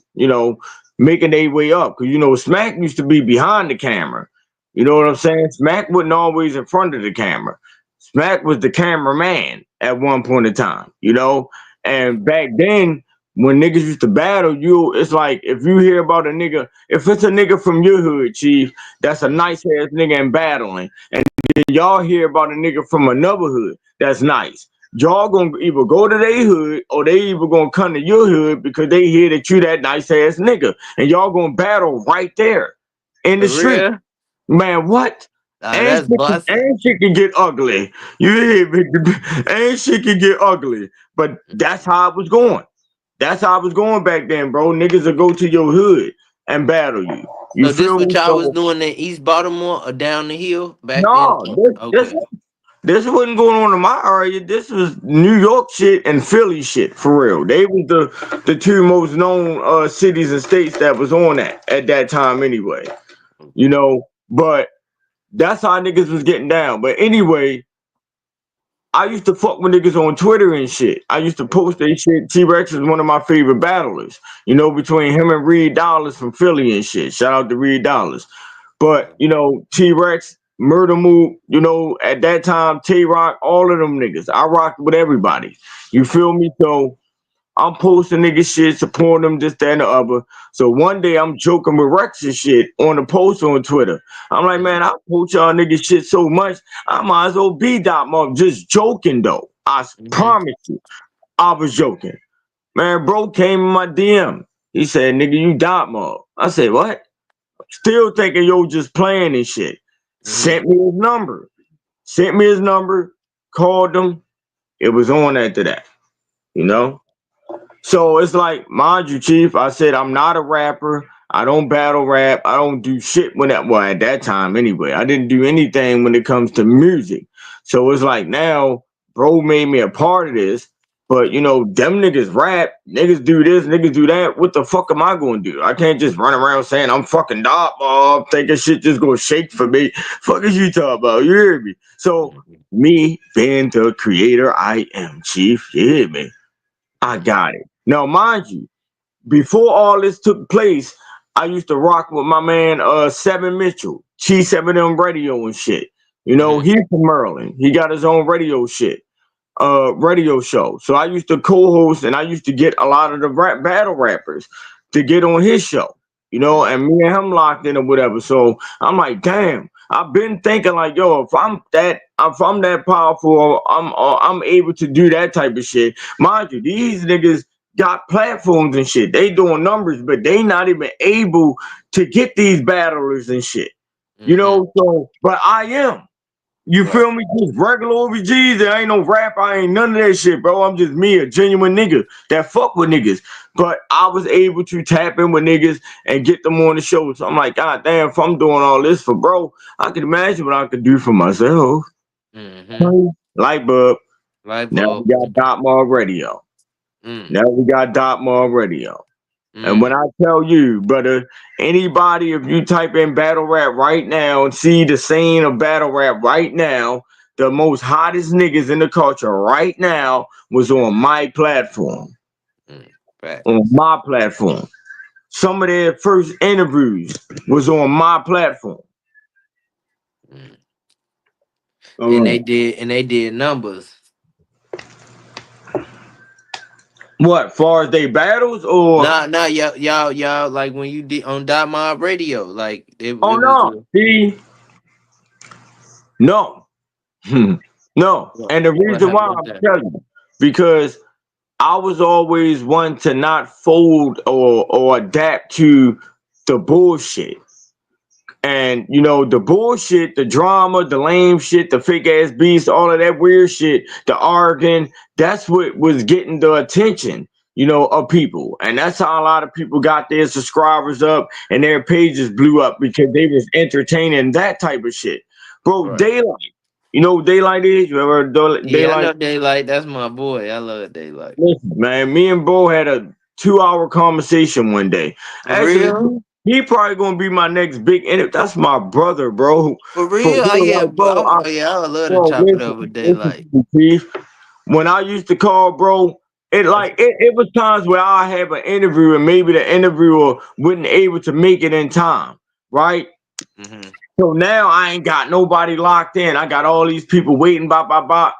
making their way up. Cause Smack used to be behind the camera. You know what I'm saying? Smack wasn't always in front of the camera. Smack was the cameraman at one point in time, And back then, when niggas used to battle you, it's like if you hear about a nigga, if it's a nigga from your hood, Chief, that's a Mhm. nice ass nigga in battling. Then y'all hear about a nigga from another hood that's nice. Y'all gonna either go to their hood or they either gonna come to your hood because they hear that you that nice ass nigga. And y'all gonna battle right there in the For street. real? Man, what? And That's busting. shit can get ugly. You hear me? And shit can get ugly. But that's how it was going. That's how I was going back then, bro. Niggas will go to your hood and battle you. You So this feel what me? y'all was So doing in East Baltimore or down the hill back then? no, this Okay. this wasn't going on in my area. This was New York shit and Philly shit for real. They was the two most known cities and states that was on that at that time anyway. Okay. But that's how niggas was getting down. But anyway, I used to fuck with niggas on Twitter and shit. I used to post Okay. that shit. T-Rex is one of my favorite battlers. Between him and Reed Dollars from Philly and shit. Shout out to Reed Dollars. But, T-Rex, Murder Move, at that time, T-Rock, all of them niggas. I rocked with everybody. You feel me? So I'm posting nigga shit, supporting them, this, that, and the other. So one day I'm joking with Rex and shit on the post on Twitter. I'm like, man, I post y'all niggas shit so much, I might as well be Dot Mob. Just joking though. I Mm-hmm. promise you, I was joking. Man, bro came in my DM. He said, nigga, you Dot Mob. I said, what? Still thinking yo just playing and shit. Mm-hmm. Sent me his number. Sent me his number. Called him. It was on after that. You know? So it's like, mind you, Chief, I said I'm not a rapper. I don't battle rap. I don't do shit when that well at that time anyway. I didn't do anything when it comes to music. So it's like now, bro made me a part of this. But them niggas rap, niggas do this, niggas do that. What the fuck am I gonna do? I can't just run around saying I'm fucking dog mob, thinking shit just gonna shake for me. Fuck is you talking about? You hear me? So me being the creator I am, Chief, you hear me? I got it. Now, mind you, before all this took place, I used to rock with my man Seven Mitchell, T7M Radio and shit. Mm-hmm. He's from Maryland. He got his own radio shit. radio show. So I used to co-host and I used to get a lot of the battle rappers to get on his show, Mm, and me and him locked in or whatever. So I'm like, damn, I've been thinking like, yo, if I'm that powerful, I'm able to do that type of shit. Mind you, these niggas got platforms and shit. They doing numbers, but they not even able to get these battlers and shit. mm-hmm. So but I am. You Right. feel me? Just regular OBGs. There ain't no rap. I ain't none of that shit, bro. I'm just me, a genuine nigga that fuck with niggas. But I was able to tap in with niggas and get them on the show. So I'm like, God damn, if I'm doing all this for bro, I can imagine what I could do for myself. Mm-hmm. Light bulb. Light Now bulb. we got Dot Mob Radio. Mm, Now we got Dot Mob Radio. And when mm, I tell you, brother, anybody, if you type in battle rap right now and see the scene of battle rap right now, the most hottest niggas in the culture right now was on my platform. mm. On Facts. my platform. Some of their first interviews was on my platform. Mm. All right. And they did numbers. What, far as they battles or Nah, y'all, like when you did on Dot Mob Radio, like oh it was no. See, no. No. And the what reason why happened with I'm that? telling you, because I was always one to not fold or adapt to the bullshit. And the bullshit, the drama, the lame shit, the fake ass beats, all of that weird shit, the arguing, that's what was getting the attention, of people. And that's how a lot of people got their subscribers up and their pages blew up because they was entertaining that type of shit. Bro, Right. Daylight. You know what Daylight is? You ever heard Yeah, I Daylight? know Daylight. That's my boy. I love Daylight. Listen, man, me and Bo had a 2-hour conversation one day. For Actually, real? he probably gonna be my next big. And that's my brother, bro. For For real? Oh real, yeah, like, bro. oh yeah, I would love to Bro, chop it up listen, with listen Daylight. to me, Chief. When I used to call, bro, That's it was times where I have an interview and maybe the interviewer wasn't able to make it in time, right? mm-hmm. So now I ain't got nobody locked in. I got all these people waiting, blah.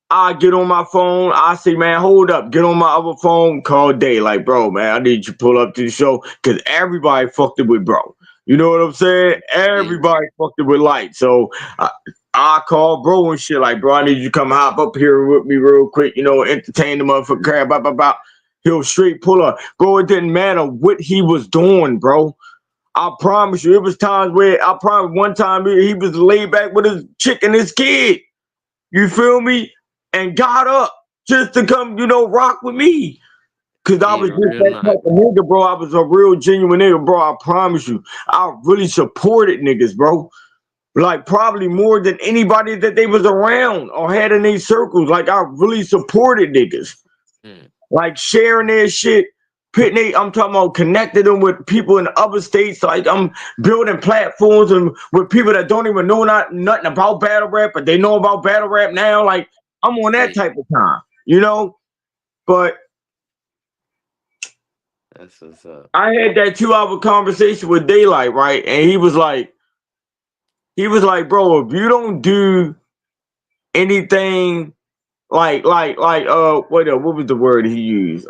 I get on my phone. I say, man, hold up. Get on my other phone. Call Day. Like, bro, man, I need you to pull up to the show because everybody fucked it with bro. You know what I'm saying? Yeah. Everybody fucked it with Light. So I call bro and shit. Like, bro, I need you to come hop up here with me real quick. Entertain the motherfucker. Crap, blah. He'll straight pull up. Bro, it didn't matter what he was doing, bro. I promise you, it was times where I probably one time he was laid back with his chick and his kid. You feel me? And got up just to come, rock with me. Cause I Yeah, was just real that nice. type of nigga, bro. I was a real genuine nigga, bro. I promise you. I really supported niggas, bro. Like probably more than anybody that they was around or had in these circles. Like I really supported niggas. Mm. Like sharing their shit. I'm talking about connecting them with people in other states. Like I'm building platforms and with people that don't even know nothing about battle rap, but they know about battle rap now. Like I'm on that Yeah, type of time. But that's what's up. I had that 2-hour conversation with Daylight, right? And bro, if you don't do anything what was the word he used?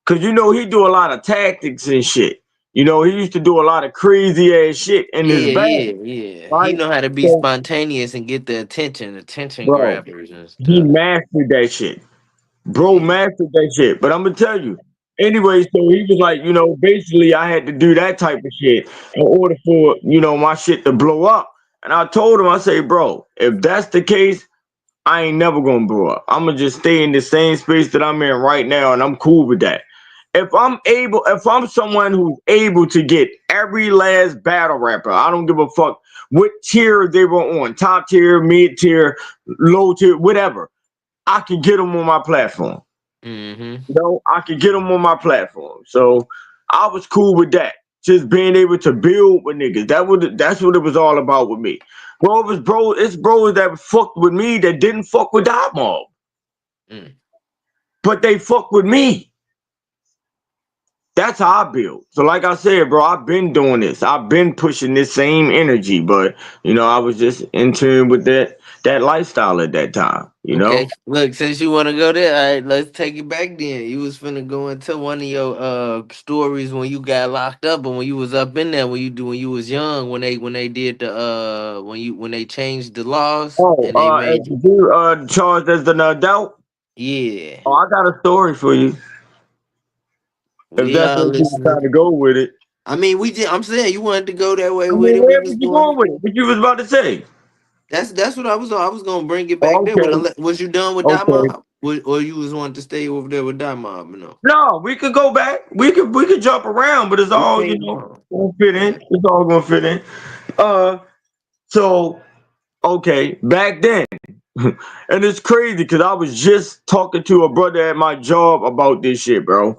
Cause he do a lot of tactics and shit. He used to do a lot of crazy ass shit in his back, Yeah. He right? know how to be So, spontaneous and get the attention bro, grabbers and he stuff. mastered that shit. Bro Yeah. mastered that shit. But I'm gonna tell you. Anyway, so he was like, basically I had to do that type of shit in order for, my shit to blow up. And I told him, I say, bro, if that's the case, I ain't never gonna blow up. I'm gonna just stay in the same space that I'm in right now, and I'm cool with that. If I'm someone who's able to get every last battle rapper, I don't give a fuck what tier they were on, top tier, mid tier, low tier, whatever. I can get them on my platform. Mm-hmm. I could get them on my platform. So I was cool with that. Just being able to build with niggas. That's what it was all about with me. Bro, it's bros that fucked with me that didn't fuck with Dot Mob. Mm. But they fuck with me. That's how I build. So like I said, bro, I've been doing this. I've been pushing this same energy, but I was just in tune with that lifestyle at that time. You know? Okay, look, since you want to go there, all right, let's take it back then. You was finna go into one of your stories when you got locked up, and when you was up in there, when you was young, when they did the when they changed the laws Oh, and they made as you charged as an adult. yeah. Oh, I got a story for you. If We that's are where you listening. trying to go with it. I mean, we did. I'm saying you wanted to go that way I with mean, it. We where was was you going. going with it? What you was about to say? That's what I was. I was gonna bring it back there. Okay, Was you done with that okay. mob? Or you was wanting to stay over there with that mob? You know. No, we could go back. We could jump around, but it's We all can't. gonna fit in. Yeah. It's all gonna fit in. Uh, so okay, back then, and it's crazy because I was just talking to a brother at my job about this shit, bro.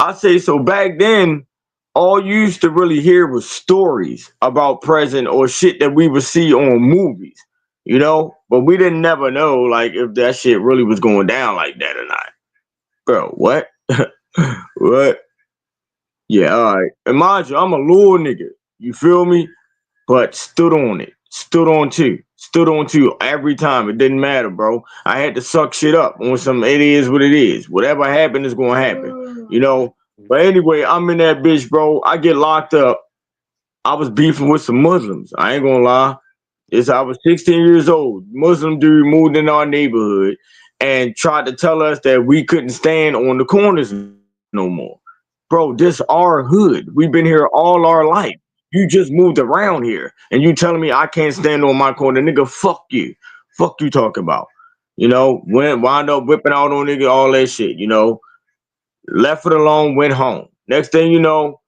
I say so back then, all you used to really hear was stories about prison or shit that we would see on movies, you know? But we didn't never know like if that shit really was going down like that or not. Bro, what? What? Yeah, all right. And mind you, I'm a little nigga. You feel me? But stood on it. Stood on two. Stood on two every time. It didn't matter, bro. I had to suck shit up on some it is what it is. Whatever happened is gonna happen. You know? But anyway, I'm in that bitch, bro. I get locked up. I was beefing with some Muslims. I ain't gonna lie. I was 16 years old. Muslim dude moved in our neighborhood and tried to tell us that we couldn't stand on the corners no more. Bro, this our hood. We've been here all our life. You just moved around here and you telling me I can't stand on my corner. Nigga, fuck you. Fuck you talking about. You know, went wound up whipping out on nigga, all that shit, you know. Left it alone, went home. Next thing you know,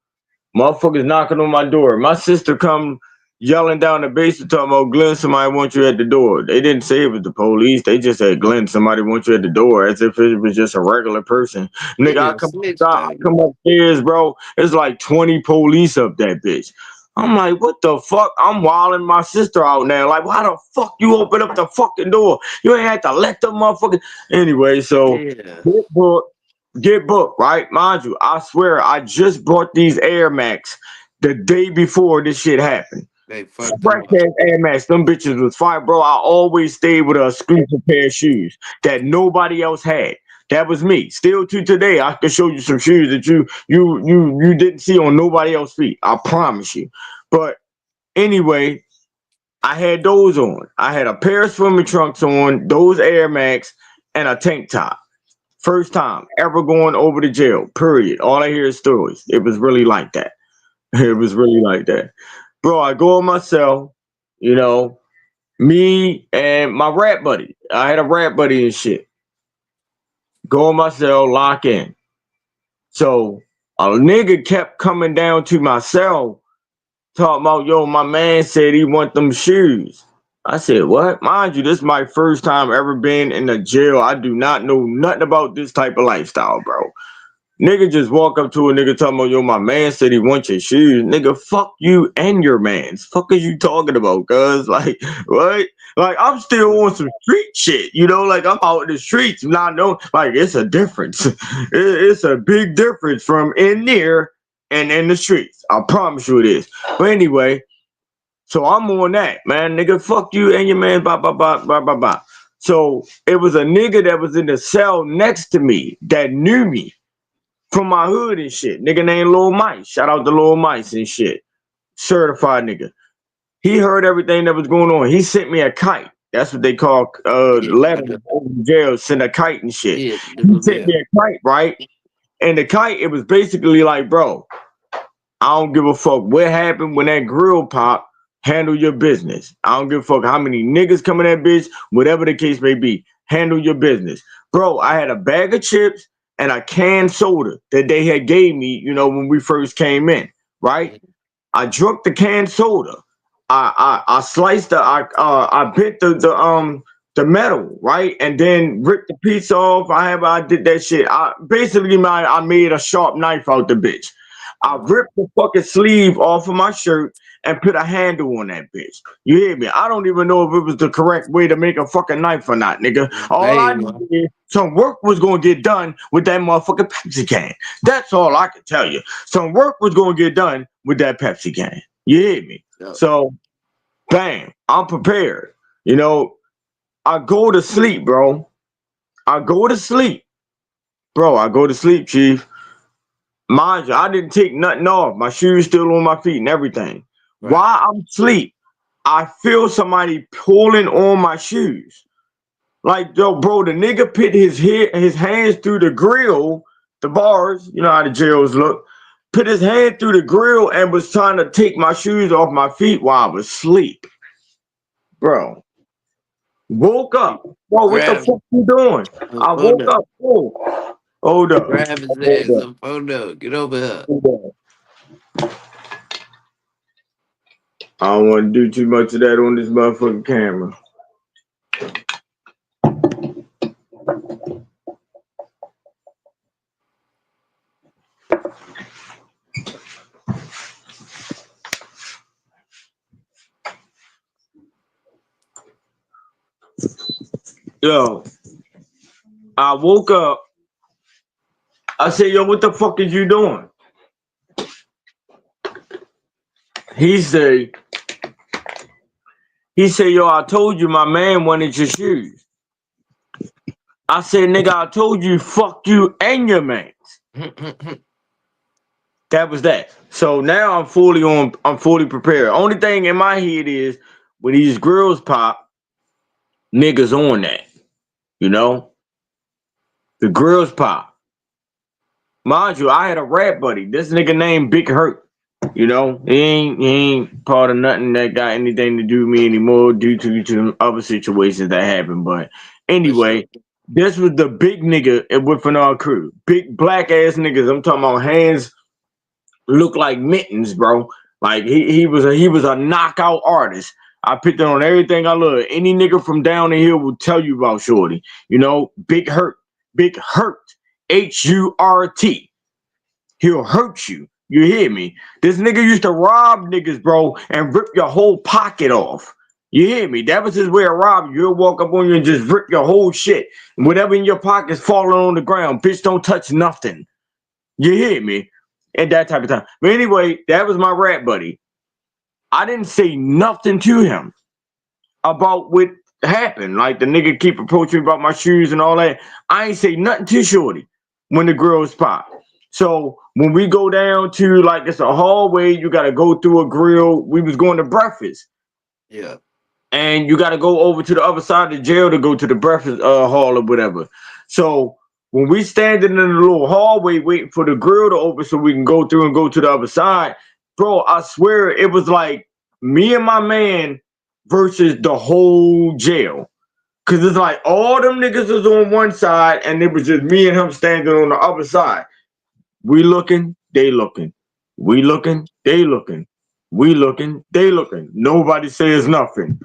motherfuckers knocking on my door. My sister come yelling down the basement talking about Glenn, somebody wants you at the door. They didn't say it was the police. They just said Glenn, somebody wants you at the door, as if it was just a regular person. Nigga, Yeah, snitched I on come you. upstairs, bro. It's like 20 police up that bitch. I'm like, what the fuck? I'm wilding my sister out now. Like, why the fuck you open up the fucking door? You ain't had to let them motherfuckers. Anyway, so Yeah, get booked, right? Mind you, I swear I just brought these Air Max the day before this shit happened. they fucked Fresh them up. ass Air Max, them bitches was fire, bro. I always stayed with a exclusive pair of shoes that nobody else had. That was me. Still to today, I can show you some shoes that you didn't see on nobody else's feet. I promise you. But anyway, I had those on. I had a pair of swimming trunks on, those Air Max, and a tank top. First time ever going over to jail. Period. All I hear is stories. It was really like that. It was really like that. Bro, I go on my cell, you know, me and my rap buddy. I had a rap buddy and shit. Go on my cell, lock in. So a nigga kept coming down to my cell talking about, yo, my man said he want them shoes. I said, what? Mind you, this is my first time ever been in a jail. I do not know nothing about this type of lifestyle, bro. Nigga just walk up to a nigga talking about, yo, my man said he wants your shoes. Nigga, fuck you and your mans. Fuck is you talking about, cuz? Like, what? Like, I'm still on some street shit, you know? Like, I'm out in the streets, not know. Like, it's a difference. It's a big difference from in there and in the streets. I promise you it is. But anyway, so I'm on that, man. Nigga, fuck you and your man, blah, blah, blah, blah, blah, blah. So it was a nigga that was in the cell next to me that knew me from my hood and shit. Nigga named Lil Mice. Shout out to Lil Mice and shit. Certified nigga. He heard everything that was going on. He sent me a kite. That's what they call Yeah, letters over the jail, send a kite and shit. yeah, He sent me a kite, right? And the kite, it was basically like, bro, I don't give a fuck what happened when that grill pop. Handle your business. I don't give a fuck how many niggas come in that bitch, whatever the case may be. Handle your business. Bro, I had a bag of chips and a canned soda that they had gave me, you know, when we first came in, right? I drunk the canned soda. I sliced I bit the metal, right? And then ripped the piece off. I did that shit. I made a sharp knife out the bitch. I ripped the fucking sleeve off of my shirt and put a handle on that bitch. You hear me? I don't even know if it was the correct way to make a fucking knife or not, nigga. All I Hey, knew is some work was gonna get done with that motherfucking Pepsi can. That's all I can tell you. Some work was gonna get done with that Pepsi can. You hear me? yo, So, bam, I'm prepared. You know, I go to sleep, bro. I go to sleep. Bro, I go to sleep, Chief. Mind you, I didn't take nothing off. My shoes still on my feet and everything. Right. While I'm asleep, I feel somebody pulling on my shoes. Like, yo, bro, the nigga put his hands through the grill, the bars, you know how the jails look, put his hand through the grill and was trying to take my shoes off my feet while I was asleep. Bro, woke up. Bro, what the Grab fuck you doing? a I woke photo. up. Oh, hold up. Grab his Hold ass up. a photo. Get over here. Hold up. I don't want to do too much of that on this motherfucking camera. Yo, I woke up. I said, yo, what the fuck is you doing? He said, yo, I told you my man wanted your shoes. I said, nigga, I told you, fuck you and your man. That was that. So now I'm fully prepared. Only thing in my head is when these grills pop, niggas on that. You know? The grills pop. Mind you, I had a rap buddy. This nigga named Big Hurt. You know, he ain't part of nothing that got anything to do with me anymore due to other situations that happened. But For sure. anyway, this was the big nigga within our crew. Big black ass niggas. I'm talking about hands look like mittens, bro. Like he was a knockout artist. I picked it on everything I love. Any nigga from down the hill will tell you about Shorty. You know, Big Hurt. Big Hurt. Hurt. He'll hurt you. You hear me? This nigga used to rob niggas, bro, and rip your whole pocket off. You hear me? That was his way of robbing you. He'll walk up on you and just rip your whole shit. Whatever in your pocket's falling on the ground. Bitch, don't touch nothing. You hear me? At that type of time. But anyway, that was my rap buddy. I didn't say nothing to him about what happened. Like the nigga keep approaching me about my shoes and all that. I ain't say nothing to Shorty when the girls pop. So when we go down to like it's a hallway, you gotta go through a grill. We was going to breakfast. Yeah. And you gotta go over to the other side of the jail to go to the breakfast hall or whatever. So when we standing in the little hallway waiting for the grill to open so we can go through and go to the other side, bro, I swear it was like me and my man versus the whole jail. Cause it's like all them niggas was on one side and it was just me and him standing on the other side. We looking, they looking. We looking, they looking. We looking, they looking. Nobody says nothing.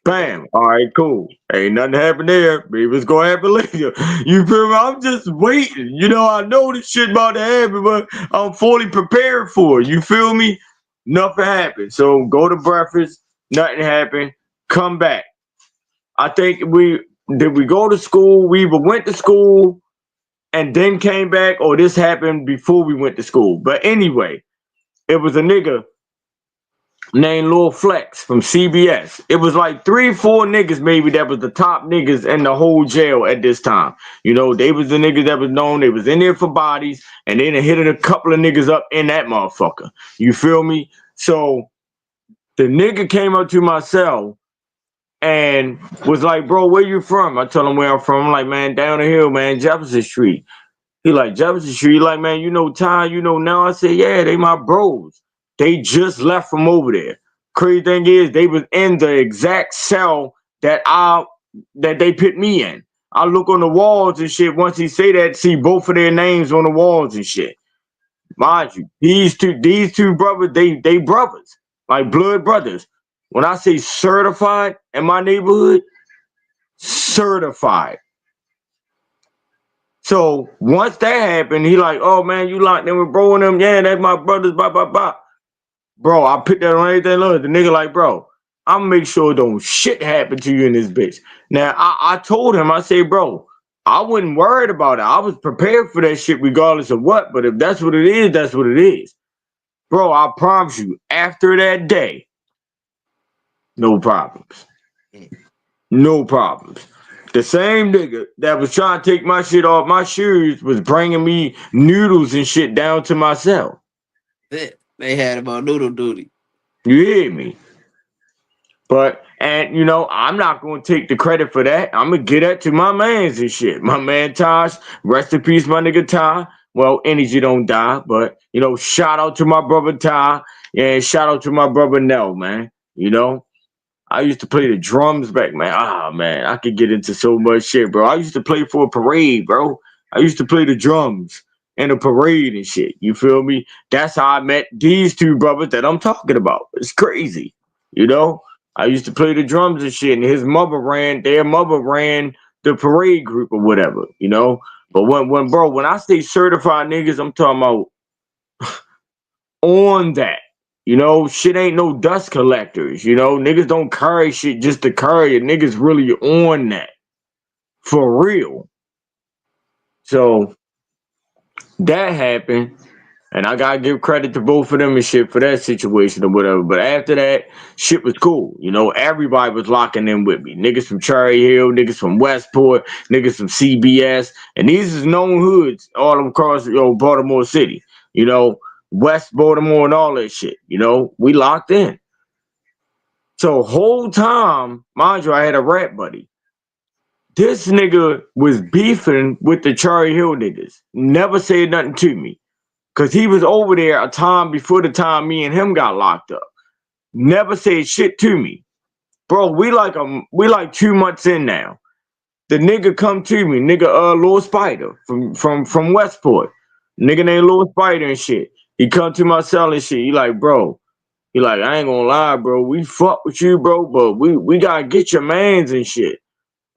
Bam. All right, cool. Ain't nothing happened there. Maybe it's gonna happen later. You feel me? I'm just waiting. You know, I know this shit about to happen, but I'm fully prepared for it. You feel me? Nothing happened. So go to breakfast, nothing happened. Come back. I think we go to school. We either went to school and then came back, or this happened before we went to school. But anyway, it was a nigga named Lil Flex from CBS. It was like 3-4 niggas maybe that was the top niggas in the whole jail at this time. You know, they was the niggas that was known. They was in there for bodies, and then they hit a couple of niggas up in that motherfucker. You feel me? So the nigga came up to my cell and was like, bro, where you from? I told him where I'm from. I'm like, man, down the hill, man, Jefferson Street. He like, Jefferson Street. He like, man, you know Ty, you know now. I said, yeah, they my bros. They just left from over there. Crazy thing is, they was in the exact cell that they put me in. I look on the walls and shit. Once he say that, see both of their names on the walls and shit. Mind you, these two brothers, they brothers, like blood brothers. When I say certified in my neighborhood, certified. So once that happened, he like, oh man, you locked in with bro and them. Yeah, that's my brothers, blah, blah, blah. Bro, I put that on everything. Look, the nigga like, bro, I'm gonna make sure don't shit happen to you in this bitch. Now, I told him, I said, bro, I wasn't worried about it. I was prepared for that shit regardless of what. But if that's what it is, that's what it is. Bro, I promise you, after that day, no problems. No problems. The same nigga that was trying to take my shit off my shoes was bringing me noodles and shit down to my cell. They had him on noodle duty. You hear me? But and you know, I'm not gonna take the credit for that. I'm gonna get that to my mans and shit. My man Tosh, rest in peace, my nigga Ty. Well, energy don't die, but you know, shout out to my brother Ty and shout out to my brother Nell, man. You know, I used to play the drums back, man. Ah, man, I could get into so much shit, bro. I used to play for a parade, bro. I used to play the drums in a parade and shit. You feel me? That's how I met these two brothers that I'm talking about. It's crazy, you know. I used to play the drums and shit, and their mother ran the parade group or whatever, you know. But when I say certified niggas, I'm talking about on that. You know, shit ain't no dust collectors. You know, niggas don't carry shit just to carry it. Niggas really on that for real. So that happened, and I gotta give credit to both of them and shit for that situation or whatever. But after that, shit was cool. You know, everybody was locking in with me. Niggas from Cherry Hill, niggas from Westport, niggas from CBS, and these is known hoods all across Baltimore City. You know, West Baltimore and all that shit. You know, we locked in. So whole time, mind you, I had a rap buddy. This nigga was beefing with the Cherry Hill niggas. Never said nothing to me. Cause he was over there a time before the time me and him got locked up. Never said shit to me. Bro, we like 2 months in now. The nigga come to me, nigga Lil Spider from Westport. Nigga named Lil Spider and shit. He come to my cell and shit. He like, bro, he like, I ain't gonna lie, bro. We fuck with you, bro, but we gotta get your mans and shit.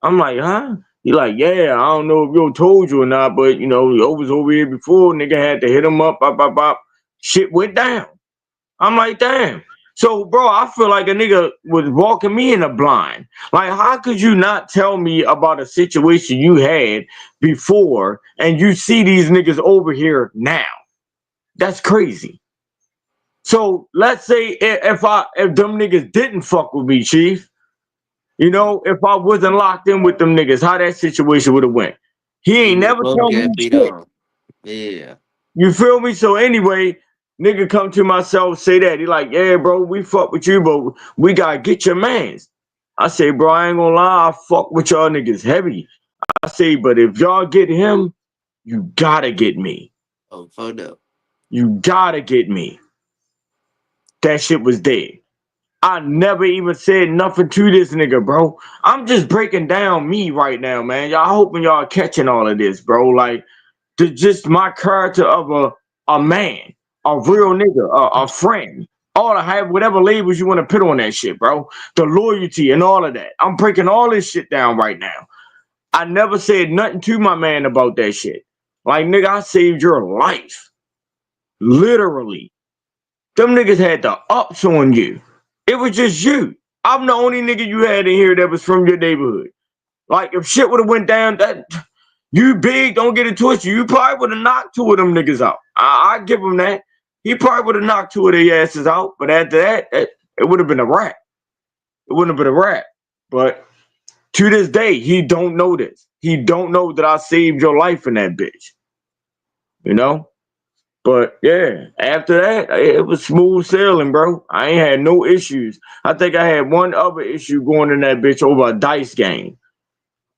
I'm like, huh? He like, yeah, I don't know if yo told you or not, but you know, yo was over here before. Nigga had to hit him up, bop, bop, bop. Shit went down. I'm like, damn. So, bro, I feel like a nigga was walking me in the blind. Like, how could you not tell me about a situation you had before and you see these niggas over here now? That's crazy. So let's say if them niggas didn't fuck with me, Chief, you know, if I wasn't locked in with them niggas, how that situation would have went. He You ain't would never both told get me beat shit. on. Yeah. You feel me? So anyway, nigga come to myself, say that. He like, yeah, bro, we fuck with you, but we gotta get your mans. I say, bro, I ain't gonna lie, I fuck with y'all niggas heavy. I say, but if y'all get him, you gotta get me. Oh, photo. You gotta get me. That shit was dead. I never even said nothing to this nigga, bro. I'm just breaking down me right now, man. Y'all hoping y'all catching all of this, bro. Like, just my character of a man, a real nigga, a friend. All I have, whatever labels you want to put on that shit, bro. The loyalty and all of that. I'm breaking all this shit down right now. I never said nothing to my man about that shit. Like, nigga, I saved your life. Literally. Them niggas had the ups on you. It was just you. I'm the only nigga you had in here that was from your neighborhood. Like, if shit would have went down, that you big, don't get it twisted. You probably would have knocked two of them niggas out. I give him that. He probably would have knocked two of their asses out. But after that, it would have been a wrap. It wouldn't have been a wrap. But to this day, he don't know this. He don't know that I saved your life in that bitch. You know? But yeah, after that, it was smooth sailing, bro. I ain't had no issues. I think I had one other issue going in that bitch over a dice game.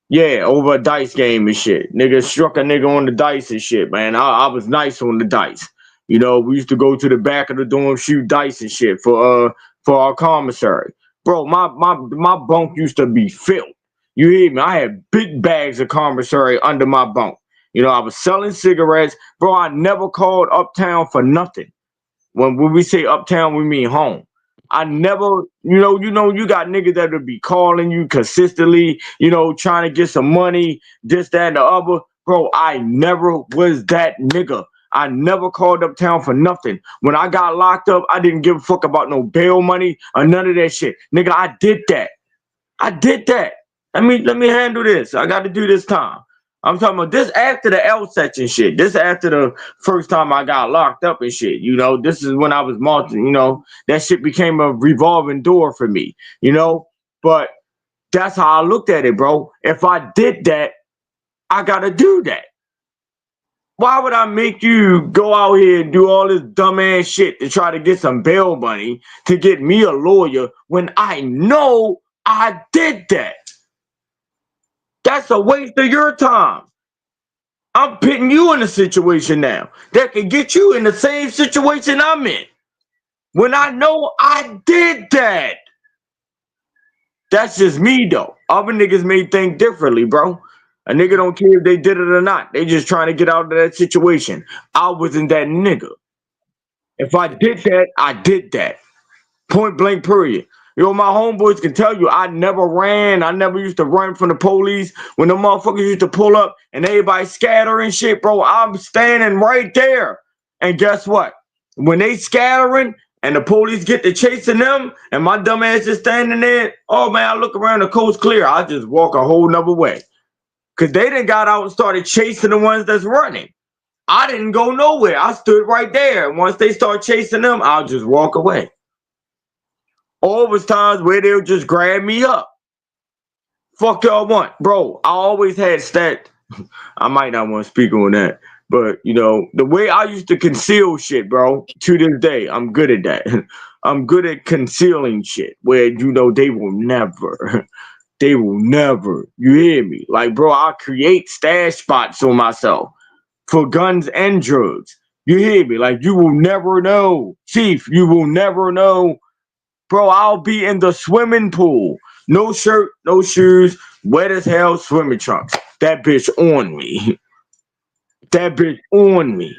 Yeah, over a dice game and shit. Nigga struck a nigga on the dice and shit, man. I was nice on the dice. You know, we used to go to the back of the dorm, shoot dice and shit for our commissary. Bro, my bunk used to be filled. You hear me? I had big bags of commissary under my bunk. You know, I was selling cigarettes. Bro, I never called uptown for nothing. When we say uptown, we mean home. I never, you got niggas that would be calling you consistently, trying to get some money, this, that, and the other. Bro, I never was that nigga. I never called uptown for nothing. When I got locked up, I didn't give a fuck about no bail money or none of that shit. Nigga, I did that. I did that. Let me handle this. I got to do this time. I'm talking about this after the L section shit. This after the first time I got locked up and shit. This is when I was marching. That shit became a revolving door for me. But That's how I looked at it, bro. If I did that, I gotta do that. Why would I make you go out here and do all this dumbass shit to try to get some bail money to get me a lawyer when I know I did that? That's a waste of your time. I'm putting you in a situation now that can get you in the same situation I'm in when I know I did that. That's just me though. Other niggas may think differently, bro. A nigga don't care if they did it or not. They just trying to get out of that situation. I wasn't that nigga. If I did that, I did that. Point blank, period. Yo, my homeboys can tell you I never ran. I never used to run from the police. When the motherfuckers used to pull up and everybody scattering shit, bro, I'm standing right there. And guess what? When they scattering and the police get to chasing them and my dumb ass is standing there, oh man, I look around, the coast clear. I just walk a whole nother way. Because they done got out and started chasing the ones that's running. I didn't go nowhere. I stood right there. And once they start chasing them, I'll just walk away. All was times where they'll just grab me up. Fuck y'all want. Bro, I always had stat. I might not want to speak on that. But, you know, the way I used to conceal shit, bro, to this day, I'm good at that. I'm good at concealing shit where, you know, they will never, they will never, you hear me? Like, bro, I create stash spots on myself for guns and drugs. You hear me? Like, you will never know. Chief, you will never know. Bro, I'll be in the swimming pool. No shirt, no shoes, wet as hell, swimming trunks. That bitch on me. That bitch on me.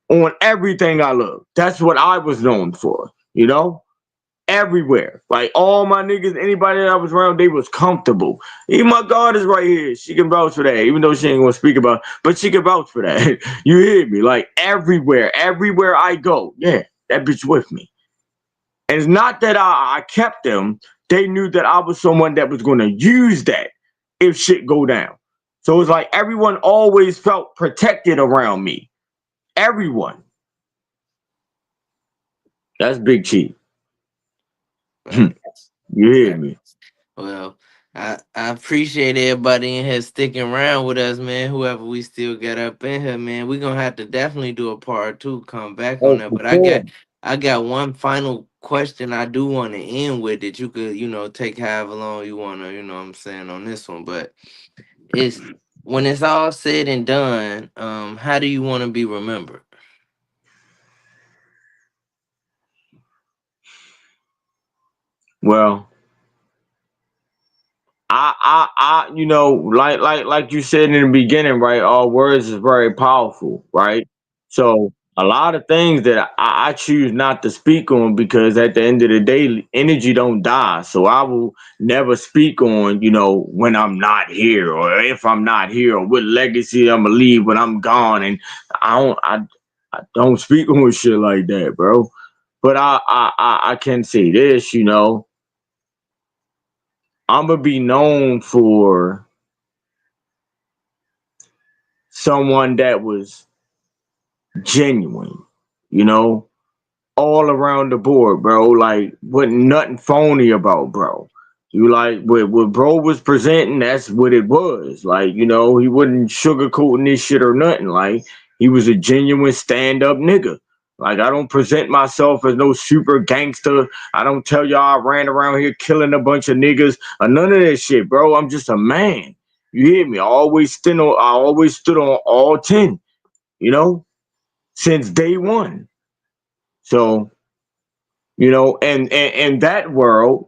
On everything I love. That's what I was known for, you know? Everywhere. Like all my niggas, anybody that I was around, they was comfortable. Even my God is right here. She can vouch for that, even though she ain't gonna speak about it, but she can vouch for that. You hear me? Like everywhere I go, yeah, that bitch with me. And it's not that I kept them. They knew that I was someone that was going to use that if shit go down. So it's like everyone always felt protected around me. Everyone. That's Big Chief. You Facts. hear me? Facts. Well, I appreciate everybody in here sticking around with us, man. Whoever we still got up in here, man. We're gonna have to definitely do a part two, come back on Oh, that. for But I sure. got I got one final question I do want to end with that you could, take however long you wanna, what I'm saying, on this one. But it's when it's all said and done, how do you wanna be remembered? Well, like you said in the beginning, right? All words is very powerful, right? So a lot of things that I choose not to speak on because at the end of the day, energy don't die. So I will never speak on, when I'm not here or if I'm not here or what legacy I'm gonna leave when I'm gone. And I don't speak on shit like that, bro. But I can say this, I'm gonna be known for someone that was genuine, you know, all around the board, bro. Like, wasn't nothing phony about, bro. You like what bro was presenting, that's what it was. Like, he wasn't sugarcoating this shit or nothing. Like, he was a genuine stand-up nigga. Like, I don't present myself as no super gangster. I don't tell y'all I ran around here killing a bunch of niggas or none of that shit, bro. I'm just a man. You hear me? I always stood on all 10, since day one. So, and in that world,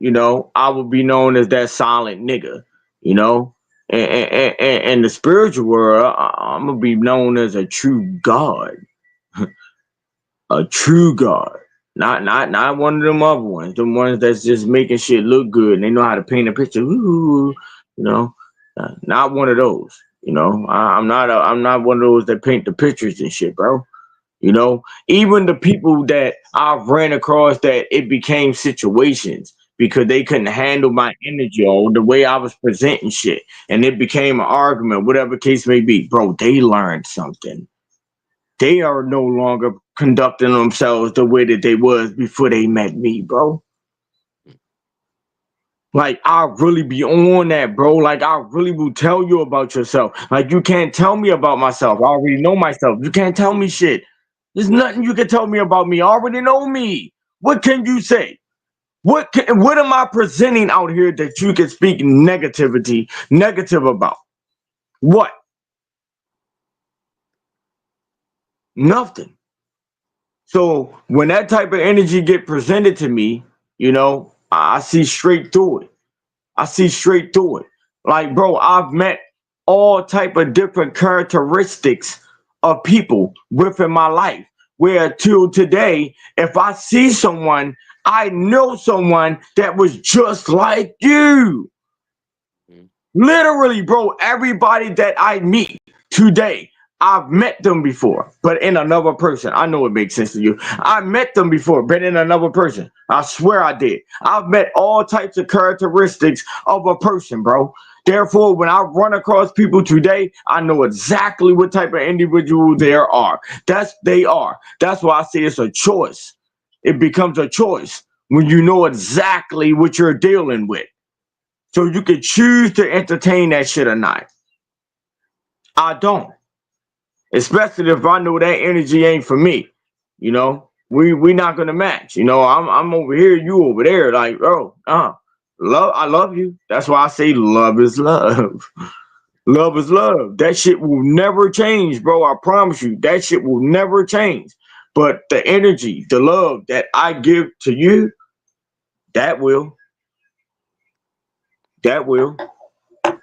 I would be known as that silent nigga, you know. And the spiritual world, I'm gonna be known as a true God, a true God, not one of them other ones, the ones that's just making shit look good and they know how to paint a picture. Ooh, you know, not one of those. I'm not one of those that paint the pictures and shit, bro. Even the people that I've ran across that it became situations because they couldn't handle my energy or the way I was presenting shit, and it became an argument, whatever case may be. Bro, they learned something. They are no longer conducting themselves the way that they was before they met me, bro. Like I really be on that, bro. Like I really will tell you about yourself. Like you can't tell me about myself. I already know myself. You can't tell me shit. There's nothing you can tell me about me. I already know me. What can you say? What am I presenting out here that you can speak negative about? What? Nothing. So when that type of energy get presented to me, I see straight through it. I see straight through it. Like, bro, I've met all type of different characteristics of people within my life. Where till today, if I see someone, I know someone that was just like you. Mm. Literally, bro, everybody that I meet today, I've met them before, but in another person. I know it makes sense to you. I met them before, but in another person. I swear I did. I've met all types of characteristics of a person, bro. Therefore, when I run across people today, I know exactly what type of individual they are. They are. That's why I say it's a choice. It becomes a choice when you know exactly what you're dealing with. So you can choose to entertain that shit or not. I don't. Especially if I know that energy ain't for me. We not gonna match. I'm over here, you over there. Like, bro, I love you. That's why I say love is love. Love is love. That shit will never change, bro. I promise you. That shit will never change. But the energy, the love that I give to you, that will. That will. And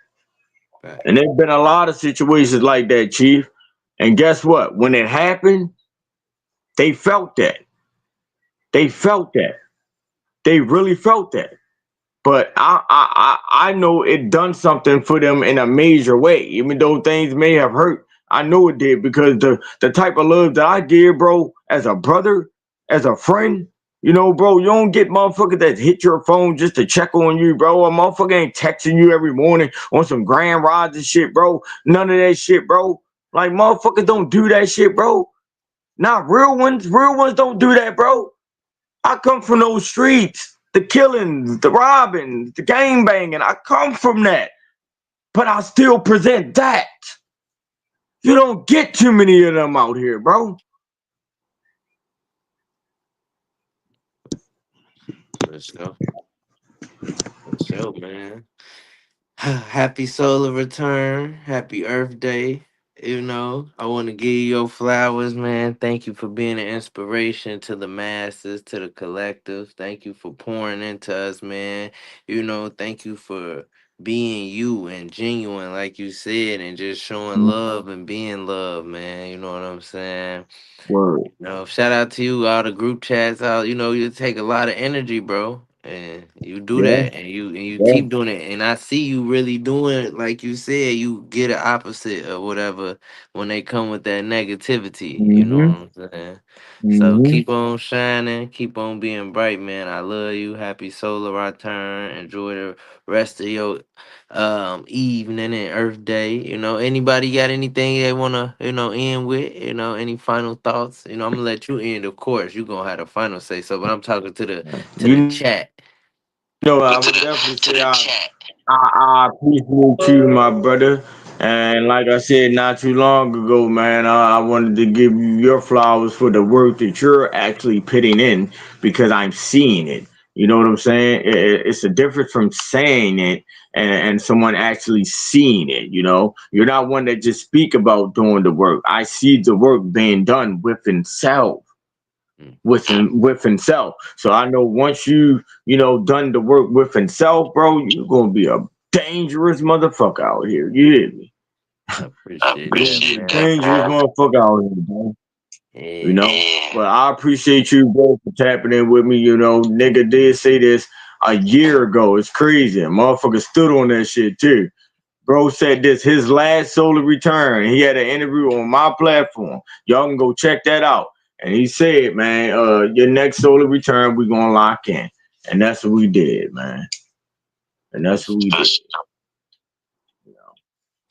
Facts. there's been a lot of situations like that, Chief. And guess what? When it happened, they felt that. They felt that. They really felt that. But I know it done something for them in a major way, even though things may have hurt. I know it did because the type of love that I give, bro, as a brother, as a friend, bro, you don't get motherfuckers that hit your phone just to check on you, bro. A motherfucker ain't texting you every morning on some grand rides and shit, bro. None of that shit, bro. Like motherfuckers don't do that shit, bro. Not real ones. Real ones don't do that, bro. I come from those streets, the killings, the robbing, the gang banging. I come from that, but I still present that. You don't get too many of them out here, bro. Let's go. Let's go, man. Happy solar return. Happy Earth Day. I want to give you your flowers, man. Thank you for being an inspiration to the masses, to the collective. Thank you for pouring into us, man. Thank you for being you and genuine, like you said, and just showing love and being love, man. You know what I'm saying? Word. Shout out to you, all the group chats. You take a lot of energy, bro, and you do Yeah, that, and you yeah. keep doing it. And I see you really doing it, like you said. You get an opposite or whatever when they come with that negativity. You know Mm-hmm. what I'm saying? So Mm-hmm. keep on shining, keep on being bright, man. I love you. Happy solar return. Enjoy the rest of your evening and Earth Day. Anybody got anything they wanna, end with? Any final thoughts? I'm gonna let you end, of course. You gonna have the final say so, but I'm talking to the You chat. I would definitely say I appreciate you, my brother. And like I said not too long ago, man, I wanted to give you your flowers for the work that you're actually putting in because I'm seeing it. You know what I'm saying? It's a difference from saying it and someone actually seeing it. You're not one that just speak about doing the work. I see the work being done within self Mm. with himself. So I know once done the work with himself, bro, you're gonna be a dangerous motherfucker out here. You hear me? I You're appreciate gonna that, be a man. dangerous motherfucker out here, bro. You Yeah. know? But I appreciate you, bro, for tapping in with me. Nigga did say this a year ago. It's crazy. A motherfucker stood on that shit too. Bro said this his last solar return. He had an interview on my platform. Y'all can go check that out. And he said, man, your next solar return, we gonna lock in. And that's what we did, man. And that's what we did.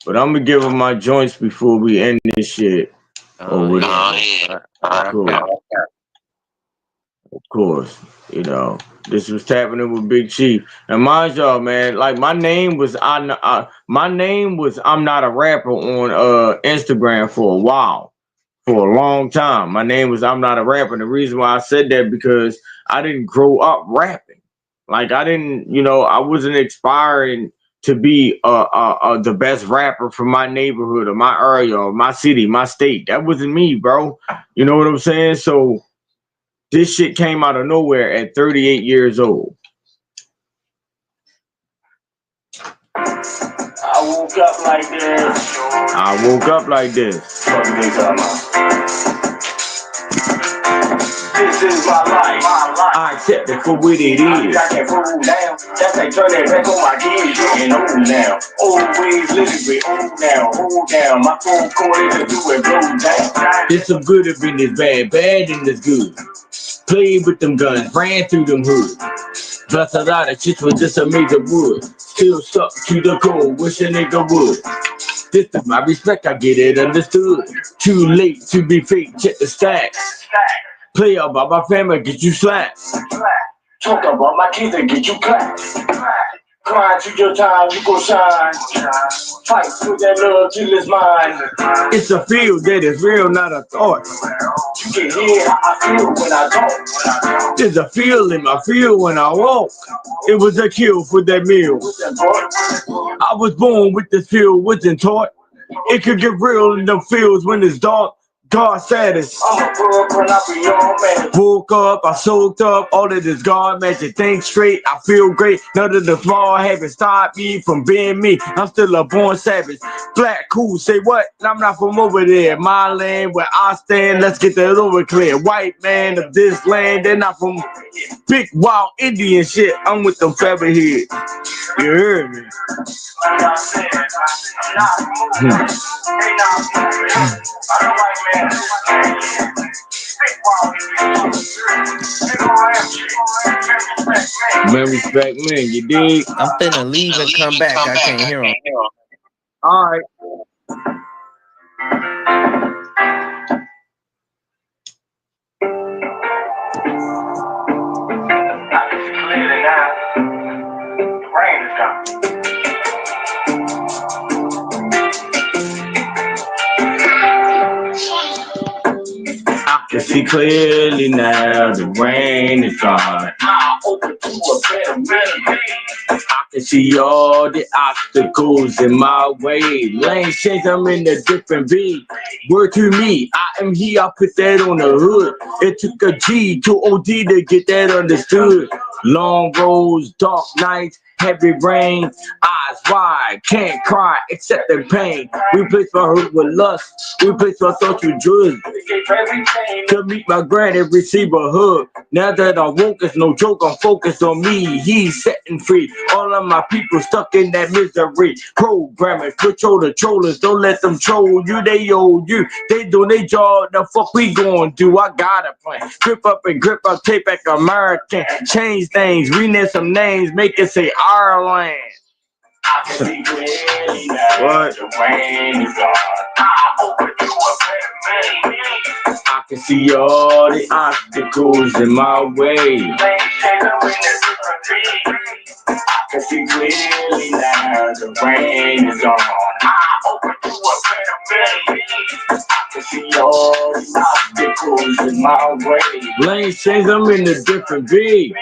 But I'm gonna give him my joints before we end this shit. Oh Over yeah. there. Rock Cool. out. Of course, you know, this was tapping in with Big Chief. And mind y'all, man, like my name was I'm not a rapper on Instagram for a while, for a long time. My name was I'm not a rapper. And the reason why I said that because I didn't grow up rapping. Like I didn't, you know, I wasn't aspiring to be the best rapper from my neighborhood or my area or my city, my state. That wasn't me, bro. You know what I'm saying? So this shit came out of nowhere at 38 years old. I woke up like this. I woke up like this. What do they talking about? This is my life. I accept it for what it is. I can't fool now. That's like turning back on my kids. Getting old now. Old ways literally old now. Hold down. My phone cord to do it blow down. There's some good in this bad, bad in this good. Played with them guns, ran through them hoods. Plus a lot of shit was just a major wood. Still stuck to the code, wish a nigga would. This is my respect, I get it understood. Too late to be fake, check the stacks. Play about my family, get you slaps. Talk about my kids and get you claps. Cry to your time, you gon' shine. Fight for that love till it's mine. It's a feel that is real, not a thought. You can hear how I feel when I talk. There's a feeling I feel when I walk. It was a kill for that meal. I was born with this feel, wasn't taught. It could get real in them fields when it's dark. God status. I'm a pro, I be your man. Woke up, I soaked up, all of this God magic. Think straight, I feel great. None of the flaw haven't stopped me from being me. I'm still a born savage. Black, cool, say what? I'm not from over there. My land where I stand, let's get that over clear. White man of this land, they're not from big wild Indian shit. I'm with them feather heads. You heard me? Like I said, I'm not moving. They not moving. I don't like man. Big wild Indian. Man, respect man, you dig? I'm finna leave and come back. I can't hear him. All right. I can see clearly now. The rain is coming. I can see clearly now, the rain is gone. I open to a better man. I can see all the obstacles in my way. Lane change, I'm in a different beat. Word to me, I am here, I put that on the hood. It took a G to OD to get that understood. Long roads, dark nights, heavy rain, eyes wide, can't cry except in pain. Replace my hurt with lust, replace my thoughts with drugs. To meet my granny, receive a hug. Now that I'm woke, it's no joke, I'm focused on me. He's setting free all of my people stuck in that misery. Programming, control the trollers, don't let them troll you. They owe you, they do their job. The fuck we gon' do? I got a plan. Grip up and grip up, take back American. Change things, rename some names, make it say Ireland. I can see clearly now. What? The rain is gone. I open to a better man. I can see all the obstacles in my way. Lane change, I'm in a different beat. I can see clearly now. The rain is gone. I open to a better man. I can see all the obstacles in my way. Lane change, I'm in a different beat.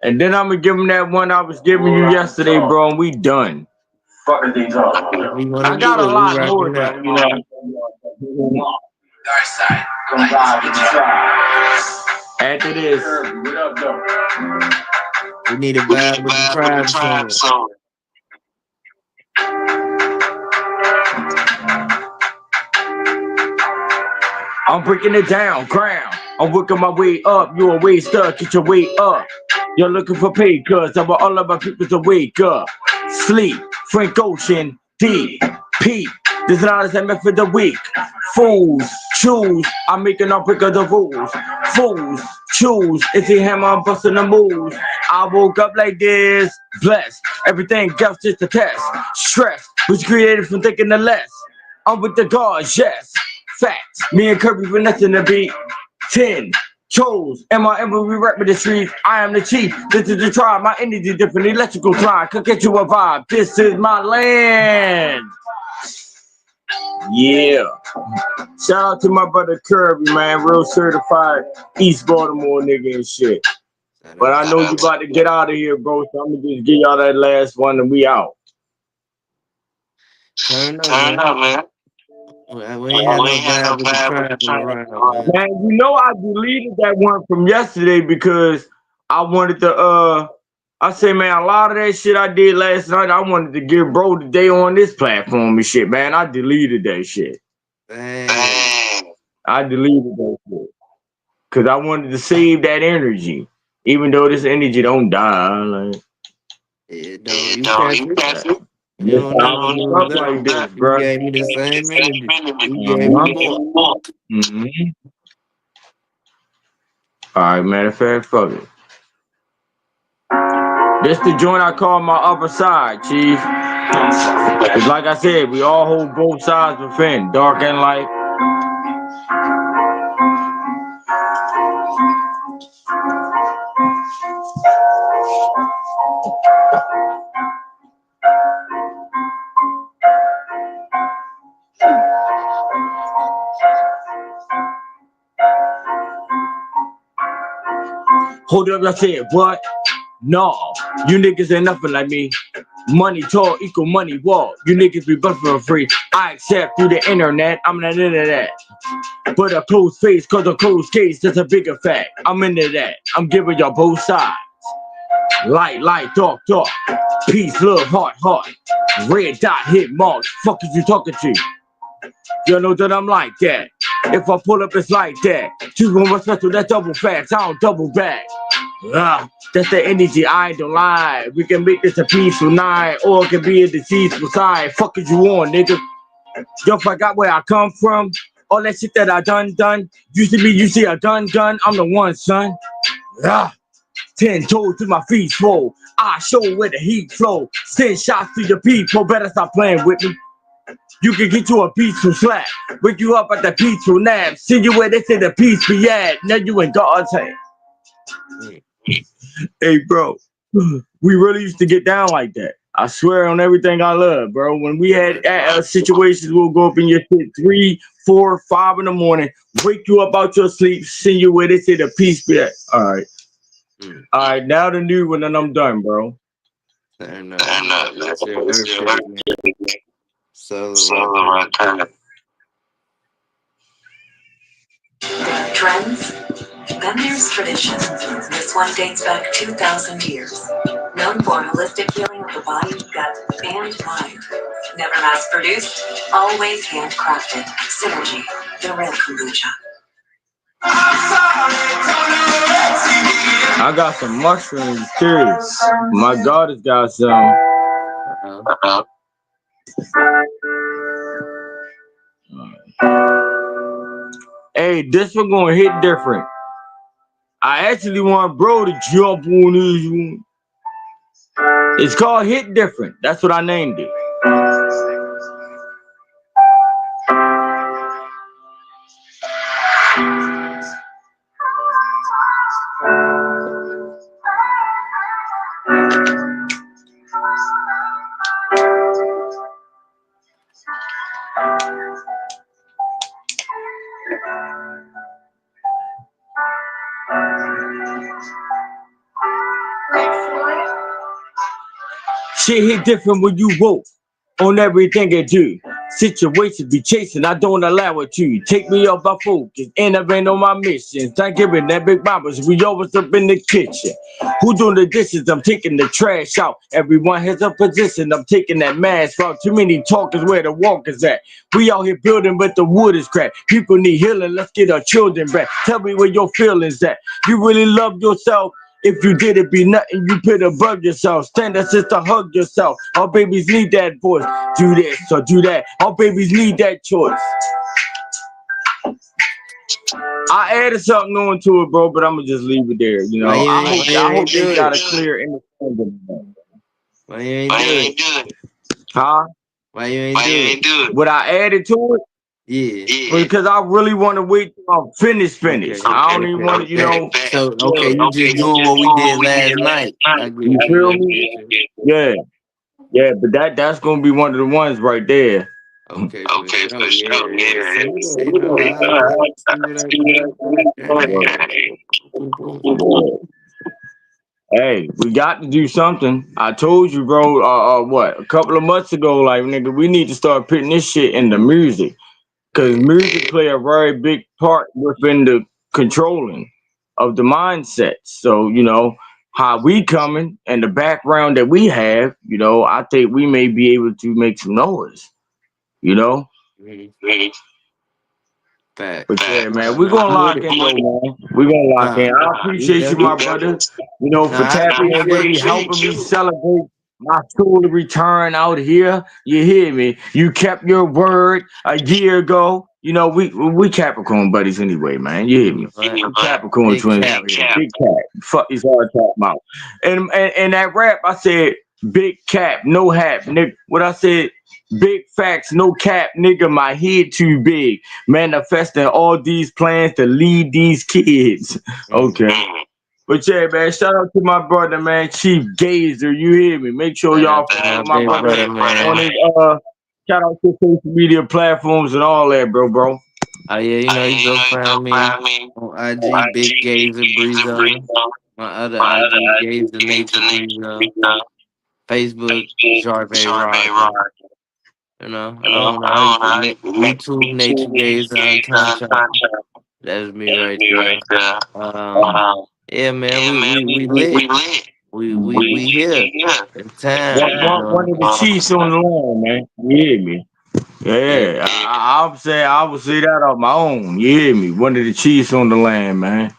And then I'm gonna give him that one I was giving you yesterday, bro, and we done. Fuck is they talking about? We wanna I got do a it. lot We more rocking than, out. you know. Dark side. Come ride with the tribe. After this, What up, though? We need a vibe with the tribe song. I'm breaking it down, ground. I'm working my way up, you are way stuck, get your way up. You're looking for pay, cause I want all of my people to wake up. Sleep, Frank Ocean, D, P. This knowledge I meant for the weak. Fools, choose, I'm making all break of the rules. Fools, choose, it's the hammer, I'm busting the moves. I woke up like this, blessed. Everything else just a test. Stress was created from thinking the less. I'm with the gods, yes. Facts. Me and Kirby finessing the beat. 10. Chose. Am I ever we rap with the streets? I am the chief. This is the tribe. My energy different. Electrical tribe. Could get you a vibe. This is my land. Yeah. Shout out to my brother Kirby, man. Real certified East Baltimore nigga and shit. But I know you about to get out of here, bro. So I'm gonna just give y'all that last one and we out. Turn up, man. We ain't had no bad with the trap around, man. Man, you know I deleted that one from yesterday because I wanted to I say, man, a lot of that shit I did last night, I wanted to give bro today on this platform and shit, man. I deleted that shit. Dang. I deleted that shit. Cause I wanted to save that energy. Even though this energy don't die. Like, You can't do that. You don't never lose stuff that. like this, You bro. gave me the same energy. You gave me more. Alright, matter of fact, fuck it. This the joint I call my upper side, chief. Cause like I said, we all hold both sides within, dark and light. Hold up, I said, what? No, you niggas ain't nothing like me. Money tall equal money wall. You niggas be bustin' for free. I accept through the internet. I'm not into that. But a closed face, cause a closed case, that's a bigger fact. I'm into that. I'm giving y'all both sides. Light, dark. Peace, love, heart. Red dot, hit marks. Fuck is you talking to? You know that I'm like that. If I pull up, it's like that. Choose one more special, that's double facts. I don't double back. That's the energy, I don't lie. We can make this a peaceful night, or it can be a deceitful side. Fuck is you on, nigga? Yo, forgot where I come from. All that shit that I done. You see me, you see a gun. I'm the one, son. 10 toes to my feet swole. I show where the heat flow. Send shots to your people. Better stop playing with me. You can get you a peaceful slap. Wake you up at the peaceful nap. See you where they say the peace be at. Now you in God's hand. Hey, bro. We really used to get down like that. I swear on everything I love, bro. When we had situations, we'll go up in your shit 3, 4, 5 in the morning, wake you up out your sleep, send you where they say the peace be at. All right. All right, now the new one, and I'm done, bro. Turn up. It's your birthday, man. SolarReturn. Trends. Then there's tradition. This one dates back 2,000 years. Known for holistic healing of the body, gut, and mind. Never mass-produced, always handcrafted. Synergy, the real kombucha. I got some mushrooms too. My God has got some. Hey, this one gonna hit different. I actually want bro to jump on this one. It's called Hit Different. That's what I named it. Shit hit different when you woke on everything I do. Situations be chasing, I don't allow it to take me off my focus, and I ran on my mission. Thanksgiving that big mamas, we always up in the kitchen. Who doing the dishes? I'm taking the trash out. Everyone has a position. I'm taking that mask out. Too many talkers where the walkers at. We out here building, but the wood is cracked. People need healing. Let's get our children back. Tell me where your feelings at. You really love yourself. If you did it be nothing, you put above yourself. Stand up, sister, hug yourself. Our babies need that voice. Do this or do that. Our babies need that choice. I added something on to it, bro, but I'm gonna just leave it there. You know, I hope they got a clear understanding. Why you ain't do it? Huh? Why you ain't do it? What I added to it? Yeah. Because I really want to wait till I'm finished. Okay. I don't even Okay. want to, Bet. So okay, you just doing what we did last night. I get you you. feel I me? get you. Yeah, yeah, but that's gonna be one of the ones right there. Okay, for sure. Yeah. So you know, I speed it up, man. Boom, boom. Hey, we got to do something. I told you, bro. What, a couple of months ago, like nigga, we need to start putting this shit into music, cause Yeah. music play a very big part within the controlling of the mindset. So how we coming and the background that we have. I think we may be able to make some noise. You know. Mhm. But Facts. yeah, man, we're No, gonna I'm with lock it. in though, man. We're gonna lock in. Nah, I we appreciate you, my definitely. brother, for Nah, I tapping in with me, appreciate you. helping me celebrate my solar return out here. You hear me? You kept your word a year ago. We Capricorn buddies anyway, man. You hear You me? know what? We Capricorn Big twins. cap here. Big cap. Fuck is all talking about. And that rap, I said, big cap, no hat, nigga. What I said, big facts, no cap, nigga. My head too big, manifesting all these plans to lead these kids. Mm. Okay. But yeah, man, shout out to my brother, man, Chief Gazer. You hear me? Make sure y'all That's follow my my big brother brother, on man. his shout out to social media platforms and all that, bro. Oh yeah, you know you go find me on IG, Big Gazer Breezo. My other IG, Gazer Nature Breezo. Facebook, Jarvey Roger. You know, I don't know. YouTube Nature Gazer Unturned Chopper. That's me right there. Um, yeah, man, we lit. We here. It's time, you One know. of the Chiefs on the line, man. You hear me? Yeah, Yeah, I would say that on my own. You hear me? One of the Chiefs on the land, man.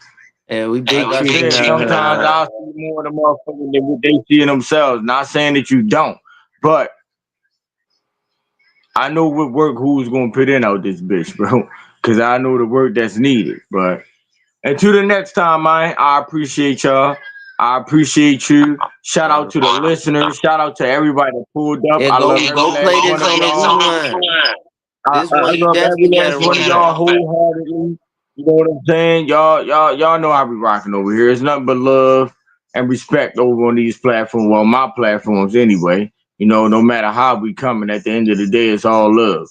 yeah, we Like big I chiefing said, out here, sometimes man. I see more of the motherfuckers than what they see in themselves. Not saying that you don't, but I know what work who's gonna put in out this bitch, bro. Cause I know the work that's needed. But until the next time, man, I appreciate y'all. I appreciate you. Shout out Uh, to the listeners. Shout out to everybody that pulled up. yeah, I love go every go play last one this of on the y'all. rewind. This I one you love every definitely gotta last one run of back. y'all wholeheartedly. You know what I'm saying? Y'all know how we rocking over here. It's nothing but love and respect over on these platforms. Well, my platforms anyway. No matter how we coming, at the end of the day, it's all love.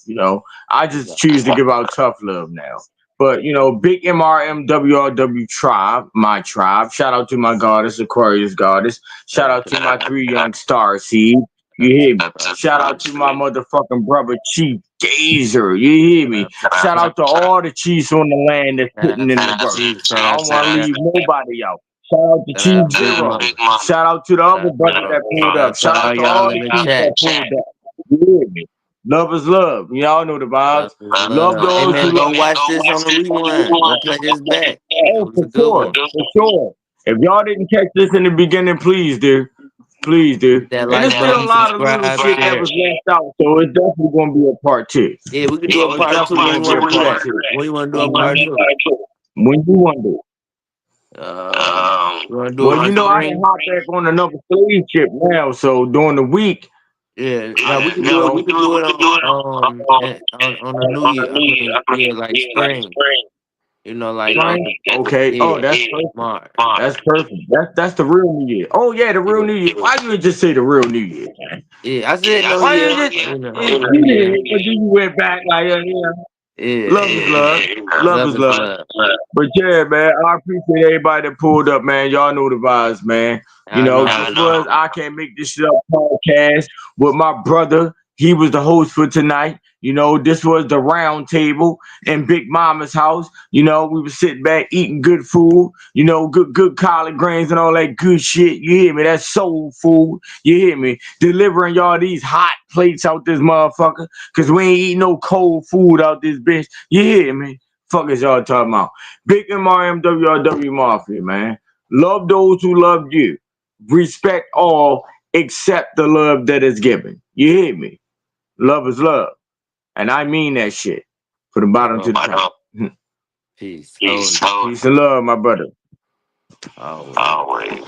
I just choose to give out tough love now. But big MRMWRW tribe, my tribe. Shout out to my goddess, Aquarius goddess. Shout out to my three young star seed. You hear me? Shout out to my motherfucking brother Chief Gazer. You hear me? Shout out to all the chiefs on the land that's putting in the work. Shout I out don't to want to leave nobody out. Shout out to shout Chief out Big Zero. Mama. Shout out to the Shout other out brother that pulled shout up. out to Shout out all to y'all all in the the chiefs that chat. pulled up. You hear me? Love is love. Y'all know the vibes. Love is Love love. Hey those who man, love. go watch this on the rewind. Go play this back. It Oh, was for a good sure. one. For sure. If y'all didn't catch this in the beginning, please do. Please do. Hit that And there's like still a button, lot of little subscribe, shit that share. was left out, so it's definitely gonna be a part two. Yeah, we could do a So it's part two definitely when you gonna be want a to do part that. two. When you want to do a part two? When you want to. You want to do it Well, this I can spring? hop back on another slave ship now, so during the week, Yeah, no, we could do it. We could do it on the New Year. I mean, yeah, like spring. You know, like spring. Okay. Oh, yeah, that's perfect. March. That's perfect. That's the real New Year. Oh yeah, the real Yeah, New Year. Why you just say the real New Year, man? yeah. I said no Why you year. just You know, you New Year. did, but you went back like Yeah, love is yeah. love. Love Love is is love. love. But yeah, man, I appreciate everybody that pulled up, man. Y'all know the vibes, man. I know. This was I Can't Make This Shit Up podcast with my brother. He was the host for tonight. This was the round table in Big Mama's house. We were sitting back eating good food, good collard greens and all that good shit. You hear me? That's soul food. You hear me? Delivering y'all these hot plates out this motherfucker. Cause we ain't eating no cold food out this bitch. You hear me? Fuck is y'all talking about? Big MRMWRW Mafia, man. Love those who love you. Respect all except the love that is given. You hear me? Love is love. And I mean that shit. From the bottom to the top. Peace. Peace and love, my brother. Always.